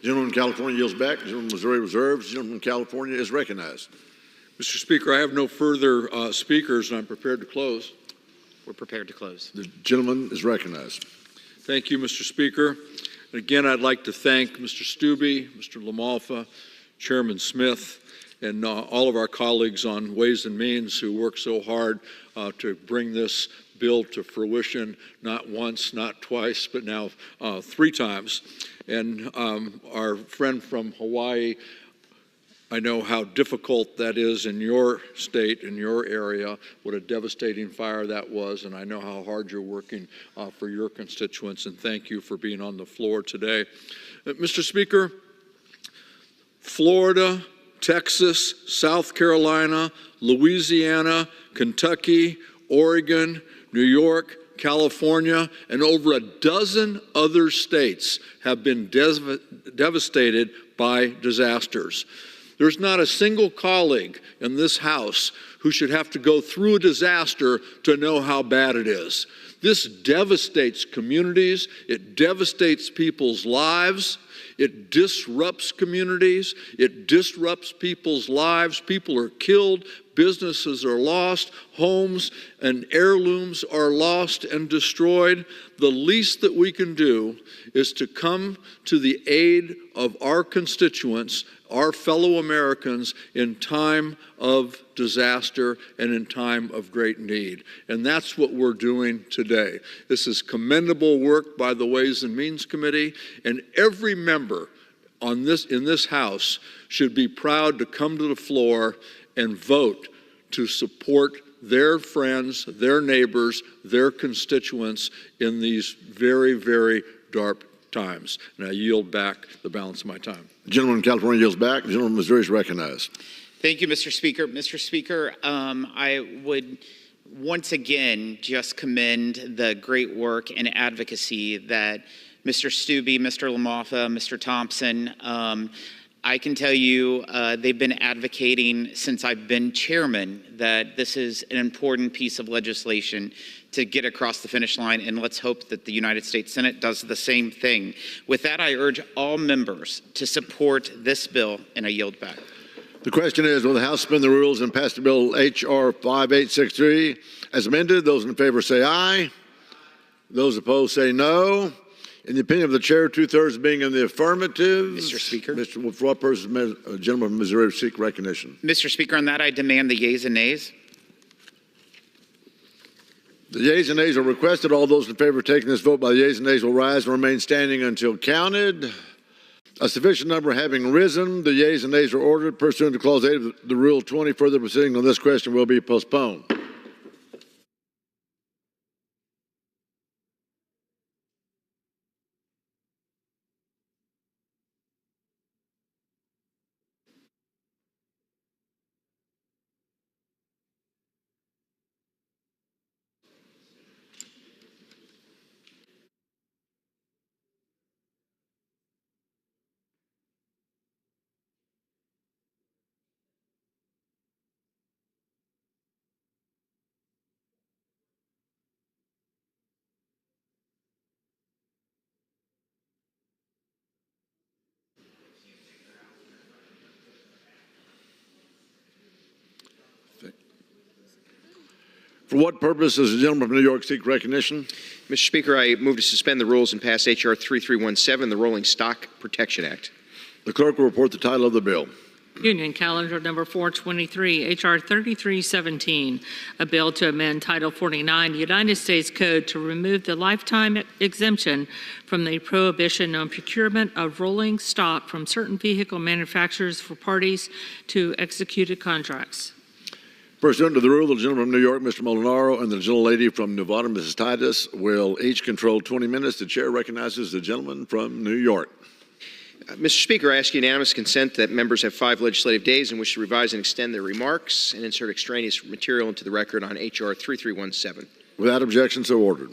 Gentleman from California yields back. Gentleman from Missouri reserves. Gentleman from California is recognized. Mr. Speaker, I have no further speakers, and I'm prepared to close. We're prepared to close. The gentleman is recognized. Thank you, Mr. Speaker. And again, I'd like to thank Mr. Stubbe, Mr. LaMalfa, Chairman Smith, and all of our colleagues on Ways and Means who worked so hard to bring this bill to fruition, not once, not twice, but now 3 times. And our friend from Hawaii, I know how difficult that is in your state, in your area, what a devastating fire that was, and I know how hard you're working for your constituents, and thank you for being on the floor today. Mr. Speaker, Florida, Texas, South Carolina, Louisiana, Kentucky, Oregon, New York, California, and over a dozen other states have been devastated by disasters. There's not a single colleague in this House who should have to go through a disaster to know how bad it is. This devastates communities. It devastates people's lives. It disrupts communities. It disrupts people's lives. People are killed. Businesses are lost. Homes and heirlooms are lost and destroyed. The least that we can do is to come to the aid of our constituents, our fellow Americans, in time of disaster and in time of great need. And that's what we're doing today. This is commendable work by the Ways and Means Committee, and every member in this House should be proud to come to the floor and vote to support their friends, their neighbors, their constituents in these very, very dark times. And I yield back the balance of my time. The gentleman from California yields back. The gentleman from Missouri is recognized. Thank you, Mr. Speaker. Mr. Speaker, I would once again just commend the great work and advocacy that Mr. Stubbe, Mr. LaMalfa, Mr. Thompson, I can tell you they've been advocating since I've been chairman that this is an important piece of legislation to get across the finish line, and let's hope that the United States Senate does the same thing. With that, I urge all members to support this bill, and I yield back. The question is, will the House suspend the rules and pass the bill H.R. 5863 as amended? Those in favor say aye. Those opposed say no. In the opinion of the chair, 2/3 being in the affirmative. Mr. Speaker. For what purpose, gentleman from Missouri seek recognition? Mr. Speaker, on that, I demand the yeas and nays. The yeas and nays are requested. All those in favor of taking this vote by the yeas and nays will rise and remain standing until counted. A sufficient number having risen, the yeas and nays are ordered. Pursuant to Clause 8 of the Rule 20, further proceeding on this question will be postponed. For what purpose does the gentleman from New York seek recognition? Mr. Speaker, I move to suspend the rules and pass H.R. 3317, the Rolling Stock Protection Act. The clerk will report the title of the bill. Union Calendar Number 423, H.R. 3317, a bill to amend Title 49 United States Code to remove the lifetime exemption from the prohibition on procurement of rolling stock from certain vehicle manufacturers for parties to executed contracts. Pursuant to the rule, the gentleman from New York, Mr. Molinaro, and the gentlelady from Nevada, Mrs. Titus, will each control 20 minutes. The chair recognizes the gentleman from New York. Mr. Speaker, I ask unanimous consent that members have 5 legislative days in which to revise and extend their remarks and insert extraneous material into the record on H.R. 3317. Without objection, so ordered.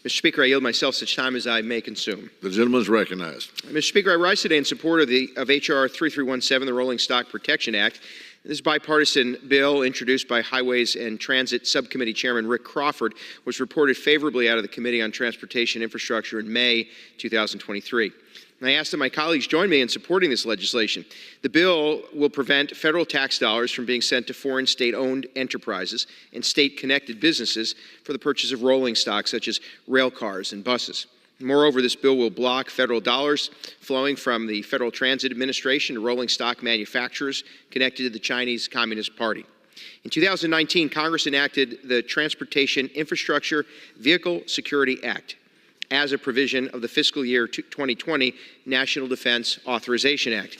Mr. Speaker, I yield myself such time as I may consume. The gentleman is recognized. Mr. Speaker, I rise today in support of H.R. 3317, the Rolling Stock Protection Act. This bipartisan bill, introduced by Highways and Transit Subcommittee Chairman Rick Crawford, was reported favorably out of the Committee on Transportation Infrastructure in May 2023. And I ask that my colleagues join me in supporting this legislation. The bill will prevent federal tax dollars from being sent to foreign state-owned enterprises and state-connected businesses for the purchase of rolling stock, such as rail cars and buses. Moreover, this bill will block federal dollars flowing from the Federal Transit Administration to rolling stock manufacturers connected to the Chinese Communist Party. In 2019, Congress enacted the Transportation Infrastructure Vehicle Security Act as a provision of the fiscal year 2020 National Defense Authorization Act.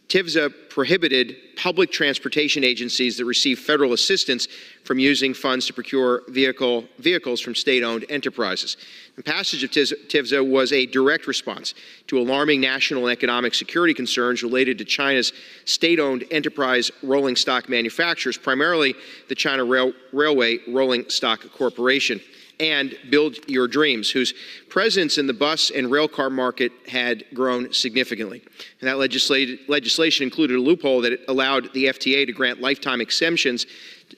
TIVSA prohibited public transportation agencies that receive federal assistance from using funds to procure vehicles from state-owned enterprises. The passage of TIVSA was a direct response to alarming national and economic security concerns related to China's state-owned enterprise rolling stock manufacturers, primarily the China Railway Rolling Stock Corporation, and Build Your Dreams, whose presence in the bus and rail car market had grown significantly. And that legislation included a loophole that allowed the FTA to grant lifetime exemptions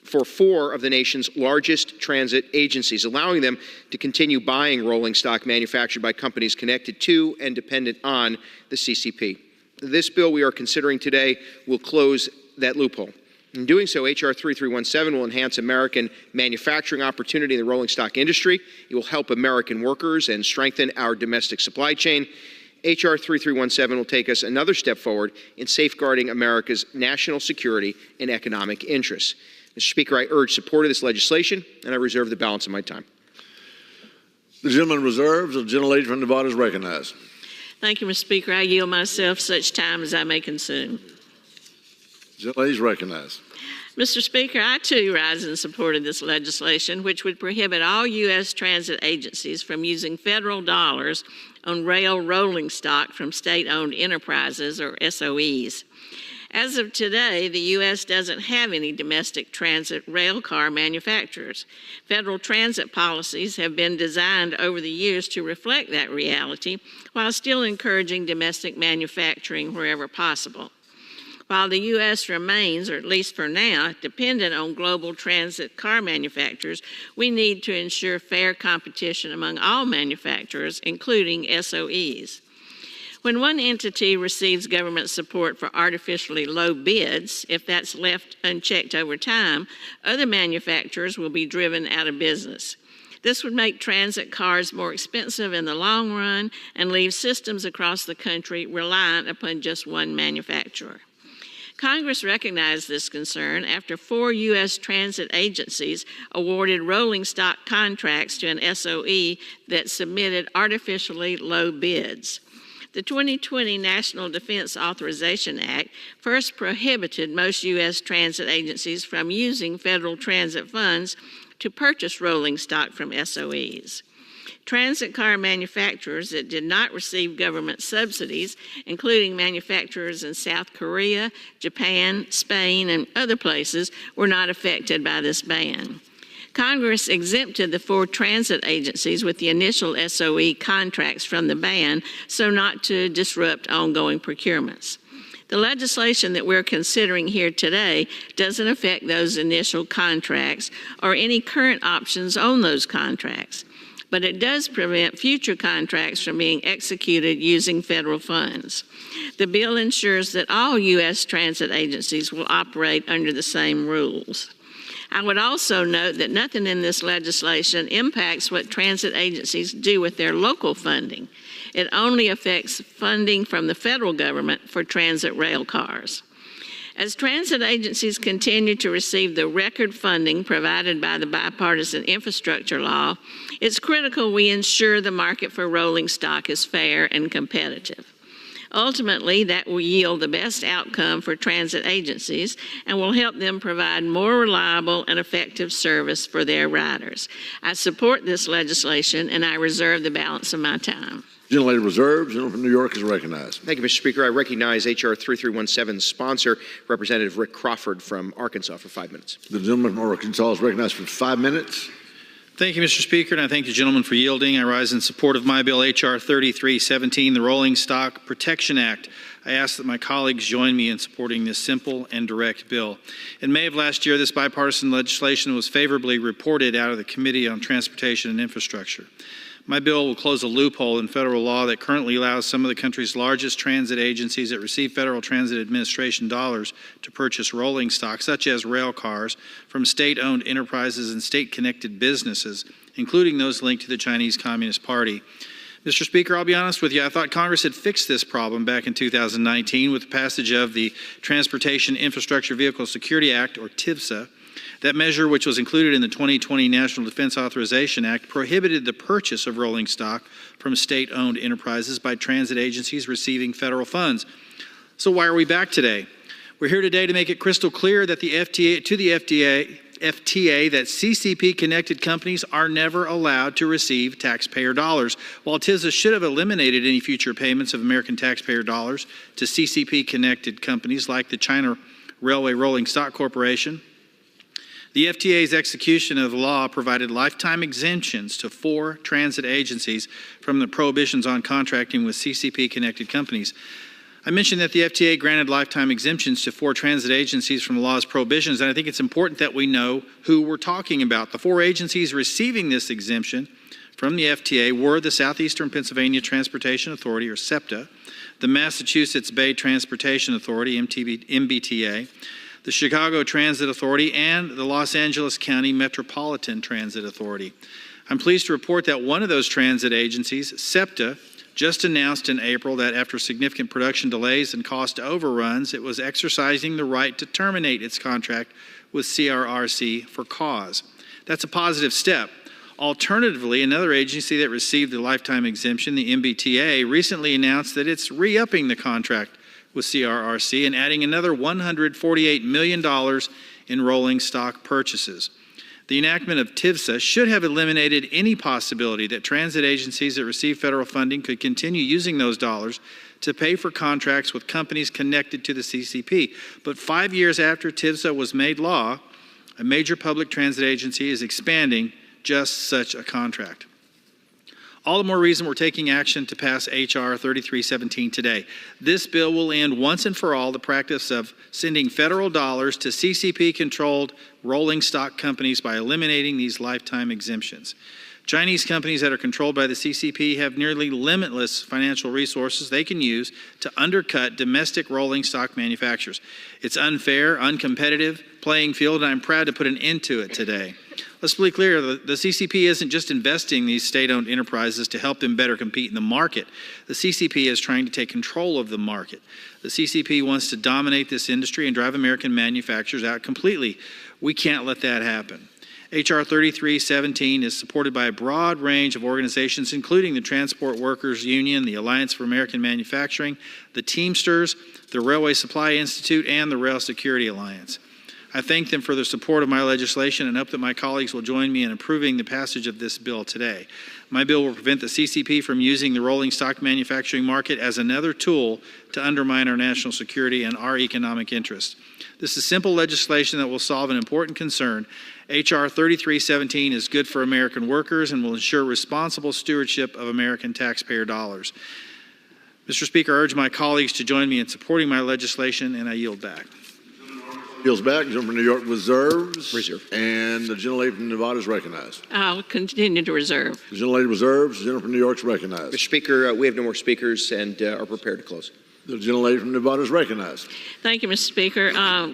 for 4 of the nation's largest transit agencies, allowing them to continue buying rolling stock manufactured by companies connected to and dependent on the CCP. This bill we are considering today will close that loophole. In doing so, H.R. 3317 will enhance American manufacturing opportunity in the rolling stock industry. It will help American workers and strengthen our domestic supply chain. H.R. 3317 will take us another step forward in safeguarding America's national security and economic interests. Mr. Speaker, I urge support of this legislation, and I reserve the balance of my time. The gentleman reserves. The gentlelady from Nevada is recognized. Thank you, Mr. Speaker. I yield myself such time as I may consume. The gentlelady is recognized. Mr. Speaker, I too rise in support of this legislation, which would prohibit all U.S. transit agencies from using federal dollars on rail rolling stock from state-owned enterprises, or SOEs. As of today, the U.S. doesn't have any domestic transit rail car manufacturers. Federal transit policies have been designed over the years to reflect that reality while still encouraging domestic manufacturing wherever possible. While the U.S. remains, or at least for now, dependent on global transit car manufacturers, we need to ensure fair competition among all manufacturers, including SOEs. When one entity receives government support for artificially low bids, if that's left unchecked over time, other manufacturers will be driven out of business. This would make transit cars more expensive in the long run and leave systems across the country reliant upon just one manufacturer. Congress recognized this concern after 4 U.S. transit agencies awarded rolling stock contracts to an SOE that submitted artificially low bids. The 2020 National Defense Authorization Act first prohibited most U.S. transit agencies from using federal transit funds to purchase rolling stock from SOEs. Transit car manufacturers that did not receive government subsidies, including manufacturers in South Korea, Japan, Spain, and other places, were not affected by this ban. Congress exempted the 4 transit agencies with the initial SOE contracts from the ban so not to disrupt ongoing procurements. The legislation that we're considering here today doesn't affect those initial contracts or any current options on those contracts, but it does prevent future contracts from being executed using federal funds. The bill ensures that all U.S. transit agencies will operate under the same rules. I would also note that nothing in this legislation impacts what transit agencies do with their local funding. It only affects funding from the federal government for transit rail cars. As transit agencies continue to receive the record funding provided by the bipartisan infrastructure law, it's critical we ensure the market for rolling stock is fair and competitive. Ultimately, that will yield the best outcome for transit agencies and will help them provide more reliable and effective service for their riders. I support this legislation, and I reserve the balance of my time. Gentlelady reserves. Gentleman from New York is recognized. Thank you, Mr. Speaker. I recognize H.R. 3317's sponsor, Representative Rick Crawford from Arkansas, for 5 minutes. The gentleman from Arkansas is recognized for 5 minutes. Thank you, Mr. Speaker, and I thank the gentleman for yielding. I rise in support of my bill, H.R. 3317, the Rolling Stock Protection Act. I ask that my colleagues join me in supporting this simple and direct bill. In May of last year, this bipartisan legislation was favorably reported out of the Committee on Transportation and Infrastructure. My bill will close a loophole in federal law that currently allows some of the country's largest transit agencies that receive Federal Transit Administration dollars to purchase rolling stock, such as rail cars, from state-owned enterprises and state-connected businesses, including those linked to the Chinese Communist Party. Mr. Speaker, I'll be honest with you, I thought Congress had fixed this problem back in 2019 with the passage of the Transportation Infrastructure Vehicle Security Act, or TIVSA. That measure, which was included in the 2020 National Defense Authorization Act, prohibited the purchase of rolling stock from state-owned enterprises by transit agencies receiving federal funds. So why are we back today? We're here today to make it crystal clear that the FTA that CCP-connected companies are never allowed to receive taxpayer dollars. While TIVSA should have eliminated any future payments of American taxpayer dollars to CCP-connected companies like the China Railway Rolling Stock Corporation, the FTA's execution of the law provided lifetime exemptions to 4 transit agencies from the prohibitions on contracting with CCP-connected companies. I mentioned that the FTA granted lifetime exemptions to 4 transit agencies from the law's prohibitions, and I think it's important that we know who we're talking about. The 4 agencies receiving this exemption from the FTA were the Southeastern Pennsylvania Transportation Authority, or SEPTA, the Massachusetts Bay Transportation Authority, MBTA, the Chicago Transit Authority, and the Los Angeles County Metropolitan Transit Authority. I'm pleased to report that one of those transit agencies, SEPTA, just announced in April that after significant production delays and cost overruns, it was exercising the right to terminate its contract with CRRC for cause. That's a positive step. Alternatively, another agency that received the lifetime exemption, the MBTA, recently announced that it's re-upping the contract with CRRC and adding another $148 million in rolling stock purchases. The enactment of TIVSA should have eliminated any possibility that transit agencies that receive federal funding could continue using those dollars to pay for contracts with companies connected to the CCP. But 5 years after TIVSA was made law, a major public transit agency is expanding just such a contract. All the more reason we're taking action to pass H.R. 3317 today. This bill will end once and for all the practice of sending federal dollars to CCP-controlled rolling stock companies by eliminating these lifetime exemptions. Chinese companies that are controlled by the CCP have nearly limitless financial resources they can use to undercut domestic rolling stock manufacturers. It's unfair, uncompetitive playing field, and I'm proud to put an end to it today. Let's be clear, the CCP isn't just investing in these state-owned enterprises to help them better compete in the market. The CCP is trying to take control of the market. The CCP wants to dominate this industry and drive American manufacturers out completely. We can't let that happen. H.R. 3317 is supported by a broad range of organizations, including the Transport Workers Union, the Alliance for American Manufacturing, the Teamsters, the Railway Supply Institute, and the Rail Security Alliance. I thank them for their support of my legislation and hope that my colleagues will join me in approving the passage of this bill today. My bill will prevent the CCP from using the rolling stock manufacturing market as another tool to undermine our national security and our economic interests. This is simple legislation that will solve an important concern. H.R. 3317 is good for American workers and will ensure responsible stewardship of American taxpayer dollars. Mr. Speaker, I urge my colleagues to join me in supporting my legislation, and I yield back. Yields back. The gentleman from New York reserves. Reserve. And the gentlelady from Nevada is recognized. I'll continue to reserve. The gentlelady reserves. The gentleman from New York is recognized. Mr. Speaker, we have no more speakers and are prepared to close. The gentlelady from Nevada is recognized. Thank you, Mr. Speaker.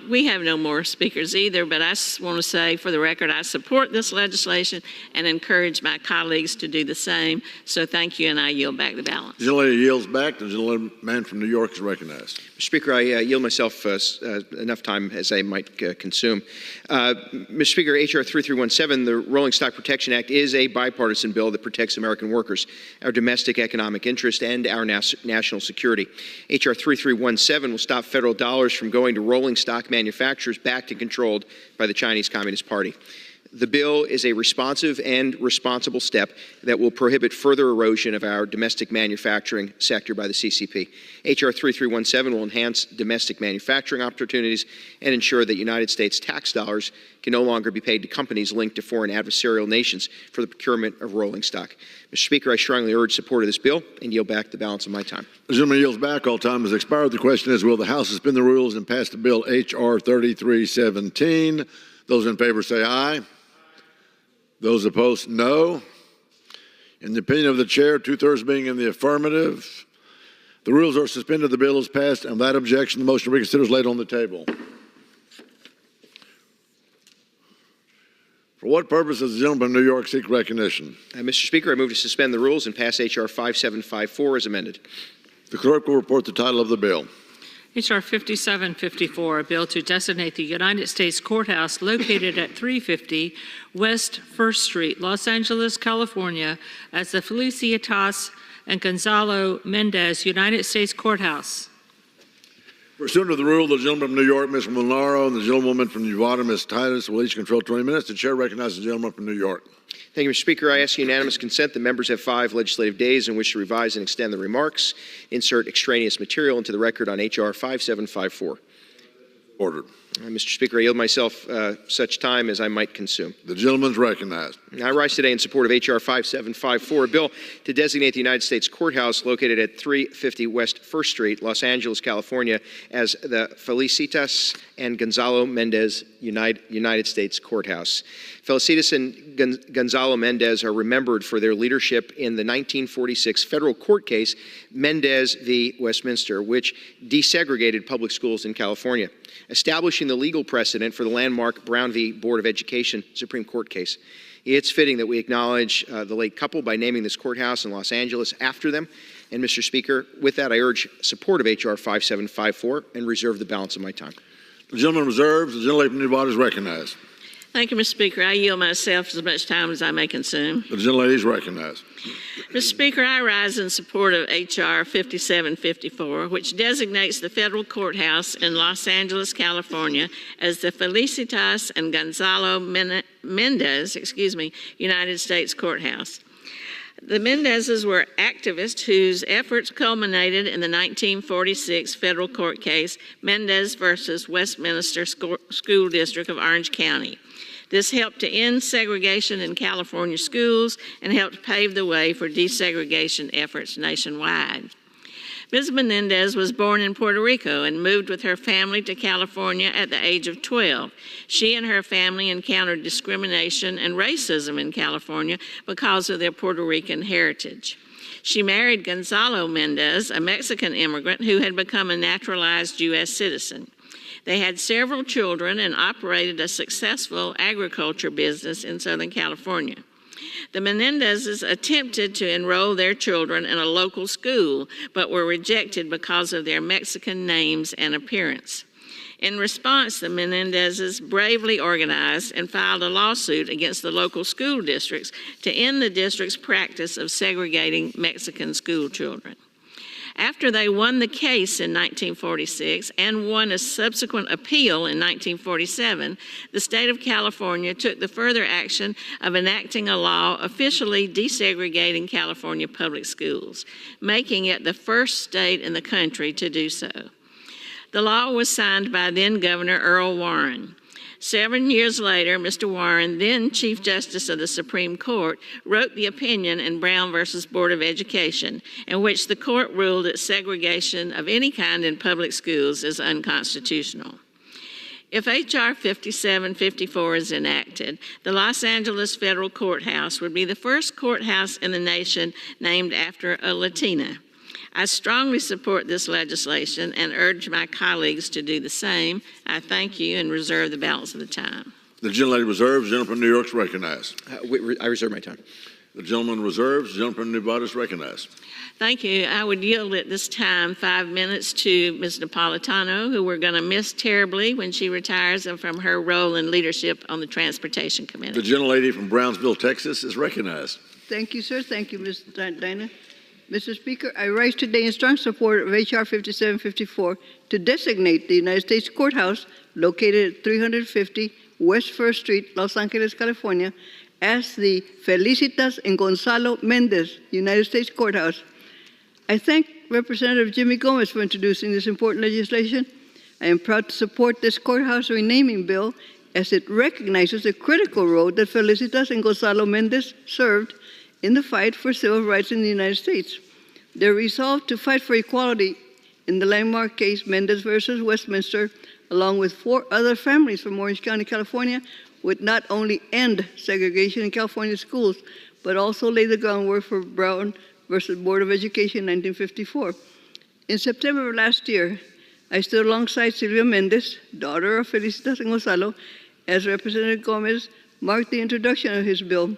We have no more speakers either, but I just want to say for the record, I support this legislation and encourage my colleagues to do the same. So thank you, and I yield back the balance. The gentlelady yields back. The gentleman from New York is recognized. Mr. Speaker, I yield myself enough time as I might consume. Mr. Speaker, H.R. 3317, the Rolling Stock Protection Act, is a bipartisan bill that protects American workers, our domestic economic interest, and our national security. H.R. 3317 will stop federal dollars from going to rolling stock manufacturers backed and controlled by the Chinese Communist Party. The bill is a responsive and responsible step that will prohibit further erosion of our domestic manufacturing sector by the CCP. H.R. 3317 will enhance domestic manufacturing opportunities and ensure that United States tax dollars can no longer be paid to companies linked to foreign adversarial nations for the procurement of rolling stock. Mr. Speaker, I strongly urge support of this bill and yield back the balance of my time. The gentleman yields back. All time has expired. The question is, will the House suspend the rules and pass the bill H.R. 3317? Those in favor say aye. Those opposed, no. In the opinion of the chair, 2/3 being in the affirmative, the rules are suspended. The bill is passed, and without objection, the motion to reconsider is laid on the table. For what purpose does the gentleman from New York seek recognition? Mr. Speaker, I move to suspend the rules and pass H.R. 5754 as amended. The clerk will report the title of the bill. H.R. 5754, a bill to designate the United States Courthouse located at 350 West 1st Street, Los Angeles, California, as the Felicitas and Gonzalo Mendez United States Courthouse. Pursuant to the rule, the gentleman from New York, Ms. Monaro, and the gentlewoman from Nevada, Ms. Titus, will each control 20 minutes. The chair recognizes the gentleman from New York. Thank you, Mr. Speaker. I ask unanimous consent that members have 5 legislative days in which to revise and extend the remarks, insert extraneous material into the record on H.R. 5754. Ordered. Mr. Speaker, I yield myself such time as I might consume. The gentleman is recognized. I rise today in support of H.R. 5754, a bill to designate the United States Courthouse located at 350 West 1st Street, Los Angeles, California, as the Felicitas and Gonzalo Mendez United States Courthouse. Felicitas and Gonzalo Mendez are remembered for their leadership in the 1946 federal court case Mendez v. Westminster, which desegregated public schools in California, establishing the legal precedent for the landmark Brown v. Board of Education Supreme Court case. It's fitting that we acknowledge the late couple by naming this courthouse in Los Angeles after them. And Mr. Speaker, with that, I urge support of H.R. 5754 and reserve the balance of my time. The gentleman reserves. The gentlelady from Nevada is recognized. Thank you, Mr. Speaker. I yield myself as much time as I may consume. The gentlelady is recognized. Mr. Speaker, I rise in support of H.R. 5754, which designates the federal courthouse in Los Angeles, California, as the Felicitas and Gonzalo Mendez, United States Courthouse. The Mendezes were activists whose efforts culminated in the 1946 federal court case Mendez versus Westminster School District of Orange County. This helped to end segregation in California schools and helped pave the way for desegregation efforts nationwide. Ms. Menendez was born in Puerto Rico and moved with her family to California at the age of 12. She and her family encountered discrimination and racism in California because of their Puerto Rican heritage. She married Gonzalo Mendez, a Mexican immigrant who had become a naturalized U.S. citizen. They had several children and operated a successful agriculture business in Southern California. The Menendezes attempted to enroll their children in a local school, but were rejected because of their Mexican names and appearance. In response, the Menendezes bravely organized and filed a lawsuit against the local school districts to end the district's practice of segregating Mexican school children. After they won the case in 1946 and won a subsequent appeal in 1947, the state of California took the further action of enacting a law officially desegregating California public schools, making it the first state in the country to do so. The law was signed by then Governor Earl Warren. 7 years later, Mr. Warren, then Chief Justice of the Supreme Court, wrote the opinion in Brown versus Board of Education, in which the court ruled that segregation of any kind in public schools is unconstitutional. If H.R. 5754 is enacted, the Los Angeles Federal Courthouse would be the first courthouse in the nation named after a Latina. I strongly support this legislation and urge my colleagues to do the same. I thank you and reserve the balance of the time. The gentlelady reserves. The gentleman from New York is recognized. I reserve my time. The gentleman reserves. The gentleman from Nevada is recognized. Thank you. I would yield at this time 5 minutes to Ms. Napolitano, who we're going to miss terribly when she retires and from her role in leadership on the Transportation Committee. The gentlelady from Brownsville, Texas is recognized. Thank you, sir. Thank you, Ms. Dinah. Mr. Speaker, I rise today in strong support of H.R. 5754 to designate the United States Courthouse located at 350 West First Street, Los Angeles, California, as the Felicitas and Gonzalo Mendez United States Courthouse. I thank Representative Jimmy Gomez for introducing this important legislation. I am proud to support this courthouse renaming bill as it recognizes the critical role that Felicitas and Gonzalo Mendez served in the fight for civil rights in the United States. Their resolve to fight for equality in the landmark case Mendez versus Westminster, along with 4 other families from Orange County, California, would not only end segregation in California schools, but also lay the groundwork for Brown versus Board of Education in 1954. In September of last year, I stood alongside Sylvia Mendez, daughter of Felicitas and Gonzalo, as Representative Gomez marked the introduction of his bill.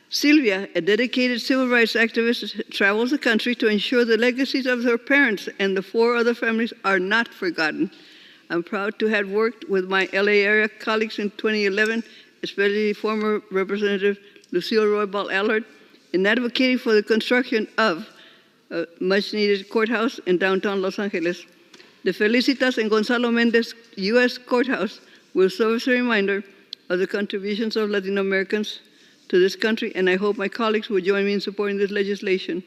Sylvia, a dedicated civil rights activist, travels the country to ensure the legacies of her parents and the 4 other families are not forgotten. I'm proud to have worked with my LA area colleagues in 2011, especially former Representative Lucille Roybal Allard, in advocating for the construction of a much-needed courthouse in downtown Los Angeles. The Felicitas and Gonzalo Mendez U.S. Courthouse will serve as a reminder of the contributions of Latino Americans to this country, and I hope my colleagues will join me in supporting this legislation.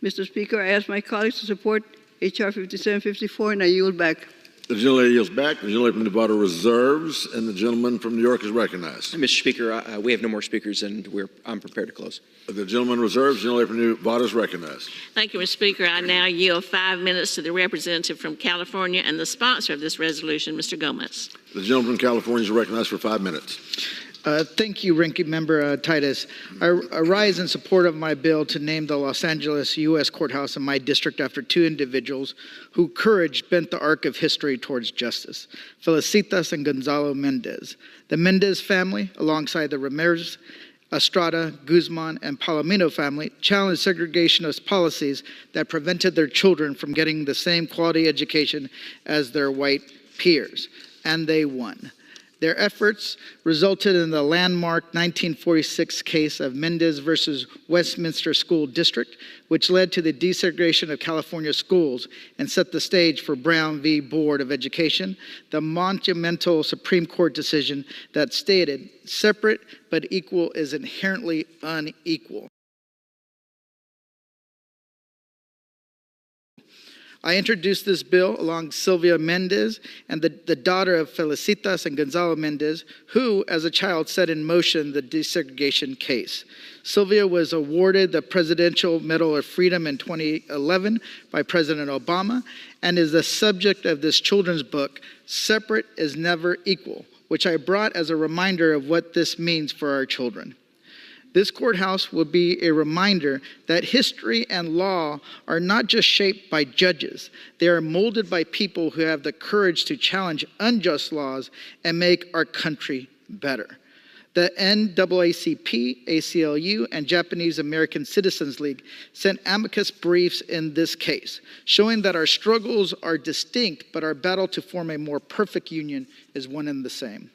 Mr. Speaker, I ask my colleagues to support H.R. 5754, and I yield back. The gentlelady yields back. The gentleman from Nevada reserves, and the gentleman from New York is recognized. Mr. Speaker, we have no more speakers, and I'm prepared to close. The gentleman reserves. The gentleman from Nevada is recognized. Thank you, Mr. Speaker. I now yield 5 minutes to the representative from California and the sponsor of this resolution, Mr. Gomez. The gentleman from California is recognized for 5 minutes. Thank you, Ranking Member Titus. I rise in support of my bill to name the Los Angeles U.S. Courthouse in my district after 2 individuals whose courage bent the arc of history towards justice, Felicitas and Gonzalo Mendez. The Mendez family, alongside the Ramirez, Estrada, Guzman, and Palomino family, challenged segregationist policies that prevented their children from getting the same quality education as their white peers, and they won. Their efforts resulted in the landmark 1946 case of Mendez versus Westminster School District, which led to the desegregation of California schools and set the stage for Brown v. Board of Education, the monumental Supreme Court decision that stated, "Separate but equal is inherently unequal." I introduced this bill along Sylvia Mendez and the daughter of Felicitas and Gonzalo Mendez, who, as a child, set in motion the desegregation case. Sylvia was awarded the Presidential Medal of Freedom in 2011 by President Obama and is the subject of this children's book, Separate is Never Equal, which I brought as a reminder of what this means for our children. This courthouse will be a reminder that history and law are not just shaped by judges. They are molded by people who have the courage to challenge unjust laws and make our country better. The NAACP, ACLU, and Japanese American Citizens League sent amicus briefs in this case, showing that our struggles are distinct, but our battle to form a more perfect union is one and the same.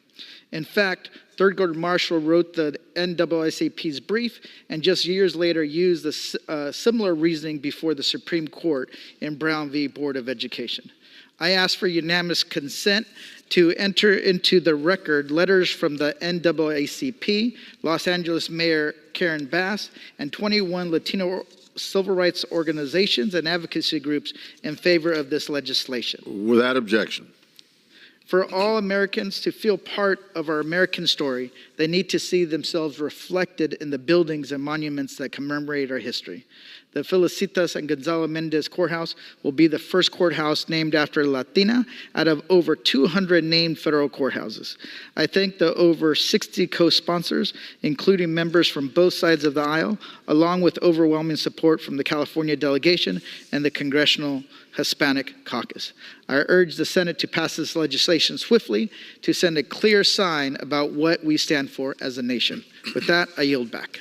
In fact, Thurgood Marshall wrote the NAACP's brief and just years later used the similar reasoning before the Supreme Court in Brown v. Board of Education. I ask for unanimous consent to enter into the record letters from the NAACP, Los Angeles Mayor Karen Bass, and 21 Latino civil rights organizations and advocacy groups in favor of this legislation. Without objection. For all Americans to feel part of our American story, they need to see themselves reflected in the buildings and monuments that commemorate our history. The Felicitas and Gonzalo Mendez Courthouse will be the first courthouse named after a Latina out of over 200 named federal courthouses. I thank the over 60 co-sponsors, including members from both sides of the aisle, along with overwhelming support from the California delegation and the Congressional Hispanic Caucus. I urge the Senate to pass this legislation swiftly to send a clear sign about what we stand for as a nation. With that, I yield back.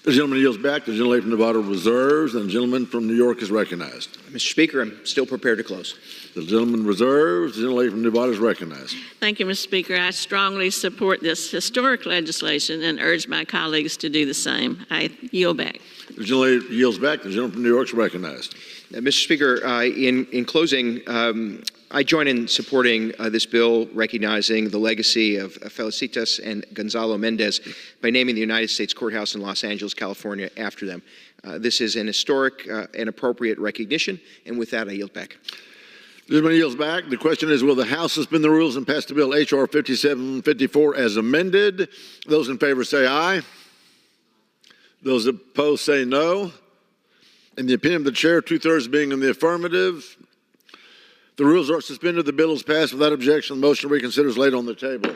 The gentleman yields back. The gentlelady from Nevada reserves, and the gentleman from New York is recognized. Mr. Speaker, I'm still prepared to close. The gentleman reserves. The gentlelady from Nevada is recognized. Thank you, Mr. Speaker. I strongly support this historic legislation and urge my colleagues to do the same. I yield back. The gentlelady yields back. The gentleman from New York is recognized. Mr. Speaker, in closing, I join in supporting this bill recognizing the legacy of Felicitas and Gonzalo Mendez by naming the United States Courthouse in Los Angeles, California after them. This is an historic and appropriate recognition, and with that, I yield back. The gentleman yields back. The question is, will the House suspend the rules and pass the bill H.R. 5754 as amended? Those in favor say aye. Those opposed say no. In the opinion of the chair, 2/3 being in the affirmative, the rules are suspended. The bill is passed without objection. The motion to reconsider is laid on the table.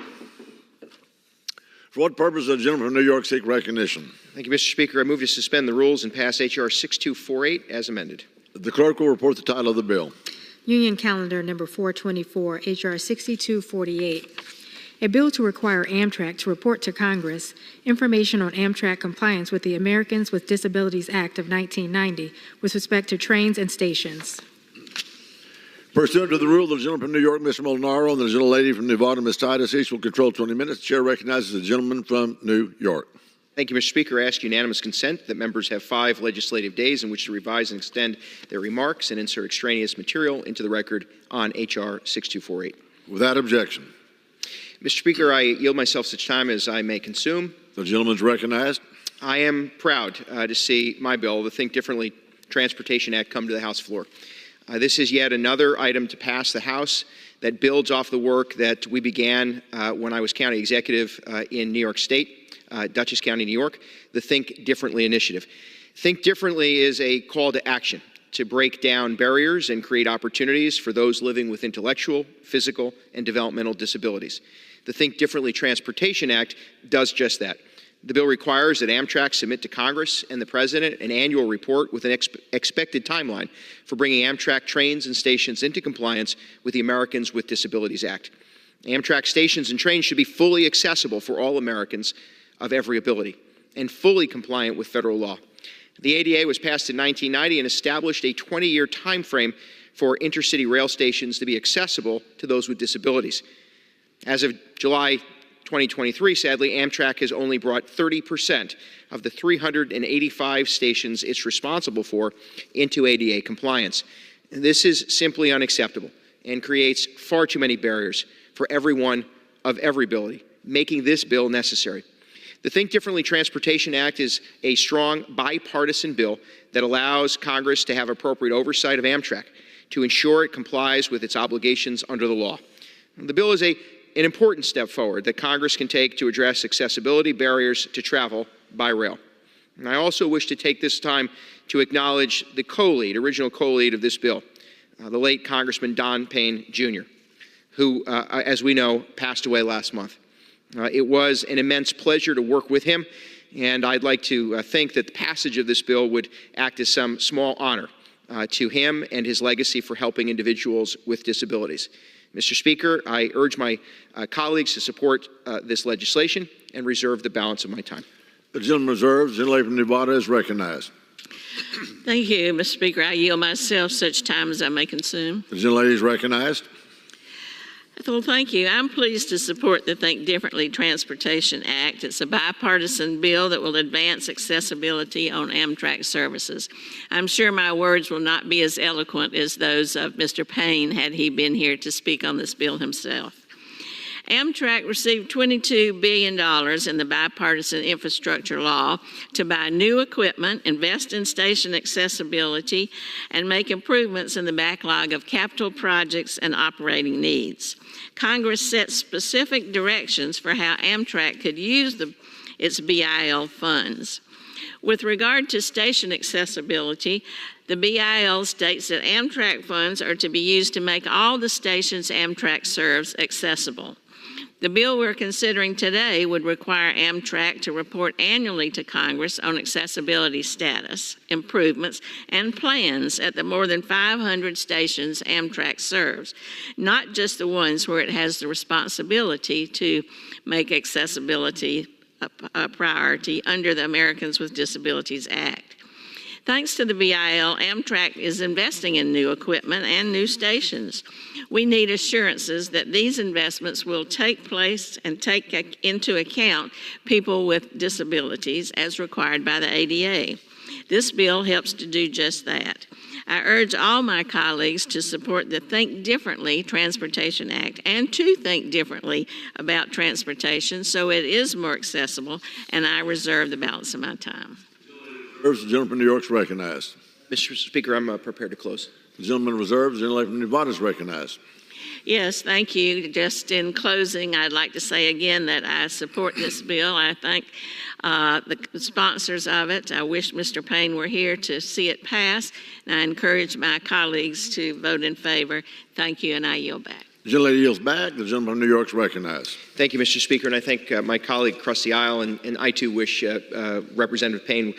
For what purpose does the gentleman from New York seek recognition? Thank you, Mr. Speaker. I move to suspend the rules and pass H.R. 6248 as amended. The clerk will report the title of the bill. Union Calendar number 424, H.R. 6248. A bill to require Amtrak to report to Congress information on Amtrak compliance with the Americans with Disabilities Act of 1990 with respect to trains and stations. Pursuant to the rule, the gentleman from New York, Mr. Molinaro, and the gentlelady from Nevada, Ms. Titus, each will control 20 minutes. The chair recognizes the gentleman from New York. Thank you, Mr. Speaker. I ask unanimous consent that members have 5 legislative days in which to revise and extend their remarks and insert extraneous material into the record on H.R. 6248. Without objection. Mr. Speaker, I yield myself such time as I may consume. The gentleman is recognized. I am proud to see my bill, the Think Differently Transportation Act, come to the House floor. This is yet another item to pass the House that builds off the work that we began when I was county executive in New York State, Dutchess County, New York, the Think Differently initiative. Think Differently is a call to action to break down barriers and create opportunities for those living with intellectual, physical, and developmental disabilities. The Think Differently Transportation Act does just that. The bill requires that Amtrak submit to Congress and the President an annual report with an expected timeline for bringing Amtrak trains and stations into compliance with the Americans with Disabilities Act. Amtrak stations and trains should be fully accessible for all Americans of every ability and fully compliant with federal law. The ADA was passed in 1990 and established a 20-year time frame for intercity rail stations to be accessible to those with disabilities. As of July 2023, sadly, Amtrak has only brought 30% of the 385 stations it's responsible for into ADA compliance. And this is simply unacceptable and creates far too many barriers for everyone of every ability, making this bill necessary. The Think Differently Transportation Act is a strong bipartisan bill that allows Congress to have appropriate oversight of Amtrak to ensure it complies with its obligations under the law. The bill is an important step forward that Congress can take to address accessibility barriers to travel by rail. And I also wish to take this time to acknowledge the original co-lead of this bill, the late Congressman Don Payne, Jr., who, as we know, passed away last month. It was an immense pleasure to work with him, and I'd like to think that the passage of this bill would act as some small honor to him and his legacy for helping individuals with disabilities. Mr. Speaker, I urge my colleagues to support this legislation and reserve the balance of my time. The gentleman reserves. The gentlelady from Nevada is recognized. Thank you, Mr. Speaker. I yield myself such time as I may consume. The gentlelady is recognized. Well, thank you. I'm pleased to support the Think Differently Transportation Act. It's a bipartisan bill that will advance accessibility on Amtrak services. I'm sure my words will not be as eloquent as those of Mr. Payne had he been here to speak on this bill himself. Amtrak received $22 billion in the bipartisan infrastructure law to buy new equipment, invest in station accessibility, and make improvements in the backlog of capital projects and operating needs. Congress set specific directions for how Amtrak could use its BIL funds. With regard to station accessibility, the BIL states that Amtrak funds are to be used to make all the stations Amtrak serves accessible. The bill we're considering today would require Amtrak to report annually to Congress on accessibility status, improvements, and plans at the more than 500 stations Amtrak serves, not just the ones where it has the responsibility to make accessibility a priority under the Americans with Disabilities Act. Thanks to the BIL, Amtrak is investing in new equipment and new stations. We need assurances that these investments will take place and take into account people with disabilities as required by the ADA. This bill helps to do just that. I urge all my colleagues to support the Think Differently Transportation Act and to think differently about transportation so it is more accessible, and I reserve the balance of my time. The gentleman from New York is recognized. Mr. Speaker, I'm prepared to close. The gentleman reserved. The gentleman from Nevada is recognized. Yes, thank you. Just in closing, I'd like to say again that I support this bill. I thank the sponsors of it. I wish Mr. Payne were here to see it pass, and I encourage my colleagues to vote in favor. Thank you, and I yield back. The gentlelady yields back. The gentleman from New York is recognized. Thank you, Mr. Speaker, and I thank my colleague across the aisle, and I too wish Representative Payne,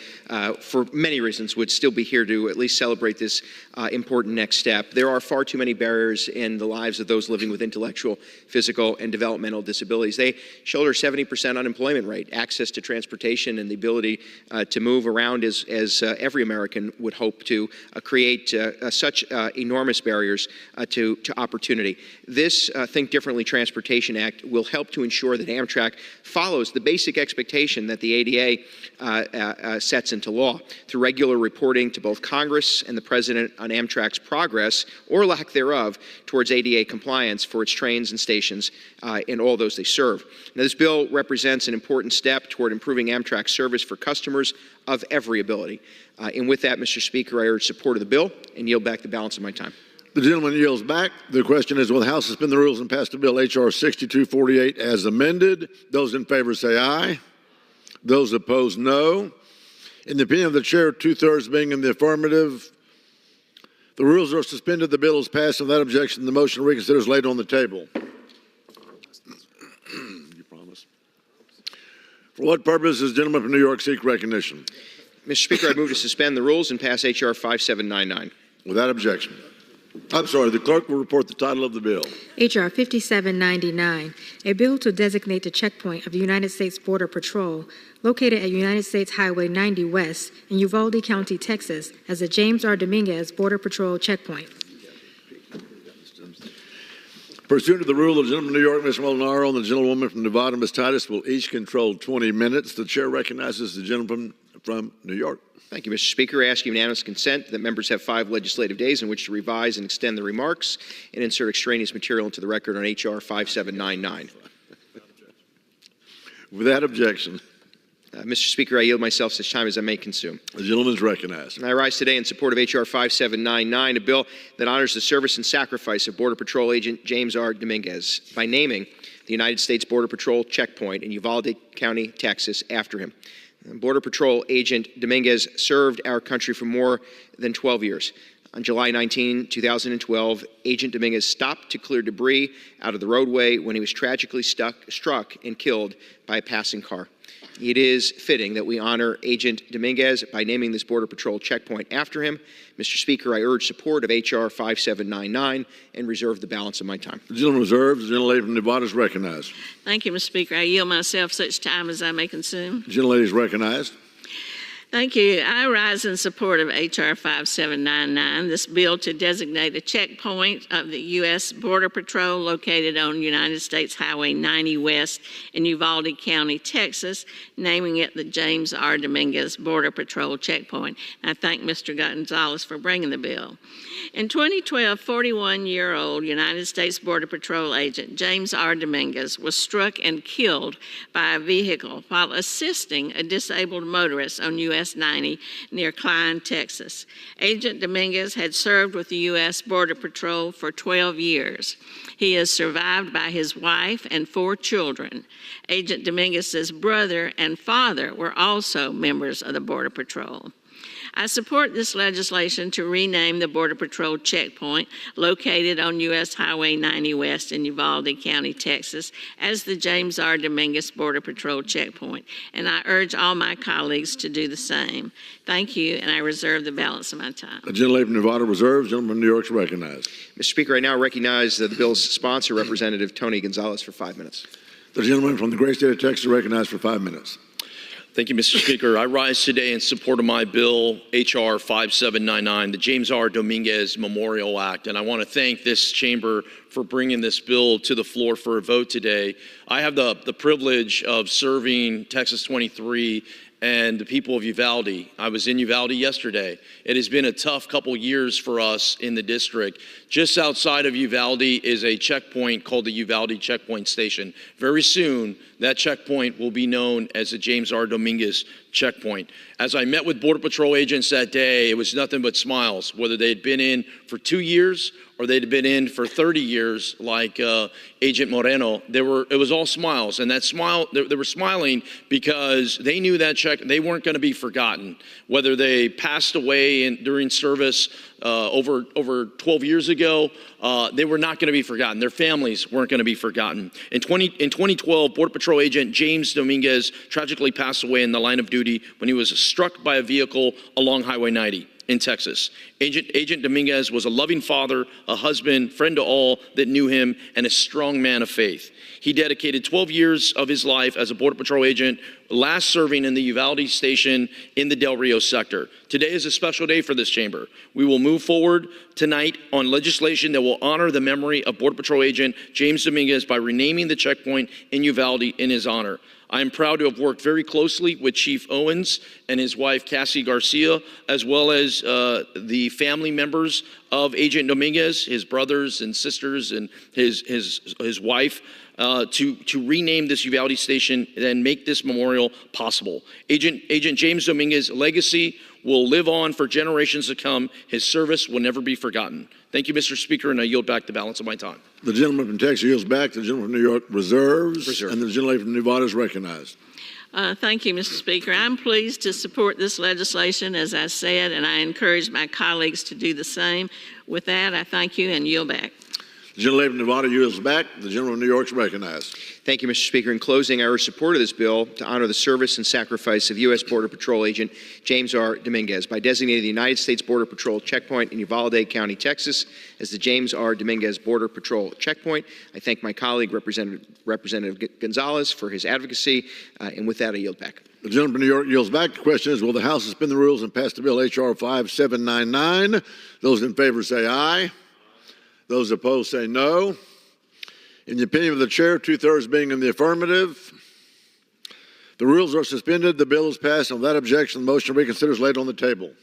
for many reasons, would still be here to at least celebrate this important next step. There are far too many barriers in the lives of those living with intellectual, physical, and developmental disabilities. They shoulder 70% unemployment rate, access to transportation, and the ability to move around as every American would hope to create such enormous barriers to opportunity. This Think Differently Transportation Act will help to ensure that Amtrak follows the basic expectation that the ADA sets into law through regular reporting to both Congress and the President on Amtrak's progress or lack thereof towards ADA compliance for its trains and stations and all those they serve. Now, this bill represents an important step toward improving Amtrak service for customers of every ability. And with that, Mr. Speaker, I urge support of the bill and yield back the balance of my time. The gentleman yields back. The question is, will the House suspend the rules and pass the bill H.R. 6248 as amended? Those in favor say aye. Those opposed, no. In the opinion of the chair, 2/3 being in the affirmative, the rules are suspended. The bill is passed. Without objection, the motion to reconsider is laid on the table. You promise. For what purpose does the gentleman from New York seek recognition? Mr. Speaker, I move to suspend the rules and pass H.R. 5799. Without objection. I'm sorry, the clerk will report the title of the bill. H.R. 5799, a bill to designate the checkpoint of the United States Border Patrol located at United States Highway 90 West in Uvalde County, Texas, as the James R. Dominguez Border Patrol checkpoint. Pursuant to the rule of the gentleman from New York, Ms. Molinaro, and the gentlewoman from Nevada, Ms. Titus, will each control 20 minutes. The chair recognizes the gentleman from New York. Thank you, Mr. Speaker. I ask unanimous consent that members have 5 legislative days in which to revise and extend the remarks and insert extraneous material into the record on H.R. 5799. Without objection. Mr. Speaker, I yield myself such time as I may consume. The gentleman is recognized. And I rise today in support of H.R. 5799, a bill that honors the service and sacrifice of Border Patrol Agent James R. Dominguez by naming the United States Border Patrol checkpoint in Uvalde County, Texas, after him. Border Patrol Agent Dominguez served our country for more than 12 years. On July 19, 2012, Agent Dominguez stopped to clear debris out of the roadway when he was tragically struck and killed by a passing car. It is fitting that we honor Agent Dominguez by naming this Border Patrol checkpoint after him. Mr. Speaker, I urge support of H.R. 5799 and reserve the balance of my time. The gentleman reserves. The gentlelady from Nevada is recognized. Thank you, Mr. Speaker. I yield myself such time as I may consume. The gentlelady is recognized. Thank you. I rise in support of H.R. 5799, this bill to designate a checkpoint of the U.S. Border Patrol located on United States Highway 90 West in Uvalde County, Texas, naming it the James R. Dominguez Border Patrol checkpoint. I thank Mr. Gonzalez for bringing the bill. In 2012, 41-year-old United States Border Patrol agent James R. Dominguez was struck and killed by a vehicle while assisting a disabled motorist on U.S. US 90 near Klein, Texas. Agent Dominguez had served with the U.S. Border Patrol for 12 years. He is survived by his wife and 4 children. Agent Dominguez's brother and father were also members of the Border Patrol. I support this legislation to rename the Border Patrol checkpoint located on U.S. Highway 90 West in Uvalde County, Texas, as the James R. Dominguez Border Patrol checkpoint, and I urge all my colleagues to do the same. Thank you, and I reserve the balance of my time. The gentlelady from Nevada reserves. Gentleman from New York is recognized. Mr. Speaker, I now recognize the bill's sponsor, Representative Tony Gonzalez, for 5 minutes. The gentleman from the great state of Texas is recognized for 5 minutes. Thank you, Mr. Speaker. I rise today in support of my bill, H.R. 5799, the James R. Dominguez Memorial Act, and I want to thank this chamber for bringing this bill to the floor for a vote today. I have the privilege of serving Texas 23 and the people of Uvalde. I was in Uvalde yesterday. It has been a tough couple years for us in the district. Just outside of Uvalde is a checkpoint called the Uvalde Checkpoint Station. Very soon, that checkpoint will be known as the James R. Dominguez checkpoint. As I met with Border Patrol agents that day, it was nothing but smiles, whether they had been in for 2 years or they'd been in for 30 years like Agent Moreno. It was all smiles, and that smile, they were smiling because they knew that they weren't going to be forgotten. Whether they passed away during service over 12 years ago, they were not going to be forgotten. Their families weren't going to be forgotten. In 2012, Border Patrol agent James Dominguez tragically passed away in the line of duty when he was struck by a vehicle along Highway 90 in Texas. Agent Dominguez was a loving father, a husband, friend to all that knew him, and a strong man of faith. He dedicated 12 years of his life as a Border Patrol agent, last serving in the Uvalde station in the Del Rio sector. Today is a special day for this chamber. We will move forward tonight on legislation that will honor the memory of Border Patrol agent James Dominguez by renaming the checkpoint in Uvalde in his honor. I am proud to have worked very closely with Chief Owens and his wife, Cassie Garcia, as well as the family members of Agent Dominguez, his brothers and sisters and his wife, to rename this Uvalde station and make this memorial possible. Agent James Dominguez's legacy will live on for generations to come. His service will never be forgotten. Thank you, Mr. Speaker, and I yield back the balance of my time. The gentleman from Texas yields back. The gentleman from New York reserves. And the gentlelady from Nevada is recognized. Thank you, Mr. Speaker. I'm pleased to support this legislation, as I said, and I encourage my colleagues to do the same. With that, I thank you and yield back. The gentlelady from Nevada yields back. The gentleman from New York is recognized. Thank you, Mr. Speaker. In closing, I urge support of this bill to honor the service and sacrifice of U.S. Border Patrol agent James R. Dominguez by designating the United States Border Patrol checkpoint in Uvalde County, Texas, as the James R. Dominguez Border Patrol checkpoint. I thank my colleague, Representative Gonzalez, for his advocacy, and with that, I yield back. The gentleman from New York yields back. The question is, will the House suspend the rules and pass the bill H.R. 5799? Those in favor say aye. Those opposed say no. In the opinion of the chair, 2/3 being in the affirmative, the rules are suspended. The bill is passed. And without objection, the motion to reconsider is laid on the table.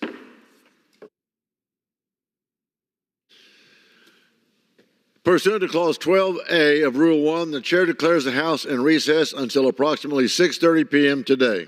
Pursuant to Clause 12A of Rule 1, the chair declares the House in recess until approximately 6:30 p.m. today.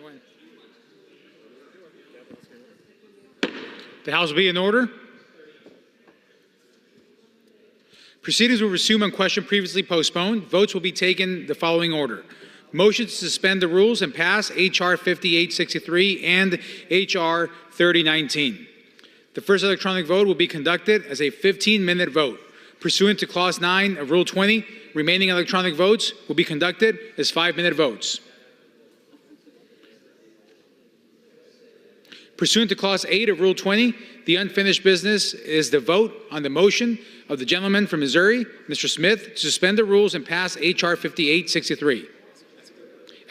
Dwayne. The House will be in order. Proceedings will resume on question previously postponed. Votes will be taken the following order. Motion to suspend the rules and pass H.R. 5863 and H.R. 3019. The first electronic vote will be conducted as a 15-minute vote. Pursuant to Clause 9 of Rule 20, remaining electronic votes will be conducted as 5-minute votes. Pursuant to Clause 8 of Rule 20, the unfinished business is the vote on the motion of the gentleman from Missouri, Mr. Smith, to suspend the rules and pass H.R. 5863.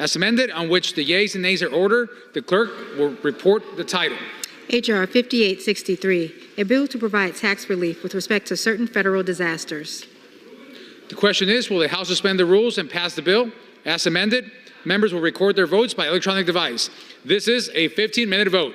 As amended, on which the yeas and nays are ordered, the clerk will report the title. H.R. 5863, a bill to provide tax relief with respect to certain federal disasters. The question is, will the House suspend the rules and pass the bill? As amended, members will record their votes by electronic device. This is a 15-minute vote.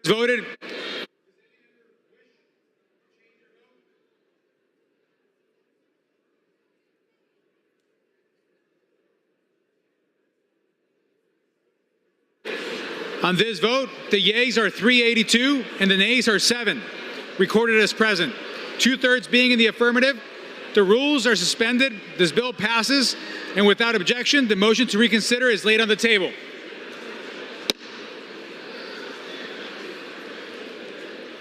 Voted. On this vote, the yeas are 382 and the nays are 7, recorded as present. 2/3 being in the affirmative, the rules are suspended, this bill passes, and without objection, the motion to reconsider is laid on the table.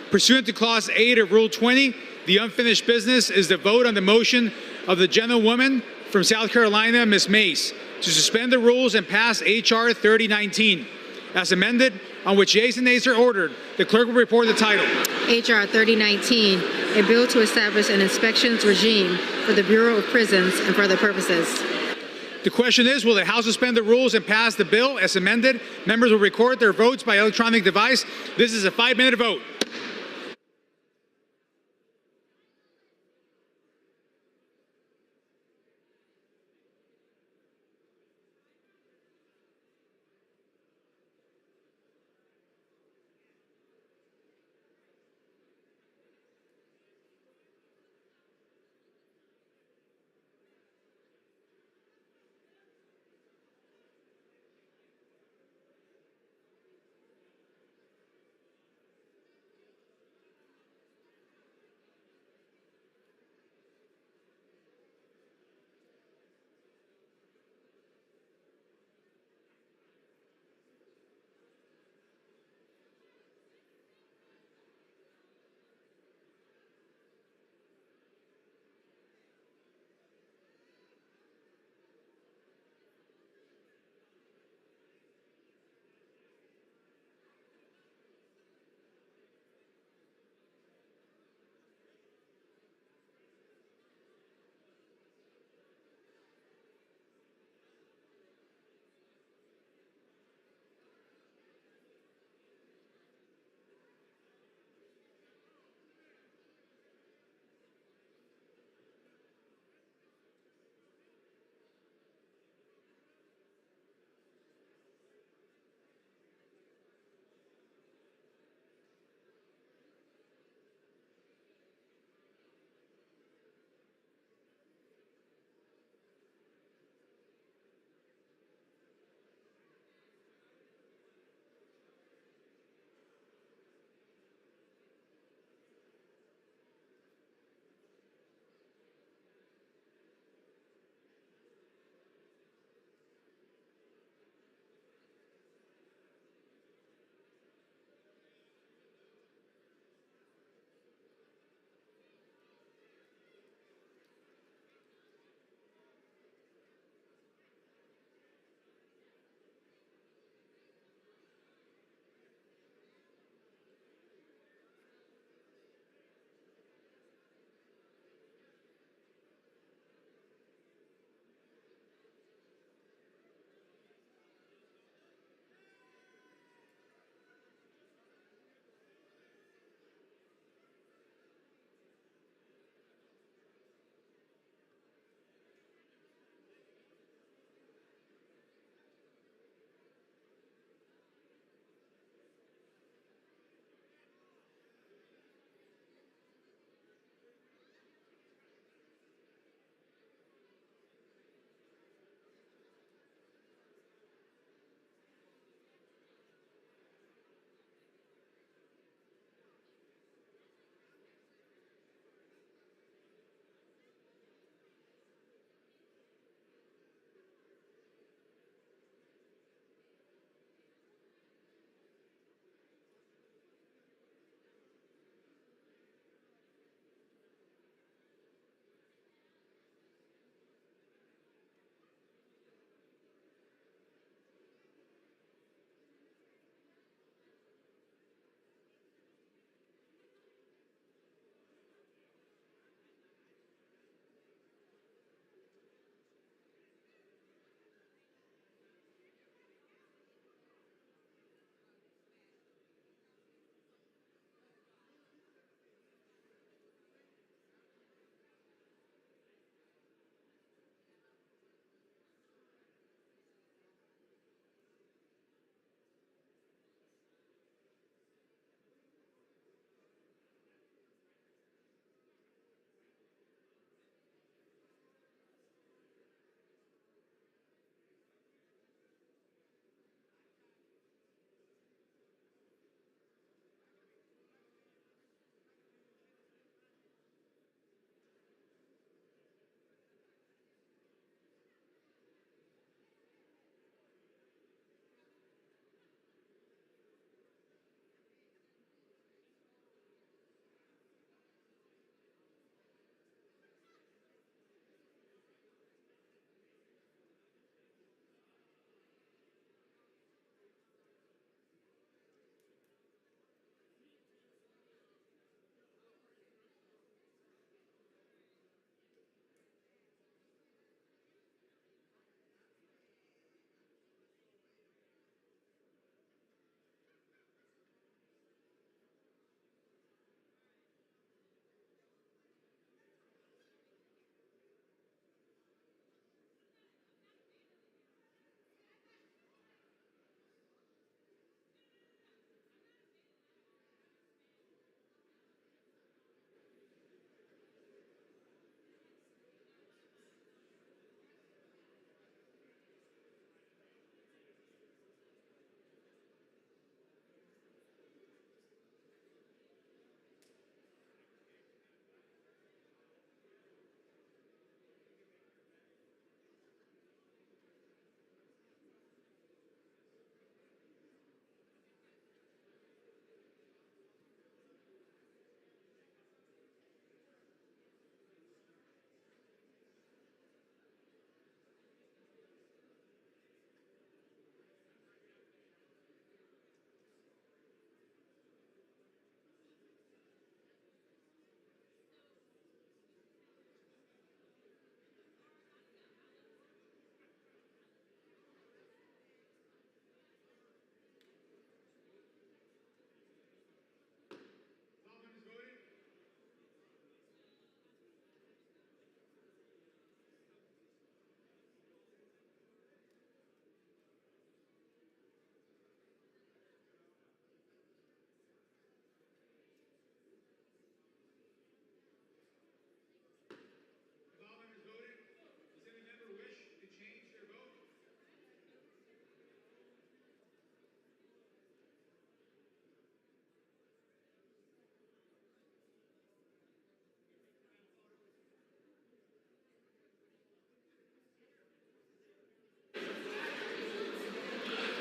Pursuant to Clause 8 of Rule 20, the unfinished business is the vote on the motion of the gentlewoman from South Carolina, Ms. Mace, to suspend the rules and pass H.R. 3019. As amended, on which yeas and nays are ordered, the clerk will report the title. H.R. 3019, a bill to establish an inspections regime for the Bureau of Prisons and for other purposes. The question is, will the House suspend the rules and pass the bill as amended? Members will record their votes by electronic device. This is a 5-minute vote.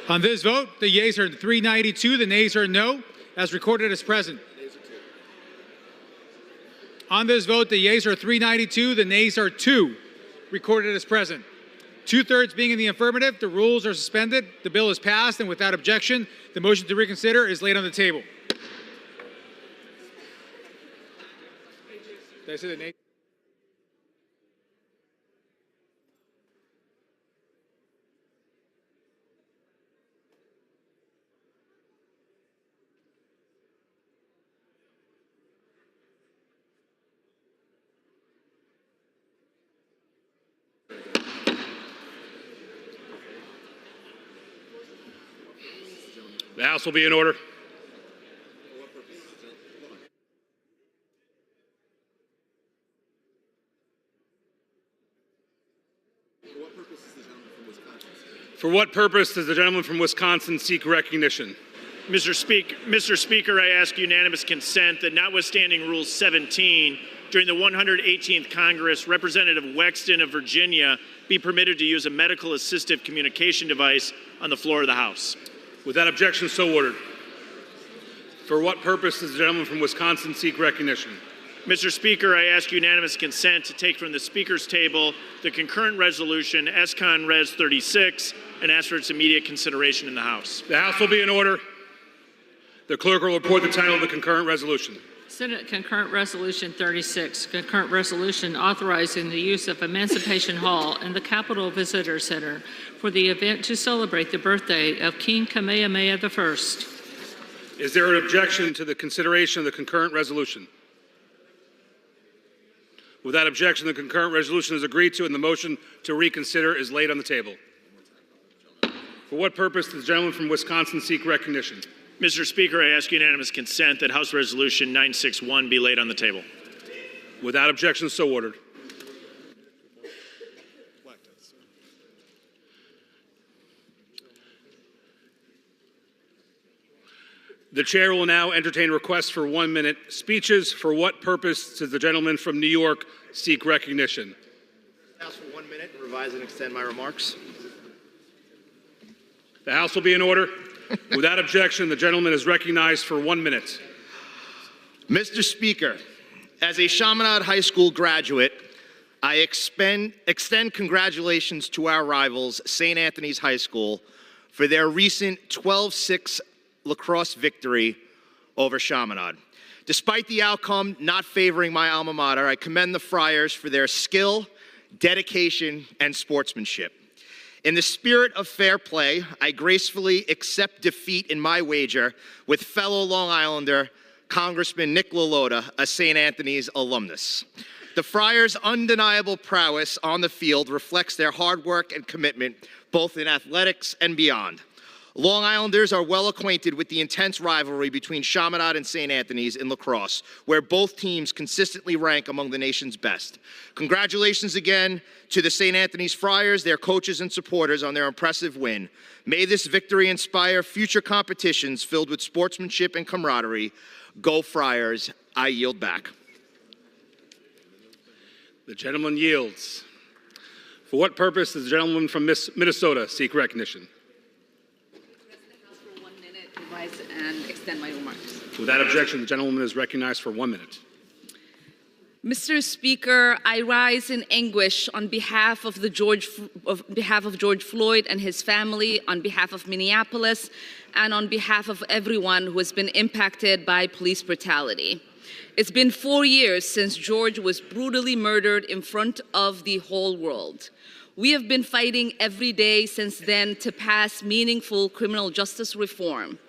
On this vote, the yeas are 392, the nays are no, as recorded as present. On this vote, the yeas are 392, the nays are 2, recorded as present. 2/3 being in the affirmative, the rules are suspended, the bill is passed, and without objection, the motion to reconsider is laid on the table. Did I say the nays? The House will be in order. For what purpose does the gentleman from Wisconsin seek recognition? Mr. Speaker, I ask unanimous consent that notwithstanding Rule 17, during the 118th Congress, Representative Wexton of Virginia be permitted to use a medical assistive communication device on the floor of the House. Without objection, so ordered. For what purpose does the gentleman from Wisconsin seek recognition? Mr. Speaker, I ask unanimous consent to take from the Speaker's table the concurrent resolution S-Con Res 36 and ask for its immediate consideration in the House. The House will be in order. The clerk will report the title of the concurrent resolution. Senate Concurrent Resolution 36, concurrent resolution authorizing the use of Emancipation Hall and the Capitol Visitor Center for the event to celebrate the birthday of King Kamehameha I. Is there an objection to the consideration of the concurrent resolution? Without objection, the concurrent resolution is agreed to and the motion to reconsider is laid on the table. For what purpose does the gentleman from Wisconsin seek recognition? Mr. Speaker, I ask unanimous consent that House Resolution 961 be laid on the table. Without objection, so ordered. The chair will now entertain requests for 1-minute speeches. For what purpose does the gentleman from New York seek recognition? House for 1 minute and revise and extend my remarks. The House will be in order. Without objection, the gentleman is recognized for 1 minute. Mr. Speaker, as a Chaminade High School graduate, I extend congratulations to our rivals, St. Anthony's High School, for their recent 12-6 lacrosse victory over Chaminade. Despite the outcome not favoring my alma mater, I commend the Friars for their skill, dedication, and sportsmanship. In the spirit of fair play, I gracefully accept defeat in my wager with fellow Long Islander Congressman Nick LaLota, a St. Anthony's alumnus. The Friars' undeniable prowess on the field reflects their hard work and commitment, both in athletics and beyond. Long Islanders are well acquainted with the intense rivalry between Chaminade and St. Anthony's in lacrosse, where both teams consistently rank among the nation's best. Congratulations again to the St. Anthony's Friars, their coaches and supporters on their impressive win. May this victory inspire future competitions filled with sportsmanship and camaraderie. Go Friars. I yield back. The gentleman yields. For what purpose does the gentleman from Minnesota seek recognition? And extend my remarks. Without objection, the gentleman is recognized for 1 minute. Mr. Speaker, I rise in anguish on behalf of George Floyd and his family, on behalf of Minneapolis, and on behalf of everyone who has been impacted by police brutality. It's been 4 years since George was brutally murdered in front of the whole world. We have been fighting every day since then to pass meaningful criminal justice reform.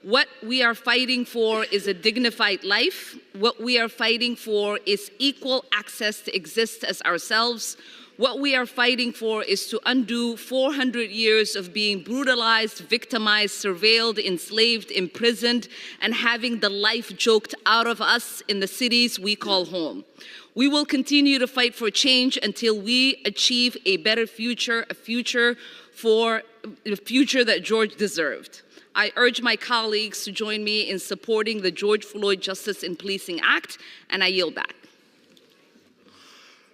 What we are fighting for is a dignified life. What we are fighting for is equal access to exist as ourselves. What we are fighting for is to undo 400 years of being brutalized, victimized, surveilled, enslaved, imprisoned, and having the life choked out of us in the cities we call home. We will continue to fight for change until we achieve a better future, a future that George deserved. I urge my colleagues to join me in supporting the George Floyd Justice in Policing Act, and I yield back.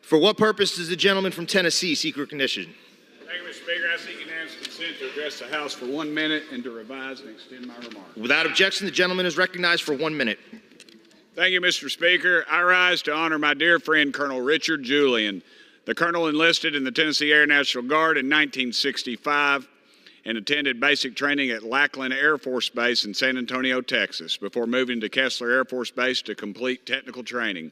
For what purpose does the gentleman from Tennessee seek recognition? Thank you, Mr. Speaker. I seek unanimous consent consent to address the House for 1 minute and to revise and extend my remarks. Without objection, the gentleman is recognized for 1 minute. Thank you, Mr. Speaker. I rise to honor my dear friend, Colonel Richard Julian. The colonel enlisted in the Tennessee Air National Guard in 1965 and attended basic training at Lackland Air Force Base in San Antonio, Texas, before moving to Kessler Air Force Base to complete technical training.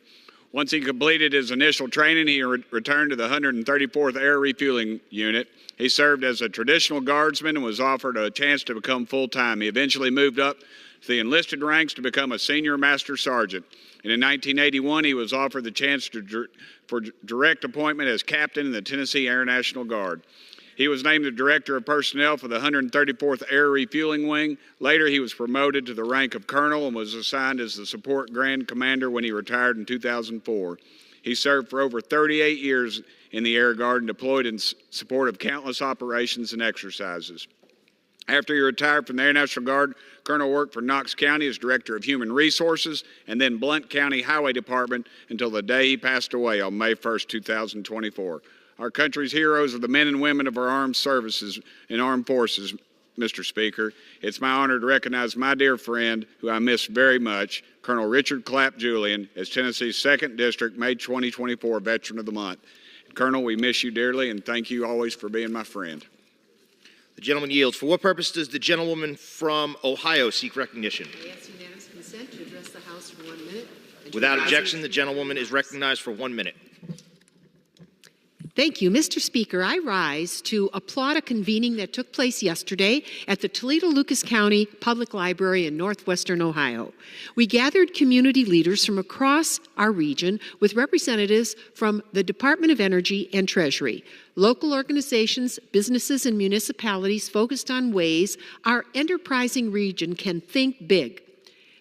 Once he completed his initial training, he returned to the 134th Air Refueling Unit. He served as a traditional guardsman and was offered a chance to become full-time. He eventually moved up to the enlisted ranks to become a senior master sergeant. And in 1981, he was offered the chance for direct appointment as captain in the Tennessee Air National Guard. He was named the Director of Personnel for the 134th Air Refueling Wing. Later, he was promoted to the rank of Colonel and was assigned as the Support Grand Commander when he retired in 2004. He served for over 38 years in the Air Guard and deployed in support of countless operations and exercises. After he retired from the Air National Guard, Colonel worked for Knox County as Director of Human Resources and then Blount County Highway Department until the day he passed away on May 1st, 2024. Our country's heroes are the men and women of our armed services and armed forces, Mr. Speaker. It's my honor to recognize my dear friend, who I miss very much, Colonel Richard Clapp Julian, as Tennessee's 2nd District May 2024 Veteran of the Month. Colonel, we miss you dearly, and thank you always for being my friend. The gentleman yields. For what purpose does the gentlewoman from Ohio seek recognition? I ask unanimous consent to address the House for 1 minute. Without objection, the gentlewoman is recognized for 1 minute. Thank you, Mr. Speaker. I rise to applaud a convening that took place yesterday at the Toledo-Lucas County Public Library in northwestern Ohio. We gathered community leaders from across our region with representatives from the Department of Energy and Treasury, local organizations, businesses, and municipalities focused on ways our enterprising region can think big.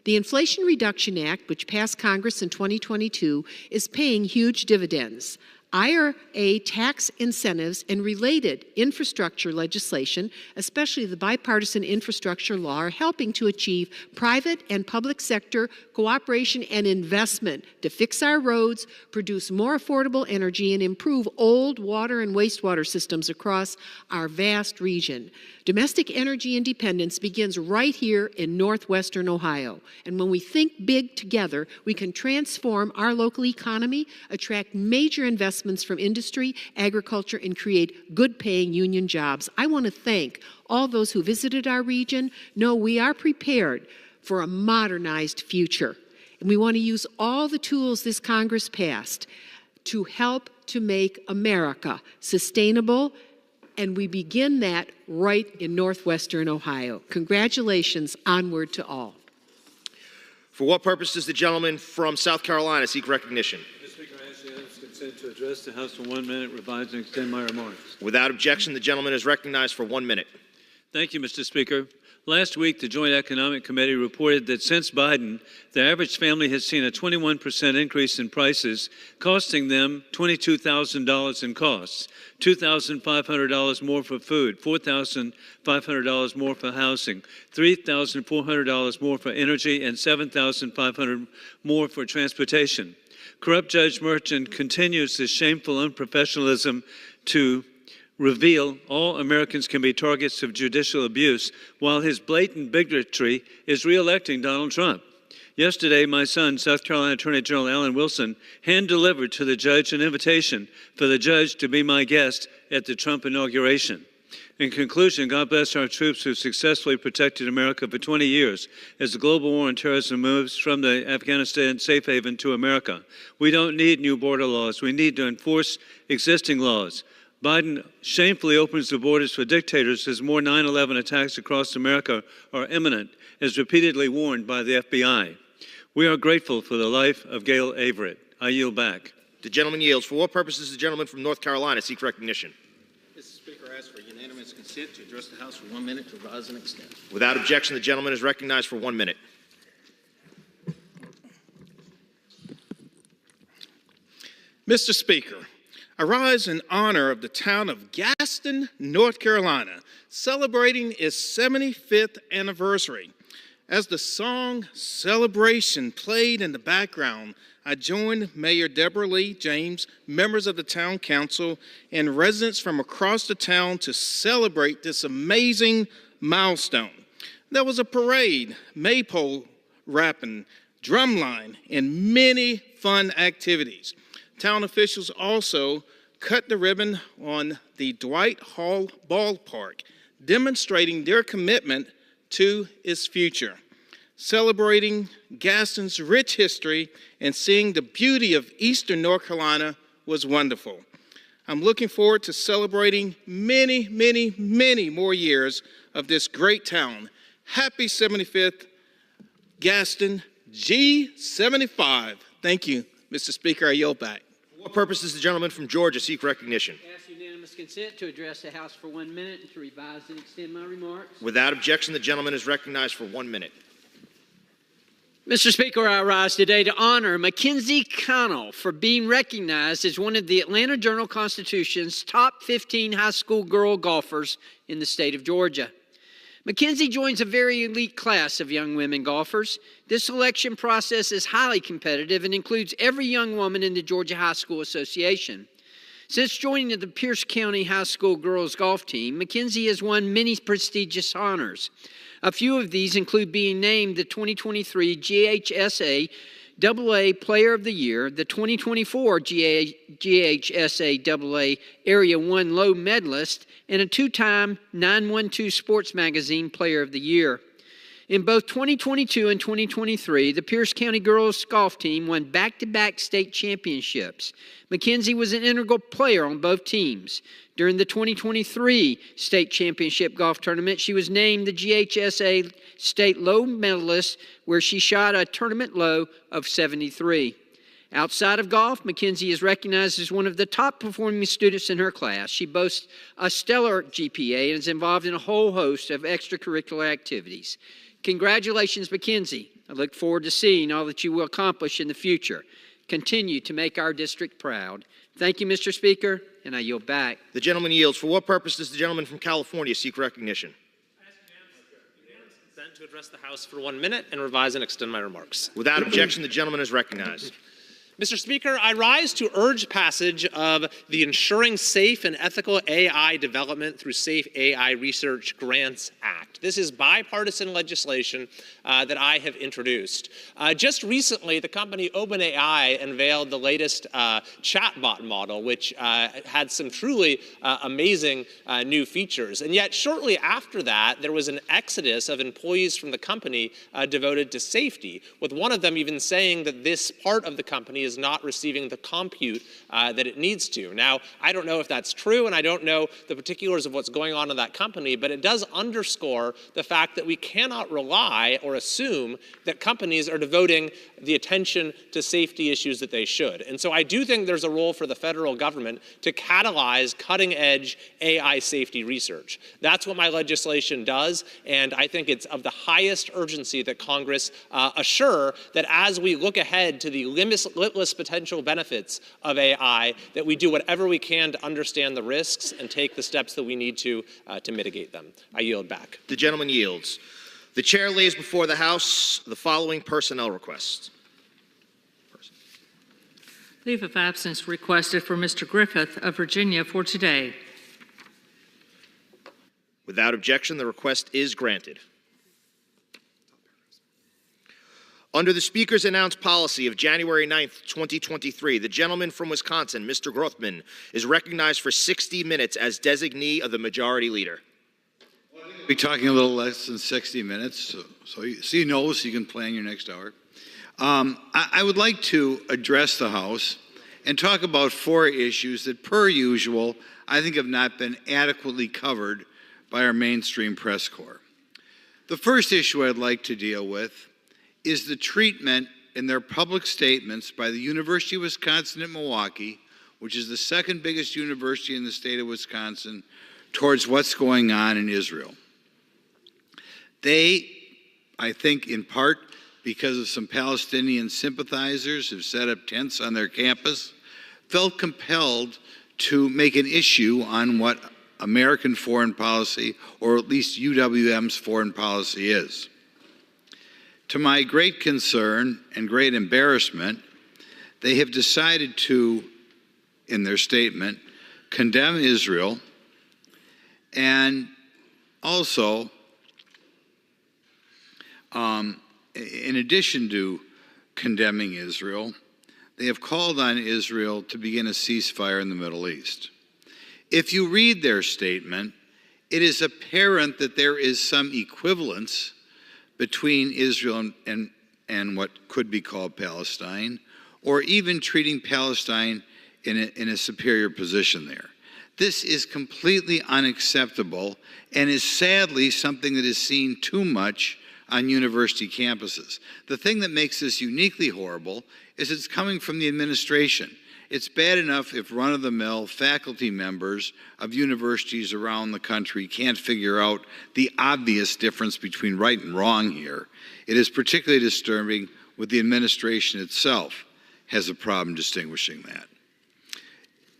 The Inflation Reduction Act, which passed Congress in 2022, is paying huge dividends. IRA tax incentives and related infrastructure legislation, especially the bipartisan infrastructure law, are helping to achieve private and public sector cooperation and investment to fix our roads, produce more affordable energy, and improve old water and wastewater systems across our vast region. Domestic energy independence begins right here in northwestern Ohio. And when we think big together, we can transform our local economy, attract major investments from industry, agriculture, and create good-paying union jobs. I want to thank all those who visited our region. No, we are prepared for a modernized future. And we want to use all the tools this Congress passed to help to make America sustainable, and we begin that right in northwestern Ohio. Congratulations, onward to all. For what purpose does the gentleman from South Carolina seek recognition? Mr. Speaker, I ask unanimous consent to address the House for 1 minute, revise and extend my remarks. Without objection, the gentleman is recognized for 1 minute. Thank you, Mr. Speaker. Last week, the Joint Economic Committee reported that since Biden, the average family has seen a 21% increase in prices, costing them $22,000 in costs, $2,500 more for food, $4,500 more for housing, $3,400 more for energy, and $7,500 more for transportation. Corrupt Judge Merchan continues this shameful unprofessionalism to reveal all Americans can be targets of judicial abuse, while his blatant bigotry is re-electing Donald Trump. Yesterday, my son, South Carolina Attorney General Alan Wilson, hand-delivered to the judge an invitation for the judge to be my guest at the Trump inauguration. In conclusion, God bless our troops who successfully protected America for 20 years as the global war on terrorism moves from the Afghanistan safe haven to America. We don't need new border laws. We need to enforce existing laws. Biden shamefully opens the borders for dictators as more 9/11 attacks across America are imminent, as repeatedly warned by the FBI. We are grateful for the life of Gail Averett. I yield back. The gentleman yields. For what purpose does the gentleman from North Carolina seek recognition? Mr. Speaker, I ask for unanimous consent to address the House for 1 minute to revise and extend. Without objection, the gentleman is recognized for 1 minute. Mr. Speaker, I rise in honor of the town of Gaston, North Carolina, celebrating its 75th anniversary. As the song Celebration played in the background, I joined Mayor Deborah Lee James, members of the Town Council, and residents from across the town to celebrate this amazing milestone. There was a parade, maypole rapping, drumline, and many fun activities. Town officials also cut the ribbon on the Dwight Hall Ballpark, demonstrating their commitment to its future. Celebrating Gaston's rich history and seeing the beauty of Eastern North Carolina was wonderful. I'm looking forward to celebrating many, many, many more years of this great town. Happy 75th, Gaston G75. Thank you, Mr. Speaker. I yield back. For what purpose does the gentleman from Georgia seek recognition? Ask unanimous consent to address the House for 1 minute and to revise and extend my remarks. Without objection, the gentleman is recognized for 1 minute. Mr. Speaker, I rise today to honor Mackenzie Connell for being recognized as one of the Atlanta Journal-Constitution's top 15 high school girl golfers in the state of Georgia. Mackenzie joins a very elite class of young women golfers. This selection process is highly competitive and includes every young woman in the Georgia High School Association. Since joining the Pierce County High School girls golf team, Mackenzie has won many prestigious honors. A few of these include being named the 2023 GHSA AA Player of the Year, the 2024 GHSA AA Area 1 Low Medalist, and a two-time 912 Sports Magazine Player of the Year. In both 2022 and 2023, the Pierce County girls golf team won back-to-back state championships. Mackenzie was an integral player on both teams. During the 2023 state championship golf tournament, she was named the GHSA State Low Medalist, where she shot a tournament low of 73. Outside of golf, Mackenzie is recognized as one of the top performing students in her class. She boasts a stellar GPA and is involved in a whole host of extracurricular activities. Congratulations, Mackenzie. I look forward to seeing all that you will accomplish in the future. Continue to make our district proud. Thank you, Mr. Speaker, and I yield back. The gentleman yields. For what purpose does the gentleman from California seek recognition? Consent to address the House for 1 minute and revise and extend my remarks. Without objection, the gentleman is recognized. Mr. Speaker, I rise to urge passage of the Ensuring Safe and Ethical AI Development Through Safe AI Research Grants Act. This is bipartisan legislation that I have introduced. Just recently, the company OpenAI unveiled the latest chatbot model, which had some truly amazing new features. And yet, shortly after that, there was an exodus of employees from the company devoted to safety, with one of them even saying that this part of the company is not receiving the compute that it needs to. Now, I don't know if that's true, and I don't know the particulars of what's going on in that company, but it does underscore the fact that we cannot rely or assume that companies are devoting the attention to safety issues that they should. And so I do think there's a role for the federal government to catalyze cutting-edge AI safety research. That's what my legislation does, and I think it's of the highest urgency that Congress assure that as we look ahead to the limitless potential benefits of AI, that we do whatever we can to understand the risks and take the steps that we need to mitigate them. I yield back. The gentleman yields. The chair lays before the House the following personnel requests. Leave of absence requested for Mr. Griffith of Virginia for today. Without objection, the request is granted. Under the Speaker's announced policy of January 9th, 2023, the gentleman from Wisconsin, Mr. Grothman, is recognized for 60 minutes as designee of the Majority Leader. We'll be talking a little less than 60 minutes, so you know, so you can plan your next hour. I would like to address the House and talk about 4 issues that, per usual, I think have not been adequately covered by our mainstream press corps. The first issue I'd like to deal with is the treatment in their public statements by the University of Wisconsin at Milwaukee, which is the second biggest university in the state of Wisconsin, towards what's going on in Israel. They, I think in part because of some Palestinian sympathizers who've set up tents on their campus, felt compelled to make an issue on what American foreign policy, or at least UWM's foreign policy is. To my great concern and great embarrassment, they have decided to, in their statement, condemn Israel and also, in addition to condemning Israel, they have called on Israel to begin a ceasefire in the Middle East. If you read their statement, it is apparent that there is some equivalence between Israel and what could be called Palestine, or even treating Palestine in a superior position there. This is completely unacceptable and is sadly something that is seen too much on university campuses. The thing that makes this uniquely horrible is it's coming from the administration. It's bad enough if run-of-the-mill faculty members of universities around the country can't figure out the obvious difference between right and wrong here. It is particularly disturbing when the administration itself has a problem distinguishing that.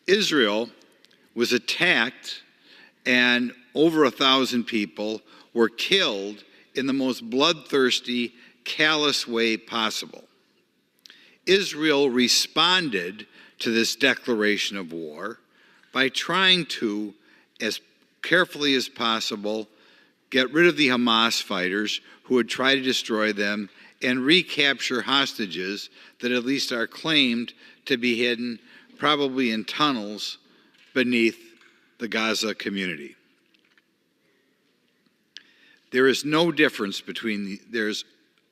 Israel was attacked and over 1,000 people were killed in the most bloodthirsty, callous way possible. Israel responded to this declaration of war by trying to, as carefully as possible, get rid of the Hamas fighters who would try to destroy them and recapture hostages that at least are claimed to be hidden probably in tunnels beneath the Gaza community. There's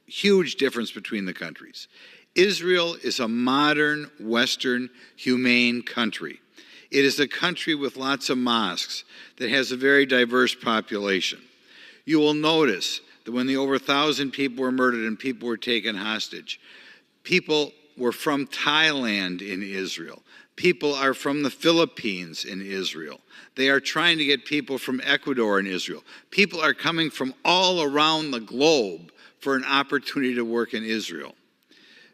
huge difference between the countries. Israel is a modern, Western, humane country. It is a country with lots of mosques that has a very diverse population. You will notice that when the over 1,000 people were murdered and people were taken hostage, people were from Thailand in Israel. People are from the Philippines in Israel. They are trying to get people from Ecuador in Israel. People are coming from all around the globe for an opportunity to work in Israel.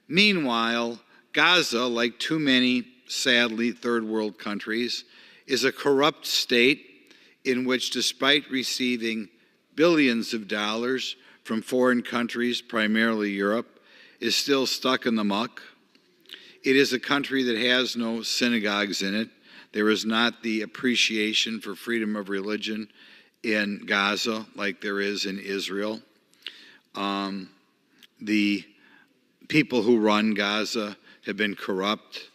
Meanwhile, Gaza, like too many, sadly, third world countries, is a corrupt state in which, despite receiving billions of dollars from foreign countries, primarily Europe, is still stuck in the muck. It is a country that has no synagogues in it. There is not the appreciation for freedom of religion in Gaza like there is in Israel. The people who run Gaza have been corrupt.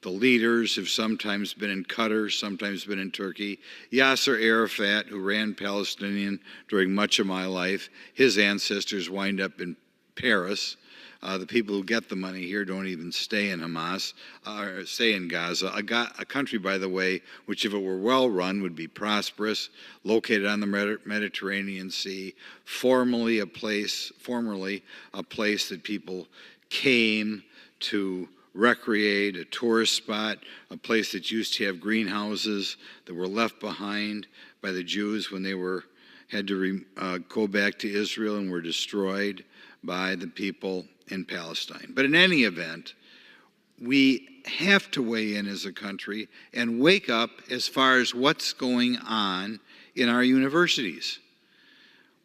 The leaders have sometimes been in Qatar, sometimes been in Turkey. Yasser Arafat, who ran Palestinian during much of my life, his ancestors wind up in Paris. The people who get the money here don't even stay in Hamas, or stay in Gaza. A country, by the way, which if it were well run would be prosperous, located on the Mediterranean Sea, formerly a place that people came to recreate, a tourist spot, a place that used to have greenhouses that were left behind by the Jews when they had to go back to Israel and were destroyed by the people in Palestine. But in any event, we have to weigh in as a country and wake up as far as what's going on in our universities.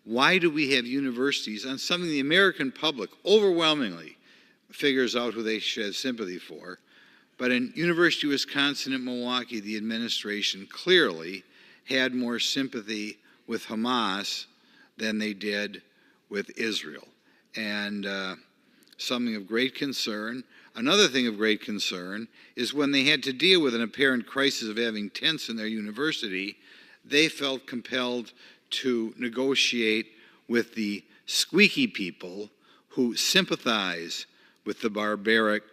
Why do we have universities on something the American public overwhelmingly figures out who they should have sympathy for? But in University of Wisconsin at Milwaukee, the administration clearly had more sympathy with Hamas than they did with Israel. And something of great concern. Another thing of great concern is when they had to deal with an apparent crisis of having tents in their university, they felt compelled to negotiate with the squeaky people who sympathize with the barbaric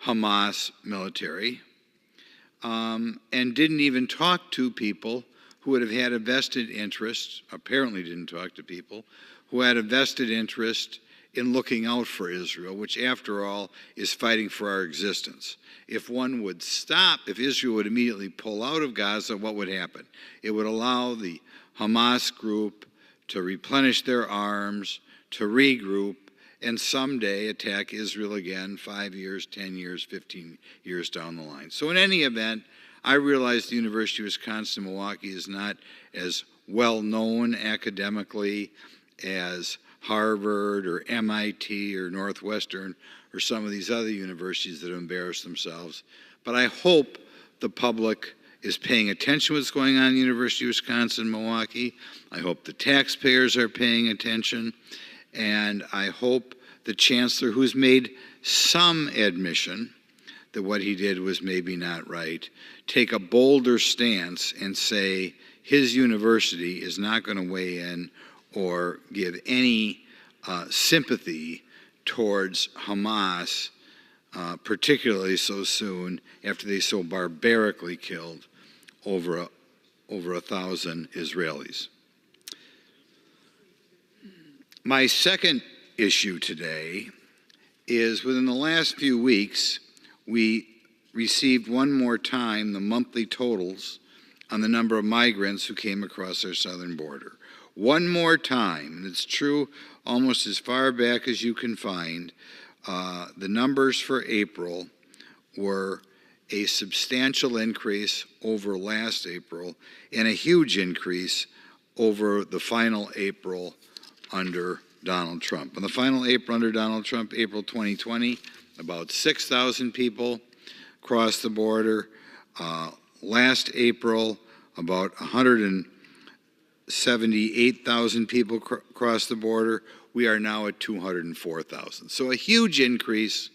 Hamas military, and didn't even talk to people who would have had a vested interest, apparently didn't talk to people, who had a vested interest in looking out for Israel, which after all is fighting for our existence. If one would stop, if Israel would immediately pull out of Gaza, what would happen? It would allow the Hamas group to replenish their arms, to regroup, and someday attack Israel again 5 years, 10 years, 15 years down the line. So in any event, I realize the University of Wisconsin-Milwaukee is not as well known academically as Harvard or MIT or Northwestern or some of these other universities that embarrass themselves. But I hope the public is paying attention to what's going on at the University of Wisconsin-Milwaukee. I hope the taxpayers are paying attention. And I hope the chancellor, who's made some admission that what he did was maybe not right, take a bolder stance and say his university is not going to weigh in or give any sympathy towards Hamas, particularly so soon after they so barbarically killed over 1,000 Israelis. My second issue today is within the last few weeks, we received one more time the monthly totals on the number of migrants who came across our southern border. One more time, and it's true almost as far back as you can find, the numbers for April were a substantial increase over last April and a huge increase over the final April under Donald Trump. In the final April under Donald Trump, April 2020, about 6,000 people crossed the border. Last April, about 178,000 people crossed the border. We are now at 204,000. So a huge increase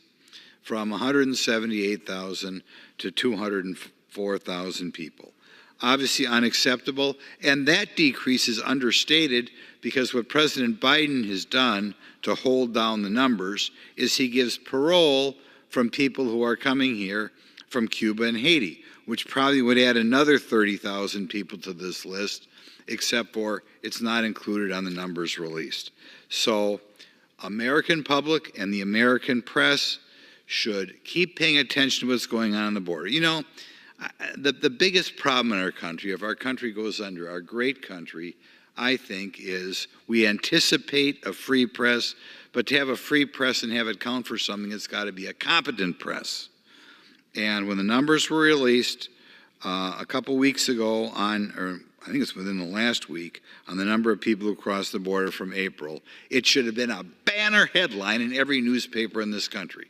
from 178,000 to 204,000 people. Obviously unacceptable, and that decrease is understated because what President Biden has done to hold down the numbers is he gives parole from people who are coming here from Cuba and Haiti, which probably would add another 30,000 people to this list, except for it's not included on the numbers released. So American public and the American press should keep paying attention to what's going on the border. You know, the biggest problem in our country, if our country goes under, our great country, I think, is we anticipate a free press, but to have a free press and have it count for something, it's got to be a competent press. And when the numbers were released a couple weeks ago or I think it's within the last week, on the number of people who crossed the border from April, it should have been a banner headline in every newspaper in this country.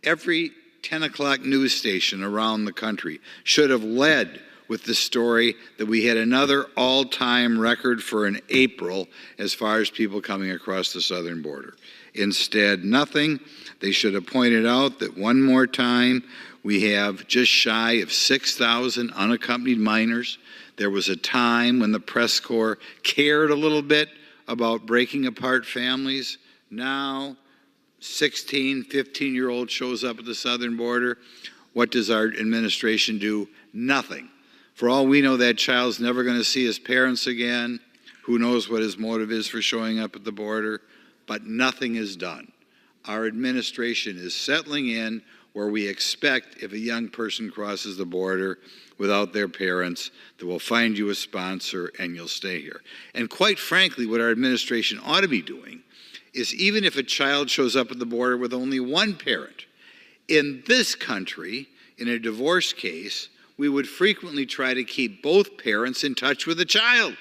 Every 10 o'clock news station around the country should have led with the story that we had another all-time record for an April as far as people coming across the southern border. Instead, nothing. They should have pointed out that one more time we have just shy of 6,000 unaccompanied minors. There was a time when the press corps cared a little bit about breaking apart families. Now, 16, 15-year-old shows up at the southern border. What does our administration do? Nothing. For all we know, that child's never going to see his parents again. Who knows what his motive is for showing up at the border? But nothing is done. Our administration is settling in where we expect if a young person crosses the border without their parents, that we'll find you a sponsor and you'll stay here. And quite frankly, what our administration ought to be doing is even if a child shows up at the border with only one parent, in this country, in a divorce case, we would frequently try to keep both parents in touch with the child.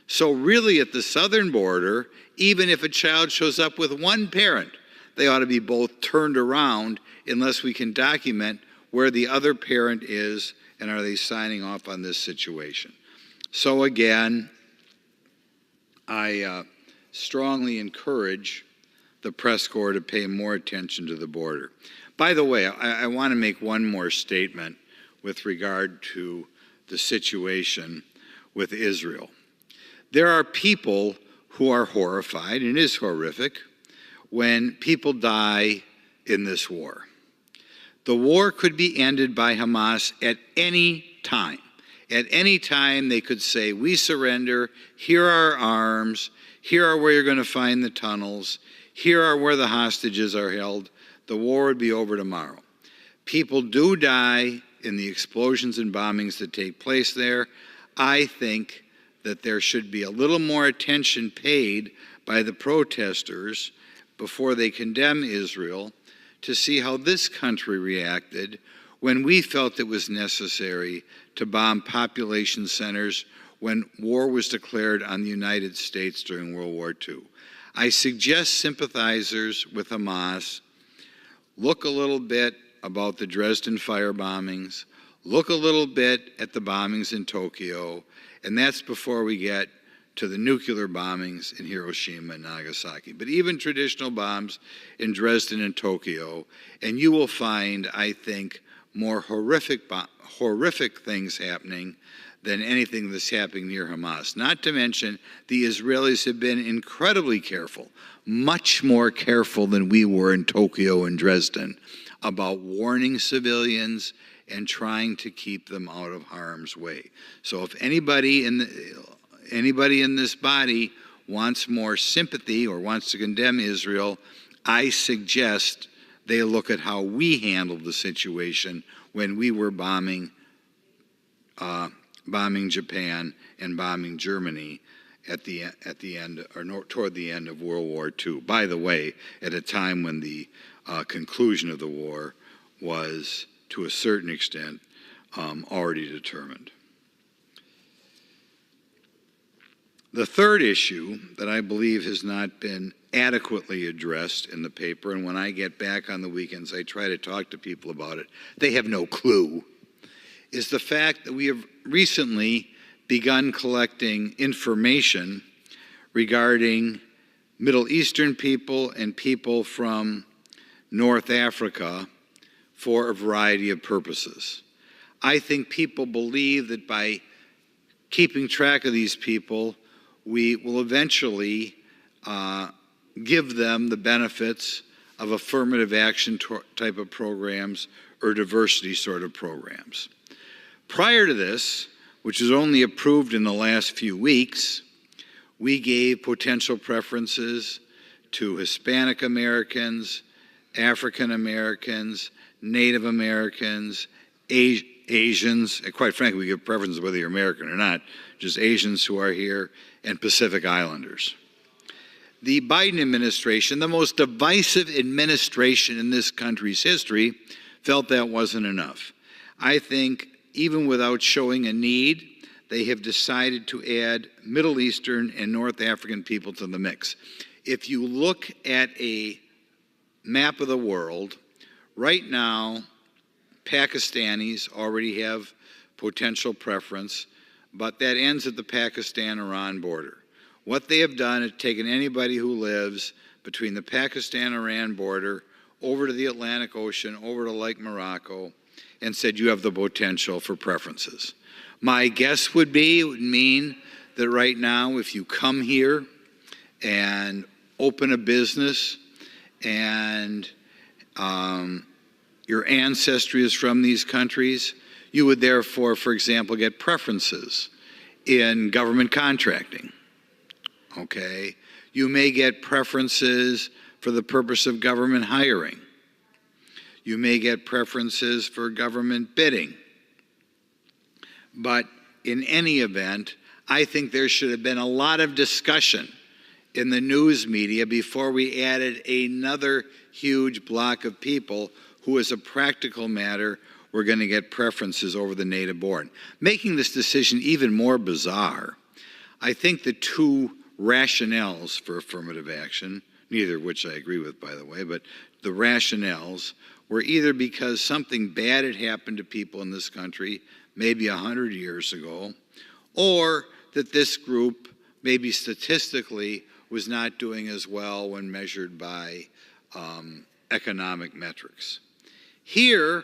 So really at the southern border, even if a child shows up with one parent, they ought to be both turned around unless we can document where the other parent is and are they signing off on this situation. So again, I strongly encourage the press corps to pay more attention to the border. By the way, I want to make one more statement with regard to the situation with Israel. There are people who are horrified, and it is horrific, when people die in this war. The war could be ended by Hamas at any time. At any time, they could say, we surrender, here are our arms, here are where you're going to find the tunnels, here are where the hostages are held. The war would be over tomorrow. People do die in the explosions and bombings that take place there. I think that there should be a little more attention paid by the protesters before they condemn Israel to see how this country reacted when we felt it was necessary to bomb population centers when war was declared on the United States during World War II. I suggest sympathizers with Hamas look a little bit about the Dresden fire bombings, look a little bit at the bombings in Tokyo, and that's before we get to the nuclear bombings in Hiroshima and Nagasaki. But even traditional bombs in Dresden and Tokyo, and you will find, I think, more horrific things happening than anything that's happening near Hamas. Not to mention, the Israelis have been incredibly careful, much more careful than we were in Tokyo and Dresden, about warning civilians and trying to keep them out of harm's way. So if anybody in this body wants more sympathy or wants to condemn Israel, I suggest they look at how we handled the situation when we were bombing Japan and bombing Germany at the end or toward the end of World War II. By the way, at a time when the conclusion of the war was, to a certain extent, already determined. The third issue that I believe has not been adequately addressed in the paper, and when I get back on the weekends, I try to talk to people about it, they have no clue, is the fact that we have recently begun collecting information regarding Middle Eastern people and people from North Africa for a variety of purposes. I think people believe that by keeping track of these people, we will eventually give them the benefits of affirmative action type of programs or diversity sort of programs. Prior to this, which was only approved in the last few weeks, we gave potential preferences to Hispanic Americans, African Americans, Native Americans, Asians, and quite frankly, we give preferences whether you're American or not, just Asians who are here, and Pacific Islanders. The Biden administration, the most divisive administration in this country's history, felt that wasn't enough. I think even without showing a need, they have decided to add Middle Eastern and North African people to the mix. If you look at a map of the world, right now, Pakistanis already have potential preference, but that ends at the Pakistan-Iran border. What they have done is taken anybody who lives between the Pakistan-Iran border over to the Atlantic Ocean, over to Lake Morocco, and said you have the potential for preferences. My guess would be, it would mean that right now, if you come here and open a business and your ancestry is from these countries, you would therefore, for example, get preferences in government contracting. Okay? You may get preferences for the purpose of government hiring. You may get preferences for government bidding. But in any event, I think there should have been a lot of discussion in the news media before we added another huge block of people who, as a practical matter, were going to get preferences over the native born. Making this decision even more bizarre, I think the two rationales for affirmative action, neither of which I agree with, by the way, but the rationales were either because something bad had happened to people in this country maybe 100 years ago, or that this group, maybe statistically, was not doing as well when measured by economic metrics. Here,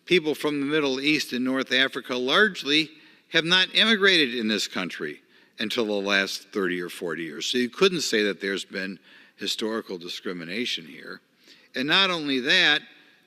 people from the Middle East and North Africa largely have not immigrated in this country until the last 30 or 40 years. So you couldn't say that there's been historical discrimination here. And not only that,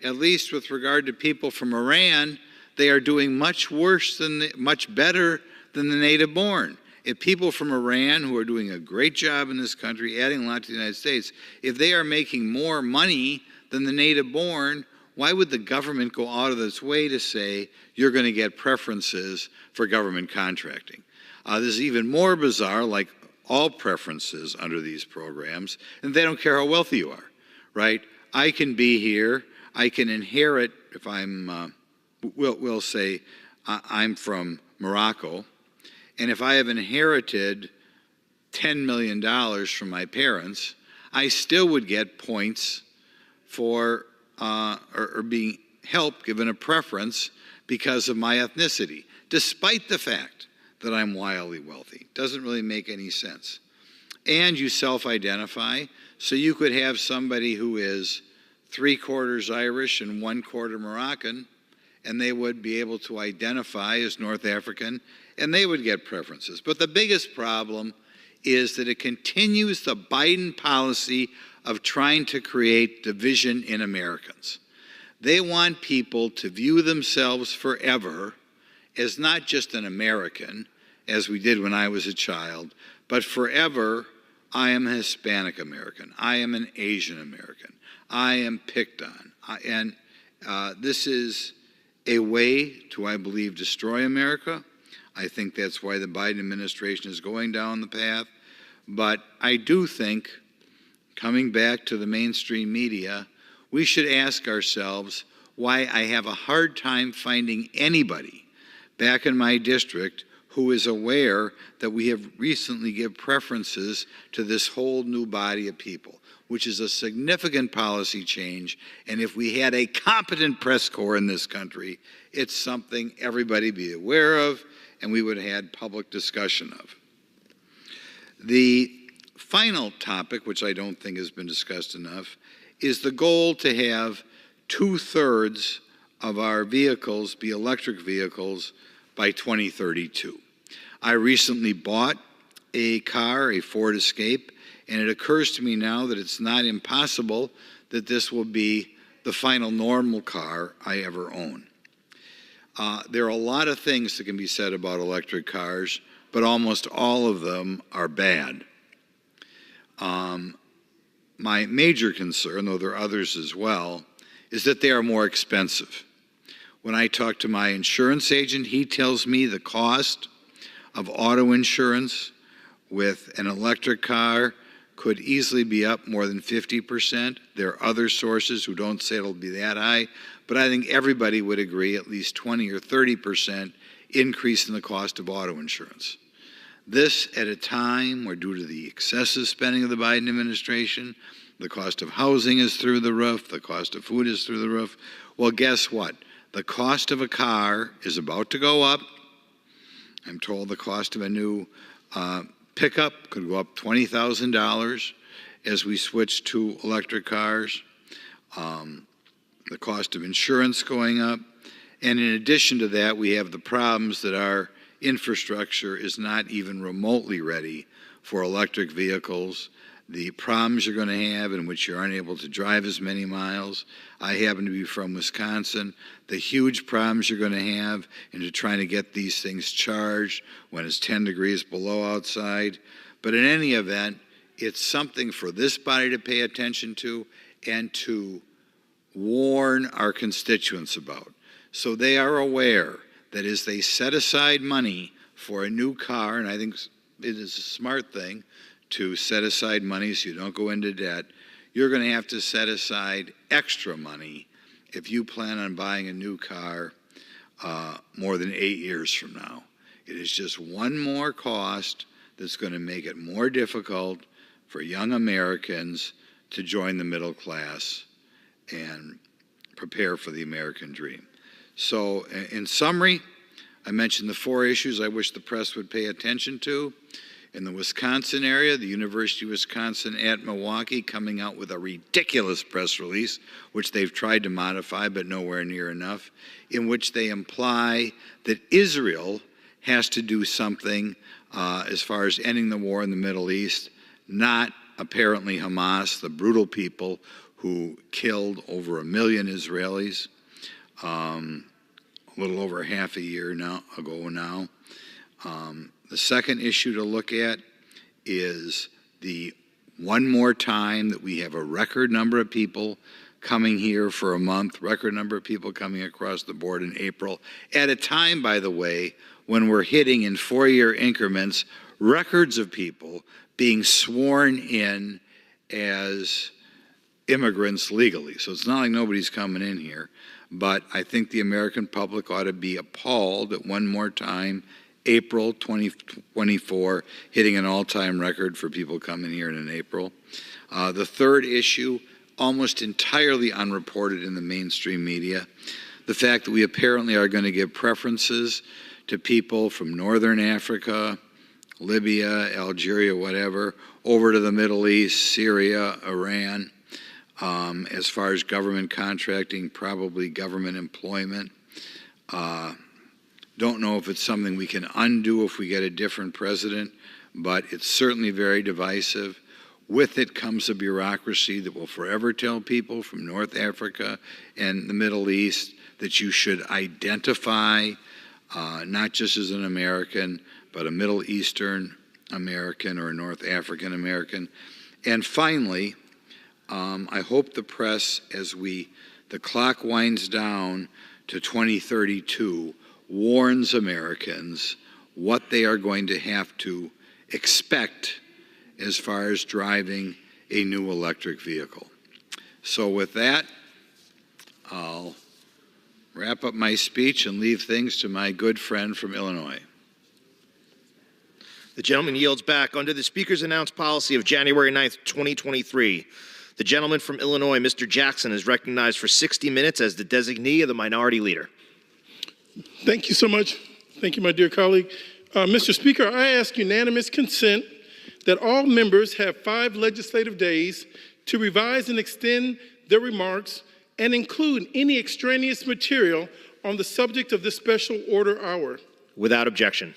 at least with regard to people from Iran, they are doing much better than the native born. If people from Iran, who are doing a great job in this country, adding a lot to the United States, if they are making more money than the native born, why would the government go out of its way to say you're going to get preferences for government contracting? This is even more bizarre, like all preferences under these programs, and they don't care how wealthy you are, right? I can be here, I can inherit, if I'm, we'll say I'm from Morocco, And if I have inherited $10 million from my parents, I still would get points for or being help given a preference because of my ethnicity, despite the fact that I'm wildly wealthy. Doesn't really make any sense. And you self-identify, so you could have somebody who is 3/4 Irish and 1/4 Moroccan, and they would be able to identify as North African, and they would get preferences. But the biggest problem is that it continues the Biden policy of trying to create division in Americans. They want people to view themselves forever as not just an American, as we did when I was a child, but forever, I am a Hispanic American. I am an Asian American. I am picked on. And this is a way to, I believe, destroy America. I think that's why the Biden administration is going down the path. But I do think, coming back to the mainstream media, we should ask ourselves why I have a hard time finding anybody back in my district who is aware that we have recently given preferences to this whole new body of people, which is a significant policy change. And if we had a competent press corps in this country, it's something everybody be aware of and we would have had public discussion of. The final topic, which I don't think has been discussed enough, is the goal to have 2/3 of our vehicles be electric vehicles by 2032. I recently bought a car, a Ford Escape, and it occurs to me now that it's not impossible that this will be the final normal car I ever own. There are a lot of things that can be said about electric cars, but almost all of them are bad. My major concern, though there are others as well, is that they are more expensive. When I talk to my insurance agent, he tells me the cost of auto insurance with an electric car could easily be up more than 50%. There are other sources who don't say it'll be that high, but I think everybody would agree at least 20 or 30% increase in the cost of auto insurance. This at a time where, due to the excessive spending of the Biden administration, the cost of housing is through the roof, the cost of food is through the roof. Well, guess what? The cost of a car is about to go up. I'm told the cost of a new pickup could go up $20,000 as we switch to electric cars. The cost of insurance going up. And in addition to that, we have the problems that our infrastructure is not even remotely ready for electric vehicles. The problems you're going to have in which you're unable to drive as many miles. I happen to be from Wisconsin. The huge problems you're going to have into trying to get these things charged when it's 10 degrees below outside. But in any event, it's something for this body to pay attention to and to warn our constituents about. So they are aware that as they set aside money for a new car, and I think it is a smart thing to set aside money so you don't go into debt, you're going to have to set aside extra money if you plan on buying a new car more than 8 years from now. It is just one more cost that's going to make it more difficult for young Americans to join the middle class and prepare for the American dream. So in summary, I mentioned the 4 issues I wish the press would pay attention to. In the Wisconsin area, the University of Wisconsin at Milwaukee coming out with a ridiculous press release, which they've tried to modify but nowhere near enough, in which they imply that Israel has to do something as far as ending the war in the Middle East, not apparently Hamas, the brutal people who killed over 1 million Israelis a little over half a year ago now. The second issue to look at is the one more time that we have a record number of people coming here for a month, record number of people coming across the board in April, at a time, by the way, when we're hitting in 4-year increments records of people being sworn in as immigrants legally. So it's not like nobody's coming in here, but I think the American public ought to be appalled that one more time April 2024, hitting an all-time record for people coming here in April. The third issue, almost entirely unreported in the mainstream media, the fact that we apparently are going to give preferences to people from Northern Africa, Libya, Algeria, whatever, over to the Middle East, Syria, Iran, as far as government contracting, probably government employment. Don't know if it's something we can undo if we get a different president, but it's certainly very divisive. With it comes a bureaucracy that will forever tell people from North Africa and the Middle East that you should identify not just as an American, but a Middle Eastern American or a North African American. And finally, I hope the press, as the clock winds down to 2032, warns Americans what they are going to have to expect as far as driving a new electric vehicle. So with that, I'll wrap up my speech and leave things to my good friend from Illinois. The gentleman yields back. Under the Speaker's announced policy of January 9th, 2023, the gentleman from Illinois, Mr. Jackson, is recognized for 60 minutes as the designee of the Minority Leader. Thank you so much. Thank you, my dear colleague. Mr. Speaker, I ask unanimous consent that all members have 5 legislative days to revise and extend their remarks and include any extraneous material on the subject of this special order hour. Without objection.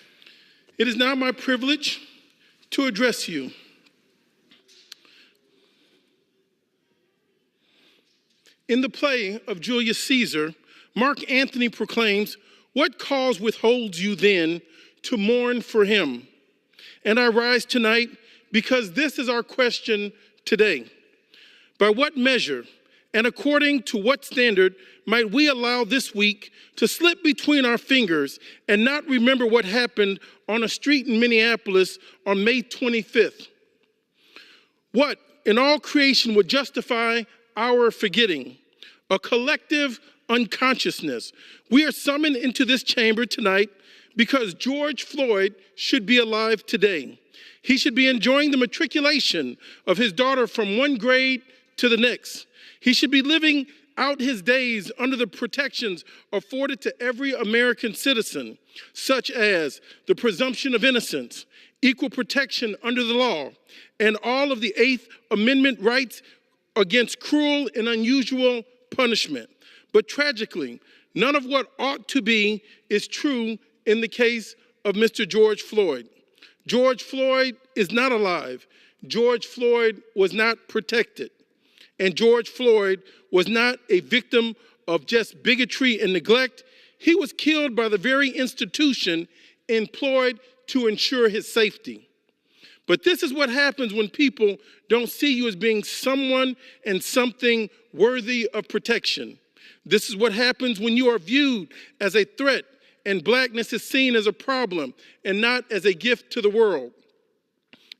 It is now my privilege to address you. In the play of Julius Caesar, Mark Antony proclaims, "What cause withholds you then to mourn for him?" And I rise tonight because this is our question today. By what measure and according to what standard might we allow this week to slip between our fingers and not remember what happened on a street in Minneapolis on May 25th? What in all creation would justify our forgetting? A collective unconsciousness. We are summoned into this chamber tonight because George Floyd should be alive today. He should be enjoying the matriculation of his daughter from one grade to the next. He should be living out his days under the protections afforded to every American citizen, such as the presumption of innocence, equal protection under the law, and all of the 8th Amendment rights against cruel and unusual punishment. But tragically, none of what ought to be is true in the case of Mr. George Floyd. George Floyd is not alive. George Floyd was not protected. And George Floyd was not a victim of just bigotry and neglect. He was killed by the very institution employed to ensure his safety. But this is what happens when people don't see you as being someone and something worthy of protection. This is what happens when you are viewed as a threat and blackness is seen as a problem and not as a gift to the world.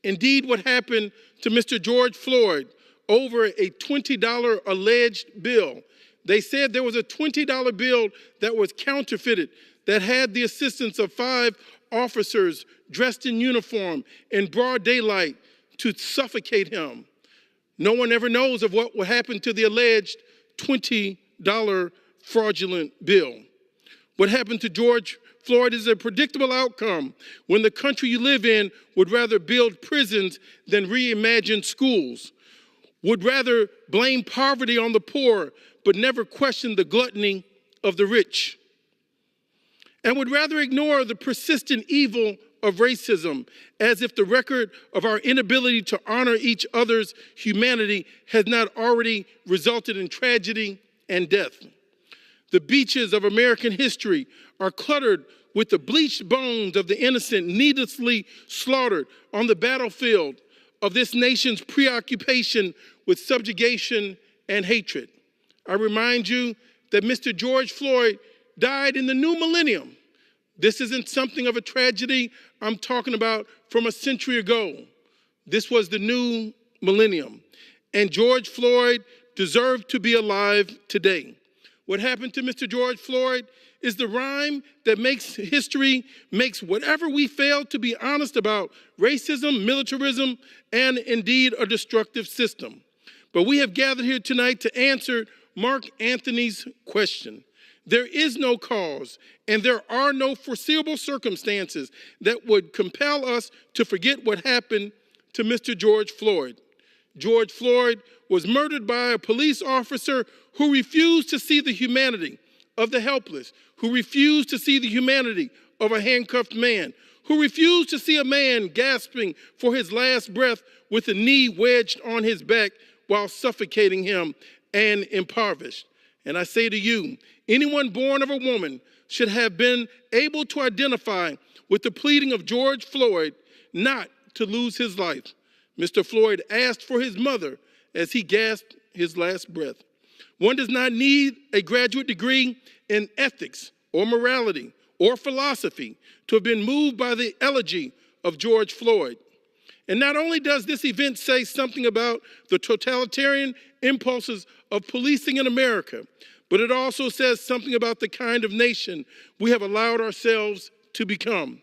Indeed, what happened to Mr. George Floyd over a $20 alleged bill. They said there was a $20 bill that was counterfeited that had the assistance of 5 officers dressed in uniform in broad daylight to suffocate him. No one ever knows of what will happen to the alleged $20 fraudulent bill. What happened to George Floyd is a predictable outcome when the country you live in would rather build prisons than reimagine schools, would rather blame poverty on the poor but never question the gluttony of the rich, and would rather ignore the persistent evil of racism as if the record of our inability to honor each other's humanity has not already resulted in tragedy and death. The beaches of American history are cluttered with the bleached bones of the innocent needlessly slaughtered on the battlefield of this nation's preoccupation with subjugation and hatred. I remind you that Mr. George Floyd died in the new millennium. This isn't something of a tragedy I'm talking about from a century ago. This was the new millennium. And George Floyd deserved to be alive today. What happened to Mr. George Floyd is the rhyme that makes history, makes whatever we fail to be honest about racism, militarism, and indeed a destructive system. But we have gathered here tonight to answer Mark Anthony's question. There is no cause, and there are no foreseeable circumstances that would compel us to forget what happened to Mr. George Floyd. George Floyd was murdered by a police officer who refused to see the humanity of the helpless, who refused to see the humanity of a handcuffed man, who refused to see a man gasping for his last breath with a knee wedged on his back while suffocating him and impoverished. And I say to you, anyone born of a woman should have been able to identify with the pleading of George Floyd not to lose his life. Mr. Floyd asked for his mother as he gasped his last breath. One does not need a graduate degree in ethics or morality or philosophy to have been moved by the elegy of George Floyd. And not only does this event say something about the totalitarian impulses of policing in America, but it also says something about the kind of nation we have allowed ourselves to become.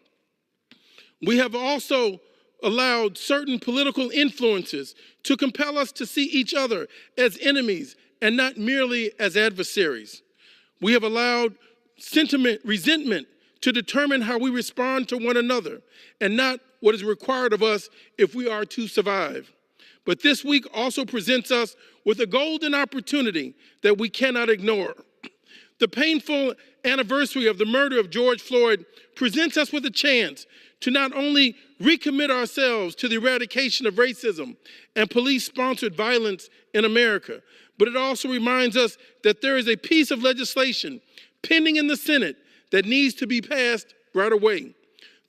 We have also allowed certain political influences to compel us to see each other as enemies and not merely as adversaries. We have allowed sentiment, resentment to determine how we respond to one another and not what is required of us if we are to survive. But this week also presents us with a golden opportunity that we cannot ignore. The painful anniversary of the murder of George Floyd presents us with a chance to not only recommit ourselves to the eradication of racism and police-sponsored violence in America, but it also reminds us that there is a piece of legislation pending in the Senate that needs to be passed right away.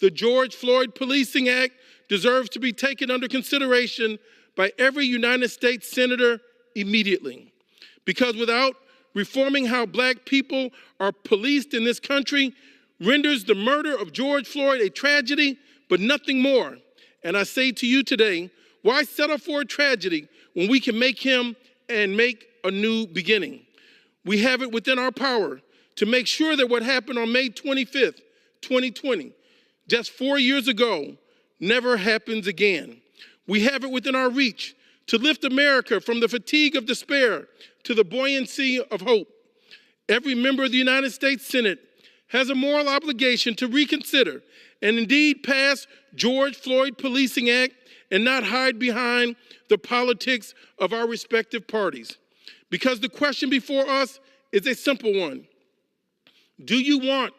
The George Floyd Policing Act deserves to be taken under consideration by every United States senator immediately. Because without reforming how Black people are policed in this country renders the murder of George Floyd a tragedy, but nothing more. And I say to you today, why settle for a tragedy when we can make him and make a new beginning? We have it within our power to make sure that what happened on May 25th, 2020, just 4 years ago, never happens again. We have it within our reach to lift America from the fatigue of despair to the buoyancy of hope. Every member of the United States Senate has a moral obligation to reconsider and indeed pass George Floyd Policing Act and not hide behind the politics of our respective parties. Because the question before us is a simple one. Do you want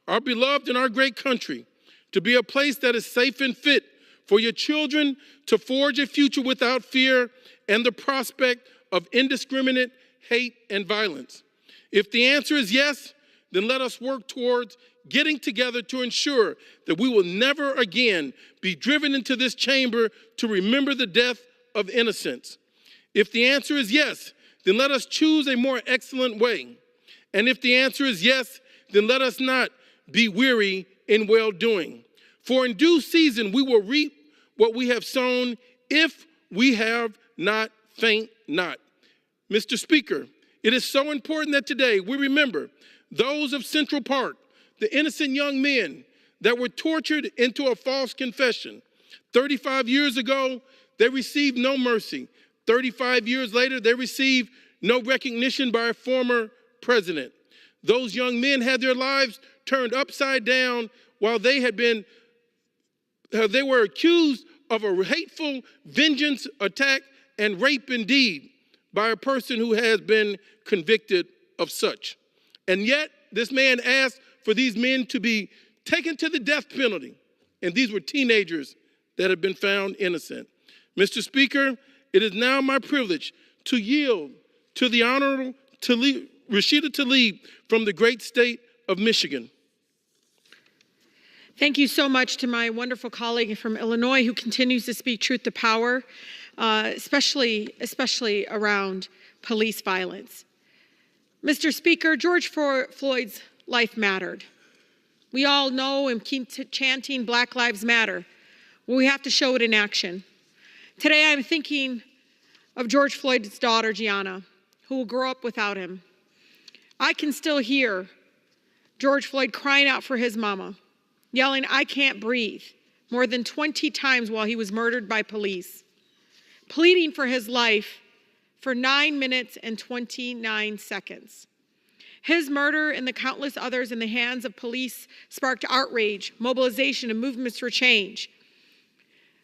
our beloved and our great country to be a place that is safe and fit for your children to forge a future without fear and the prospect of indiscriminate hate and violence? If the answer is yes, then let us work towards getting together to ensure that we will never again be driven into this chamber to remember the death of innocents. If the answer is yes, then let us choose a more excellent way. And if the answer is yes, then let us not be weary in well-doing. For in due season we will reap what we have sown if we have not faint not. Mr. Speaker, it is so important that today we remember those of Central Park, the innocent young men that were tortured into a false confession. 35 years ago, they received no mercy. 35 years later, they received no recognition by a former president. Those young men had their lives turned upside down while they were accused of a hateful vengeance attack and rape indeed by a person who has been convicted of such. And yet, this man asked for these men to be taken to the death penalty. And these were teenagers that had been found innocent. Mr. Speaker, it is now my privilege to yield to the Honorable Rashida Tlaib from the great state of Michigan. Thank you so much to my wonderful colleague from Illinois who continues to speak truth to power, especially around police violence. Mr. Speaker, George Floyd's life mattered. We all know and keep chanting Black Lives Matter. Well, we have to show it in action. Today I'm thinking of George Floyd's daughter, Gianna, who will grow up without him. I can still hear George Floyd crying out for his mama, yelling, "I can't breathe," more than 20 times while he was murdered by police, pleading for his life for 9 minutes and 29 seconds. His murder and the countless others in the hands of police sparked outrage, mobilization, and movements for change.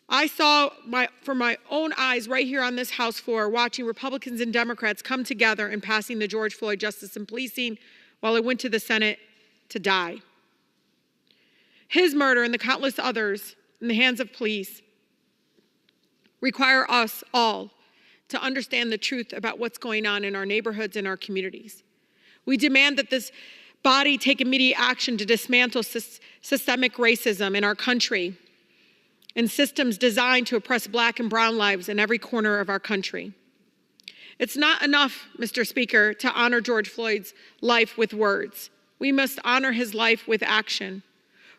I saw from my own eyes right here on this House floor, watching Republicans and Democrats come together in passing the George Floyd Justice and Policing while it went to the Senate to die. His murder and the countless others in the hands of police require us all to understand the truth about what's going on in our neighborhoods and our communities. We demand that this body take immediate action to dismantle systemic racism in our country and systems designed to oppress Black and brown lives in every corner of our country. It's not enough, Mr. Speaker, to honor George Floyd's life with words. We must honor his life with action.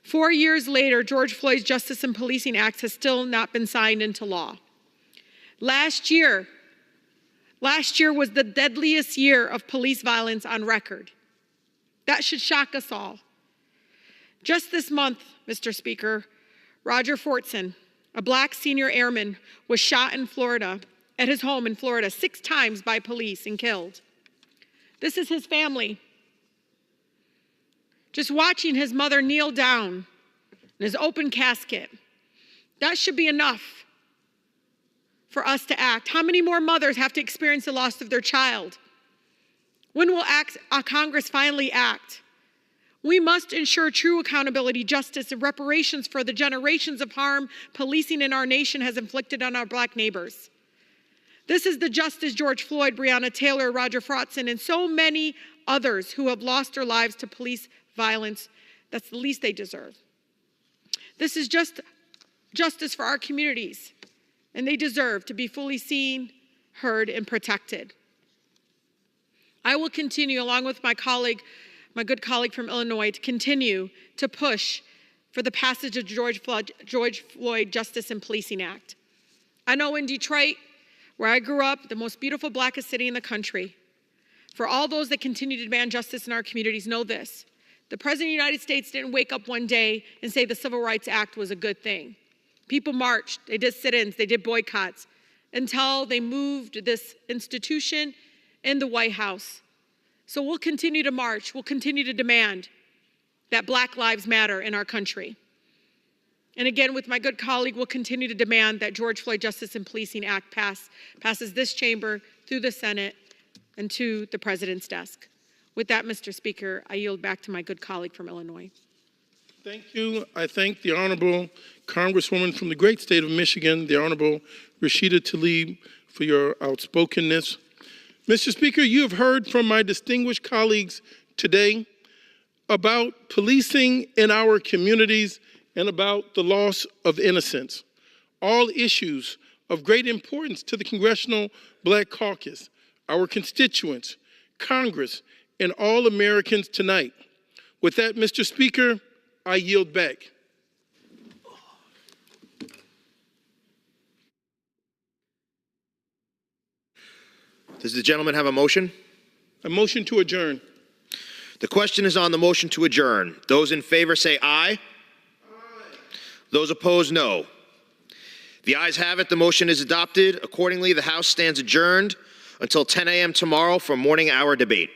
4 years later, George Floyd's Justice and Policing Act has still not been signed into law. Last year was the deadliest year of police violence on record. That should shock us all. Just this month, Mr. Speaker, Roger Fortson, a Black senior airman, was shot in Florida, at his home in Florida, 6 times by police and killed. This is his family. Just watching his mother kneel down in his open casket, that should be enough for us to act. How many more mothers have to experience the loss of their child? When will Congress finally act? We must ensure true accountability, justice, and reparations for the generations of harm policing in our nation has inflicted on our Black neighbors. This is the justice George Floyd, Breonna Taylor, Roger Fortson, and so many others who have lost their lives to police violence. That's the least they deserve. This is just justice for our communities, and they deserve to be fully seen, heard, and protected. I will continue, along with my good colleague from Illinois, to continue to push for the passage of George Floyd Justice and Policing Act. I know in Detroit, where I grew up, the most beautiful, blackest city in the country, for all those that continue to demand justice in our communities, know this: the President of the United States didn't wake up one day and say the Civil Rights Act was a good thing. People marched, they did sit-ins, they did boycotts, until they moved this institution in the White House. So we'll continue to march, we'll continue to demand that Black lives matter in our country. And again, with my good colleague, we'll continue to demand that George Floyd Justice and Policing Act passes this chamber, through the Senate, and to the President's desk. With that, Mr. Speaker, I yield back to my good colleague from Illinois. Thank you. I thank the Honorable Congresswoman from the great state of Michigan, the Honorable Rashida Tlaib, for your outspokenness. Mr. Speaker, you have heard from my distinguished colleagues today about policing in our communities and about the loss of innocence, all issues of great importance to the Congressional Black Caucus, our constituents, Congress, and all Americans tonight. With that, Mr. Speaker, I yield back. Does the gentleman have a motion? A motion to adjourn. The question is on the motion to adjourn. Those in favor say aye. Aye. Those opposed, no. The ayes have it. The motion is adopted. Accordingly, the House stands adjourned until 10 a.m. tomorrow for morning hour debate.